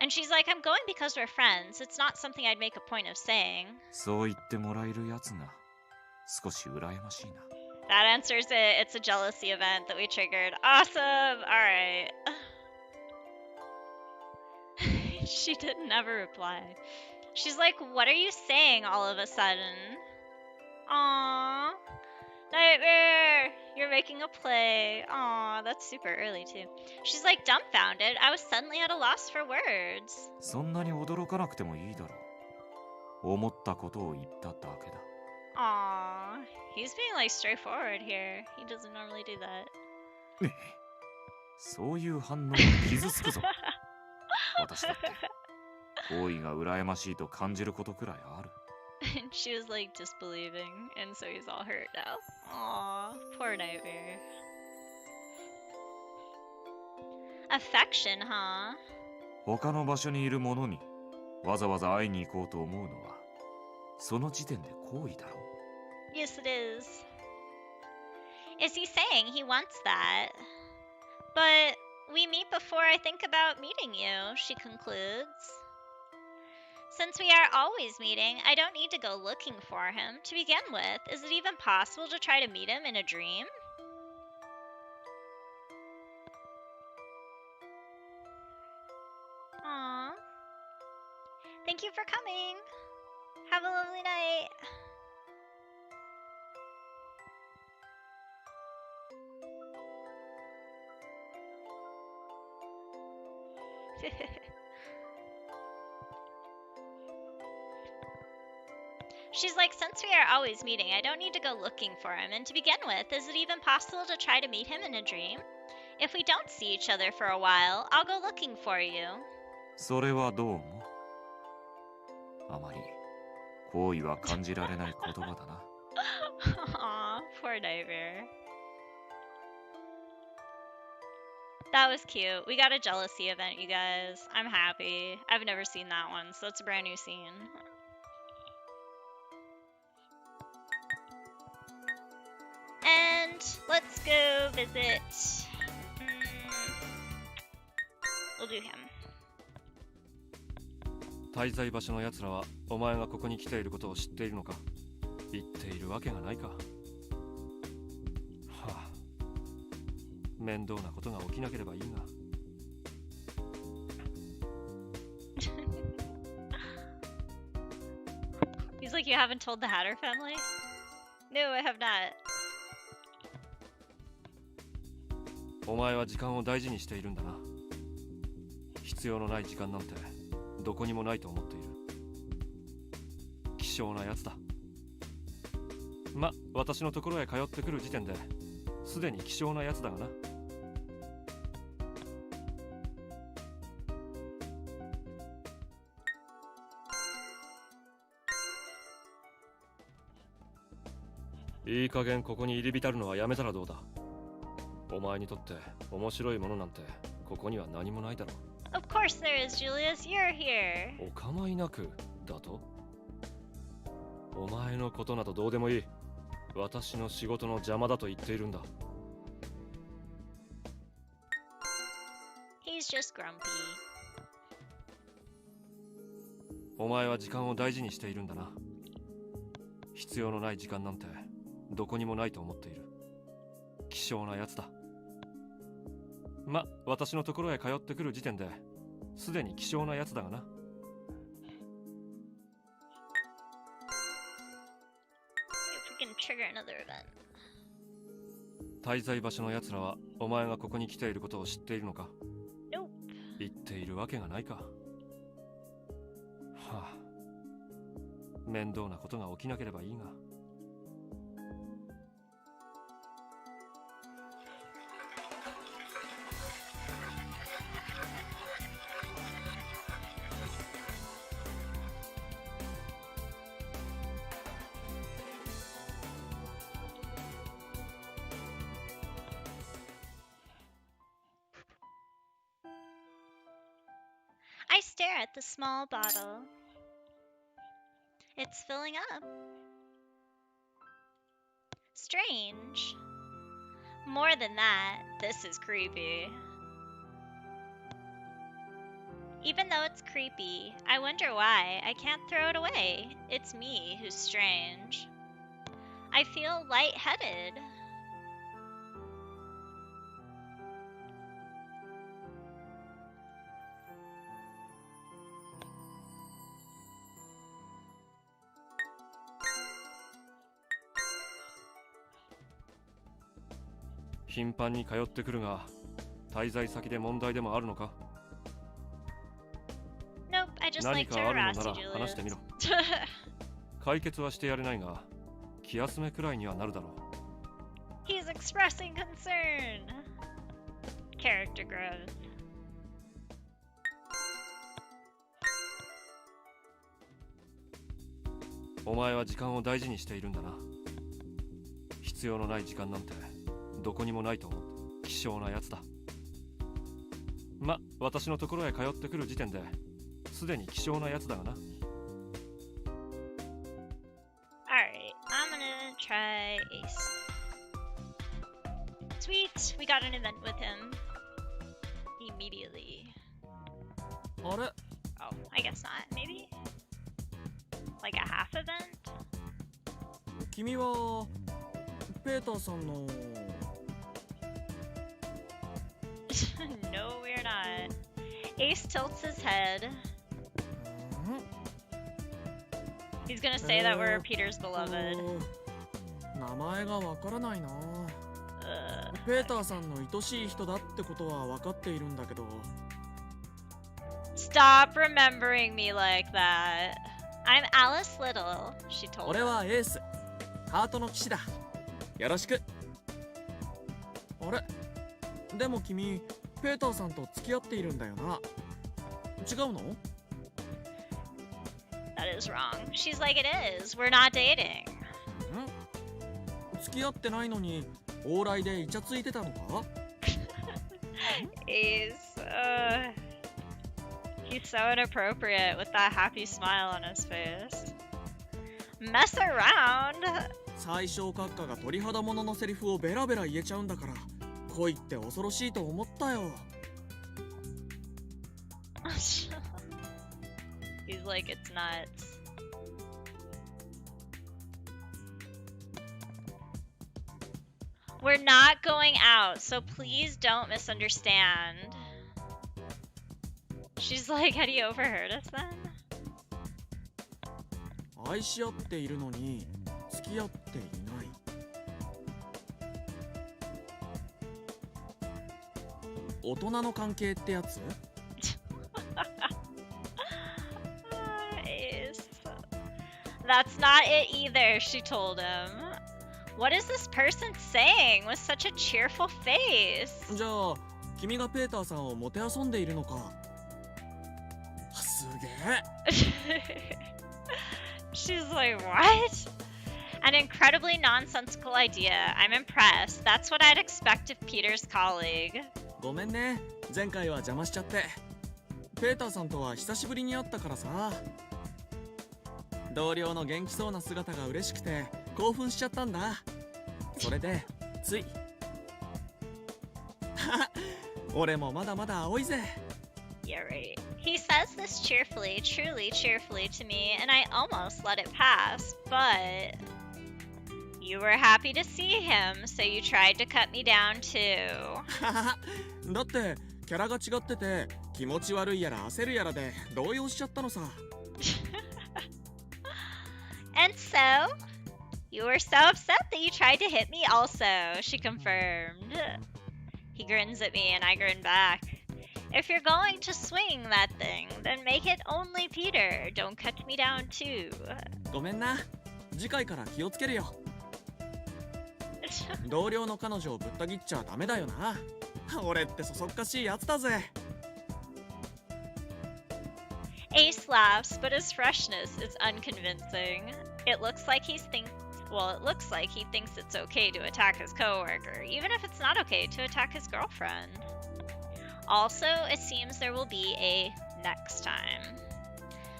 And she's like, I'm going because we're friends. It's not something I'd make a point of saying. そう言ってもらえるやつが少し羨ましいな。That answers it. It's a jealousy event that we triggered. Awesome! Alright. She didn't ever reply. She's like, what are you saying all of a sudden? Aww. Nightmare! You're making a play. Aww, that's super early too. She's like dumbfounded. I was suddenly at a loss for words. そんなに驚かなくてもいいだろう。思ったことを言っただけだ。Aww. He's being like straightforward here. He doesn't normally do that. そういう反応が傷つくぞ。私だって行為が羨ましいと感じることくらいある。And she was like disbelieving, and so he's all hurt now. Aww, poor Nightmare. Affection, huh? 他の場所にいる者にわざわざ会いに行こうと思うのはその時点で好意だろう。Yes, it is. Is he saying he wants that? But we meet before I think about meeting you, she concludes. Since we are always meeting, I don't need to go looking for him. To begin with, is it even possible to try to meet him in a dream? Aww. Thank you for coming. Have a lovely night. She's like, since we are always meeting, I don't need to go looking for him. And to begin with, is it even possible to try to meet him in a dream? If we don't see each other for a while, I'll go looking for you. それはどう思う？あまり好意は感じられない言葉だな。Aw, poor Nightmare. That was cute. We got a jealousy event, you guys. I'm happy. I've never seen that one, so it's a brand new scene. And let's go visit. We'll do him. 滞在場所の奴らはお前がここに来ていることを知っているのか？言っているわけがないか。はあ、面倒なことが起きなければいいが。He's like, you haven't told the Hatter family? No, I have not. お前は時間を大事にしているんだな。必要のない時間なんてどこにもないと思っている。希少なやつだ。ま、私のところへ通ってくる時点ですでに希少なやつだがな。いい加減ここに入り浸るのはやめたらどうだ。お前にとって面白いものなんてここには何もないだろう。 Of course there is, Julius. You're here. お構いなくだと。お前のことなどどうでもいい。私の仕事の邪魔だと言っているんだ。 He's just grumpy. お前は時間を大事にしているんだな。必要のない時間なんてどこにもないと思っている。希少なやつだ。ま、私のところへ通ってくる時点ですでに希少なやつだがな。 See if we can trigger another event. 滞在場所のやつらはお前がここに来ていることを知っているのか。 Nope. 言っているわけがないか。はあ、面倒なことが起きなければいいが。I stare at the small bottle. It's filling up. Strange. More than that, this is creepy. Even though it's creepy, I wonder why I can't throw it away. It's me who's strange. I feel lightheaded.「頻繁に通ってくるが、滞在先で問題でもあるのか？ Nope, I just 何 like かあるのな Julius. ら話してみろ。解決はしてやれないが、気休めくらいにはなるだろう。 He's expressing concern. Character growth. お前は時間を大事にしているんだな。必要のない時間なんてどこにもないと思う。希少なやつだ。ま、私のところへ通ってくる時点ですでに希少なやつだがな。 Alright, I'm gonna try Ace. Sweet, we got an event with him. Immediately. あれ Oh, I guess not, maybe? Like a half event? 君はペーターさんの No, we're not. Ace tilts his head. He's gonna say that we're Peter's beloved. 名前がわからないな。 Ugh. ペーターさんの愛しい人だってことは分かっているんだけど。 Stop remembering me like that. I'm Alice Little, she told 俺 him. はエース、ハートの騎士だ。よろしく。あれでも君、ペーターさんと付き合っているんだよな。違うの？ That is wrong. She's like, it is. We're not dating. 付き合ってないのに、往来でイチャついてたのか？ Ace. He's so inappropriate with that happy smile on his face. Mess around? 最小閣下が鳥肌もののセリフをベラベラ言えちゃうんだから、恋って恐ろしいと思ったよ。He's like, it's nuts. We're not going out, so please don't misunderstand. She's like, had he overheard us then? 愛し合っているのに付き合っていない。大人の関係ってやつ？Ace. That's not it either, she told him. What is this person saying with such a cheerful face? じゃあ君がペーターさんをもてあそんでいるのか。すげえ。She's like, what? An incredibly nonsensical idea. I'm impressed. That's what I'd expect of Peter's colleague. ごめんね、前回は邪魔しちゃって。ペーターさんとは久しぶりに会ったからさ。同僚の元気そうな姿が嬉しくて興奮しちゃったんだ。それでつい。俺もまだまだ青いぜ。Yeah, right. He says this cheerfully, truly cheerfully to me, and I almost let it pass, but you were happy to see him, so you tried to cut me down too. だってキャラが違ってて気持ち悪いやら焦るやらで動揺しちゃったのさ。And so, you were so upset that you tried to hit me also, she confirmed. He grins at me and I grin back. If you're going to swing that thing, then make it only Peter. Don't cut me down too. ごめんな。次回から気をつけるよ。同僚の彼女をぶった切っちゃダメだよな。俺ってそそっかしいやつだぜ。Ace laughs, but his freshness is unconvincing. It looks like he thinks it's okay to attack his coworker, even if it's not okay to attack his girlfriend. Also, it seems there will be a next time.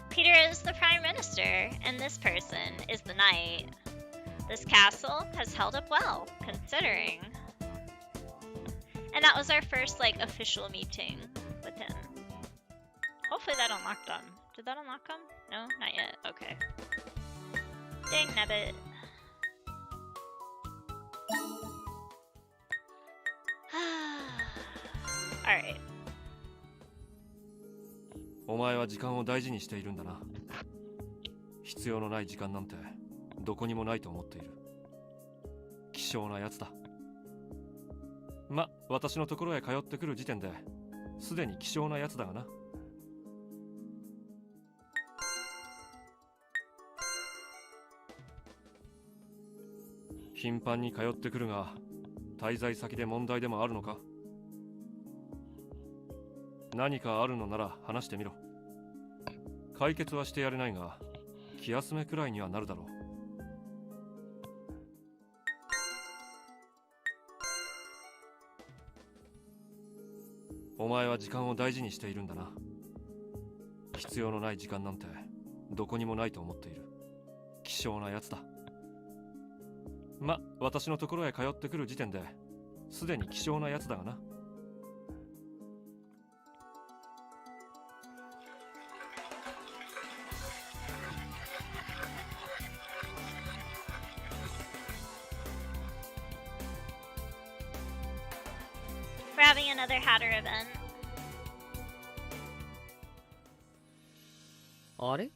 Peter is the Prime Minister, and this person is the Knight. This castle has held up well, considering. And that was our first, official meeting with him. Hopefully that unlocked them. Did that unlock them? No, not yet. Okay. Dang nabbit. Alright. お前は時間を大事にしているんだな。必要のない時間なんてどこにもないと思っている。希少なやつだ。ま、私のところへ通ってくる時点ですでに希少なやつだがな。頻繁に通ってくるが、滞在先で問題でもあるのか？何かあるのなら話してみろ。解決はしてやれないが、気休めくらいにはなるだろう。お前は時間を大事にしているんだな。必要のない時間なんてどこにもないと思っている。希少なやつだ。ま、私のところへ通ってくる時点ですでに希少なやつだがな。We're having another Hatter event. あれ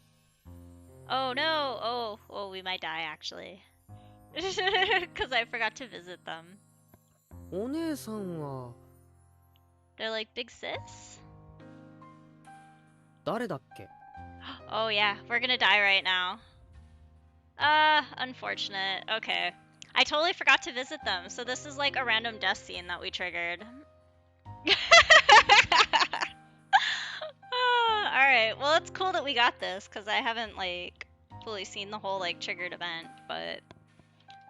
Oh no! Oh, we might die actually. Because I forgot to visit them. お姉さんは They're like, big sis? 誰だっけ Oh yeah, we're gonna die right now. Unfortunate. Okay. I totally forgot to visit them, so this is like a random death scene that we triggered. Alright, well it's cool that we got this, because I haven't fully seen the whole triggered event, but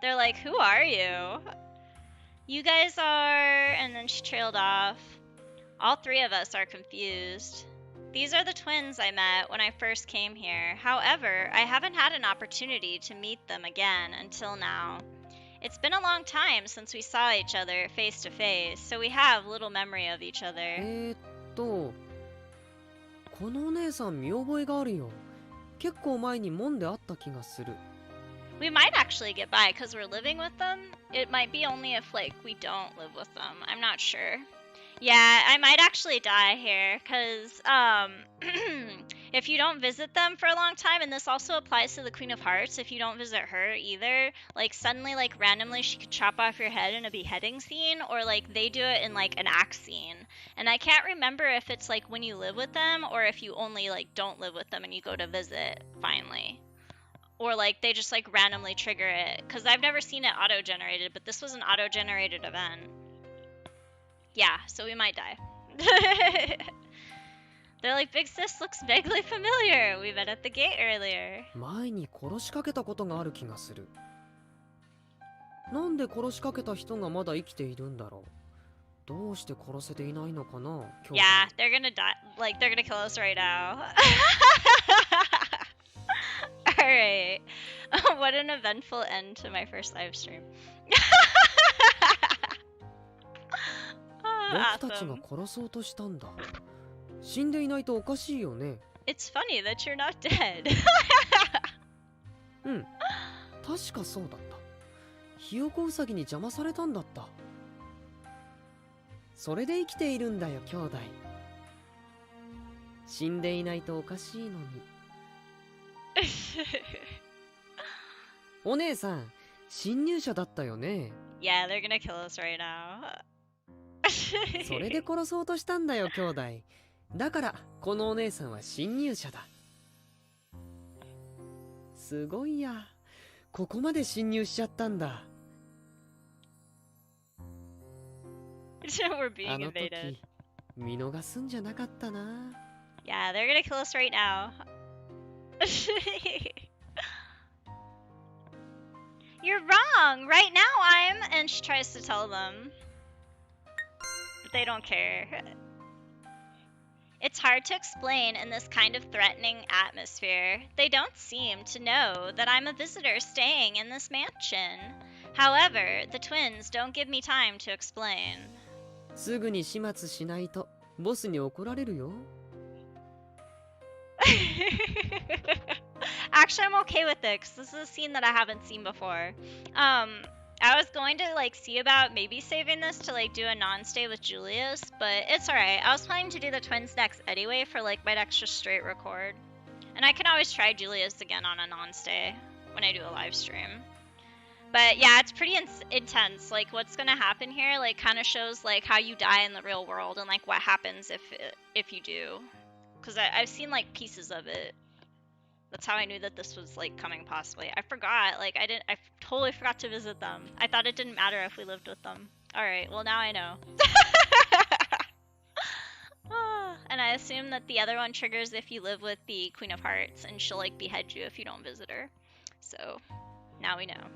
they're like, who are you? You guys are, and then she trailed off. All three of us are confused. These are the twins I met when I first came here. However, I haven't had an opportunity to meet them again until now. It's been a long time since we saw each other face to face, so we have little memory of each other. このお姉さん見覚えがあるよ。結構前に門で会った気がする。We might actually get by because we're living with them. It might be only if we don't live with them. I'm not sure. Yeah, I might actually die here, because, if you don't visit them for a long time, and this also applies to the Queen of Hearts, if you don't visit her either, like, suddenly, like, randomly she could chop off your head in a beheading scene, or, like, they do it in, like, an axe scene. And I can't remember if it's, like, when you live with them, or if you only, like, don't live with them and you go to visit, finally. Or, like, they just, like, randomly trigger it. Because I've never seen it auto-generated, but this was an auto-generated event. Yeah, so we might die. They're like, Big Sis looks vaguely familiar. We met at the gate earlier. 前に殺しかけたことがある気がする。なんで殺しかけた人がまだ生きているんだろう。どうして殺せていないのかな、兄弟。 Yeah, they're gonna die. Like, they're gonna kill us right now. Alright. What an eventful end to my first live stream. 僕たちが殺そうとしたんだ。死んでいないとおかしいよね。It's funny that you're not dead. うん、確かそうだった。ひよこウサギに邪魔されたんだった。それで生きているんだよ、兄弟。死んでいないとおかしいのに。お姉さん、侵入者だったよね。Yeah, they're gonna kill us right now. それで殺そうとしたんだよ、兄弟。だからこのお姉さんは侵入者だ。すごいや、ここまで侵入しちゃったんだ。We're being あの invaded. 時見逃すんじゃなかったな。 Yeah, they're gonna kill us right now. You're wrong! Right now I'm... And she tries to tell them. But they don't care. It's hard to explain in this kind of threatening atmosphere. They don't seem to know that I'm a visitor staying in this mansion. However, the twins don't give me time to explain. すぐに始末しないとボスに怒られるよ。Actually, I'm okay with it because this is a scene that I haven't seen before. I was going to like see about maybe saving this to like do a non-stay with Julius, but it's alright. I was planning to do the twins next anyway for like my extra straight record. And I can always try Julius again on a non-stay when I do a live stream. But yeah, it's pretty intense. Like what's gonna happen here like kind of shows like how you die in the real world and like what happens if you do. Because I've seen like pieces of it. That's how I knew that this was like coming possibly. I forgot, like I totally forgot to visit them. I thought it didn't matter if we lived with them. Alright, well now I know. And I assume that the other one triggers if you live with the Queen of Hearts and she'll like behead you if you don't visit her. So, now we know.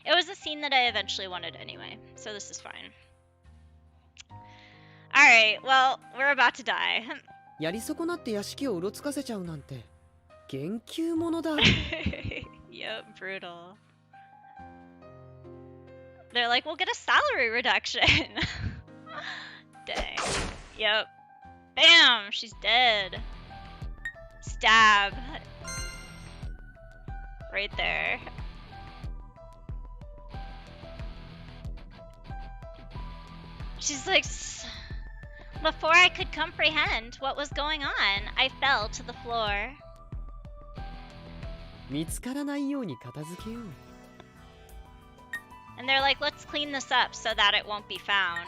It was a scene that I eventually wanted anyway, so this is fine. Alright, well, we're about to die. やり損なって屋敷をうろつかせちゃうなんて言及者だ。Yep, brutal. They're like, we'll get a salary reduction. Dang. Yep. Bam! She's dead. Stab. Right there. She's like... Before I could comprehend what was going on, I fell to the floor. 見つからないように片付けよう。 And they're like, let's clean this up so that it won't be found.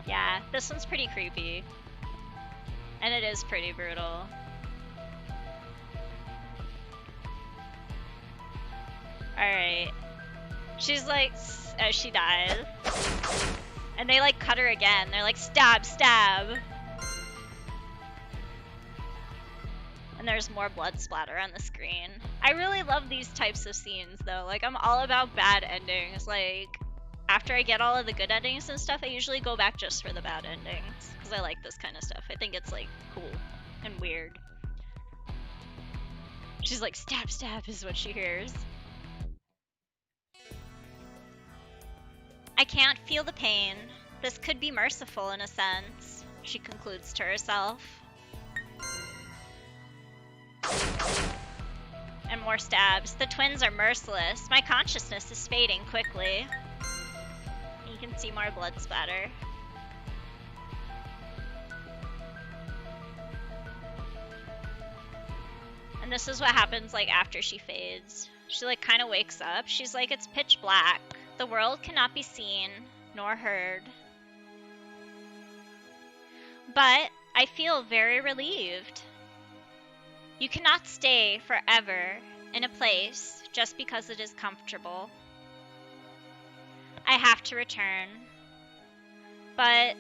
Yeah, this one's pretty creepy. And it is pretty brutal. Alright. She's like, she dies. And they like cut her again. They're like, stab, stab. And there's more blood splatter on the screen. I really love these types of scenes though. Like I'm all about bad endings. Like after I get all of the good endings and stuff, I usually go back just for the bad endings. Because I like this kind of stuff. I think it's like cool and weird. She's like, stab, stab is what she hears. I can't feel the pain. This could be merciful in a sense, she concludes to herself. And more stabs. The twins are merciless. My consciousness is fading quickly. You can see more blood splatter. And this is what happens like after she fades. She like kind of wakes up. She's like, it's pitch black. The world cannot be seen nor heard. But I feel very relieved. You cannot stay forever in a place just because it is comfortable. I have to return. But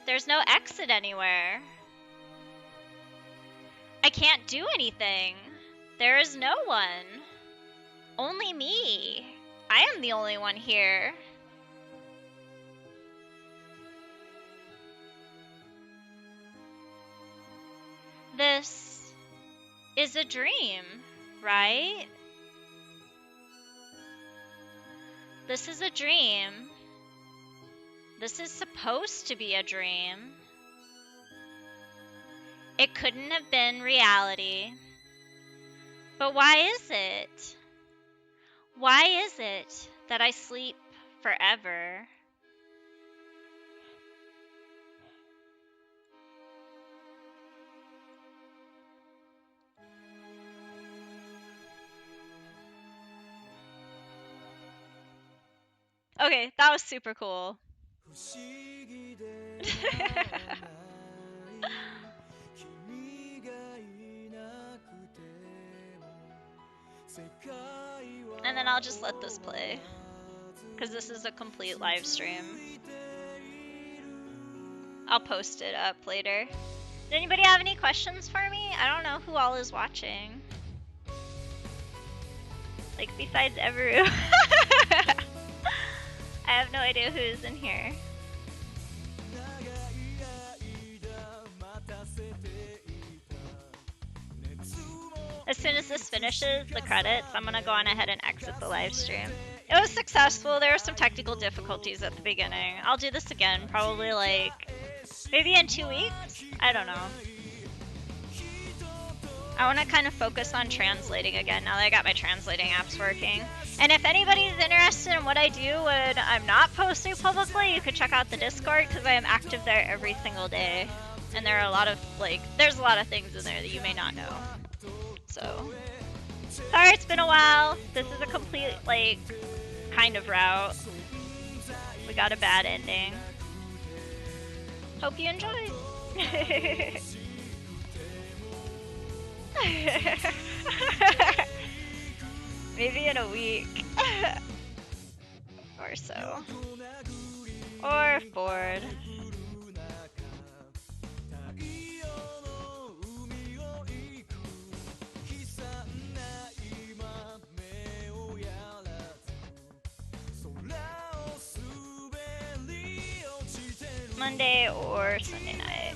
there's no exit anywhere. I can't do anything. There is no one. Only me. I am the only one here. This is a dream, right? This is a dream. This is supposed to be a dream. It couldn't have been reality. But why is it? Why is it that I sleep forever? Okay, that was super cool. And then I'll just let this play, because this is a complete live stream. I'll post it up later. Did anybody have any questions for me? I don't know who all is watching. Like, besides Everu. I have no idea who's in here. As soon as this finishes, the credits, I'm gonna go on ahead and exit the live stream. It was successful. There were some technical difficulties at the beginning. I'll do this again, probably like, maybe in 2 weeks? I don't know. I want to kind of focus on translating again now that I got my translating apps working. And if anybody's interested in what I do when I'm not posting publicly, you can check out the Discord, because I am active there every single day. And there are a lot of, like, there's a lot of things in there that you may not know. So, sorry it's been a while. This is a complete, like, kind of route. We got a bad ending. Hope you enjoyed. Maybe in a week. Or so. Or bored. Monday or Sunday night.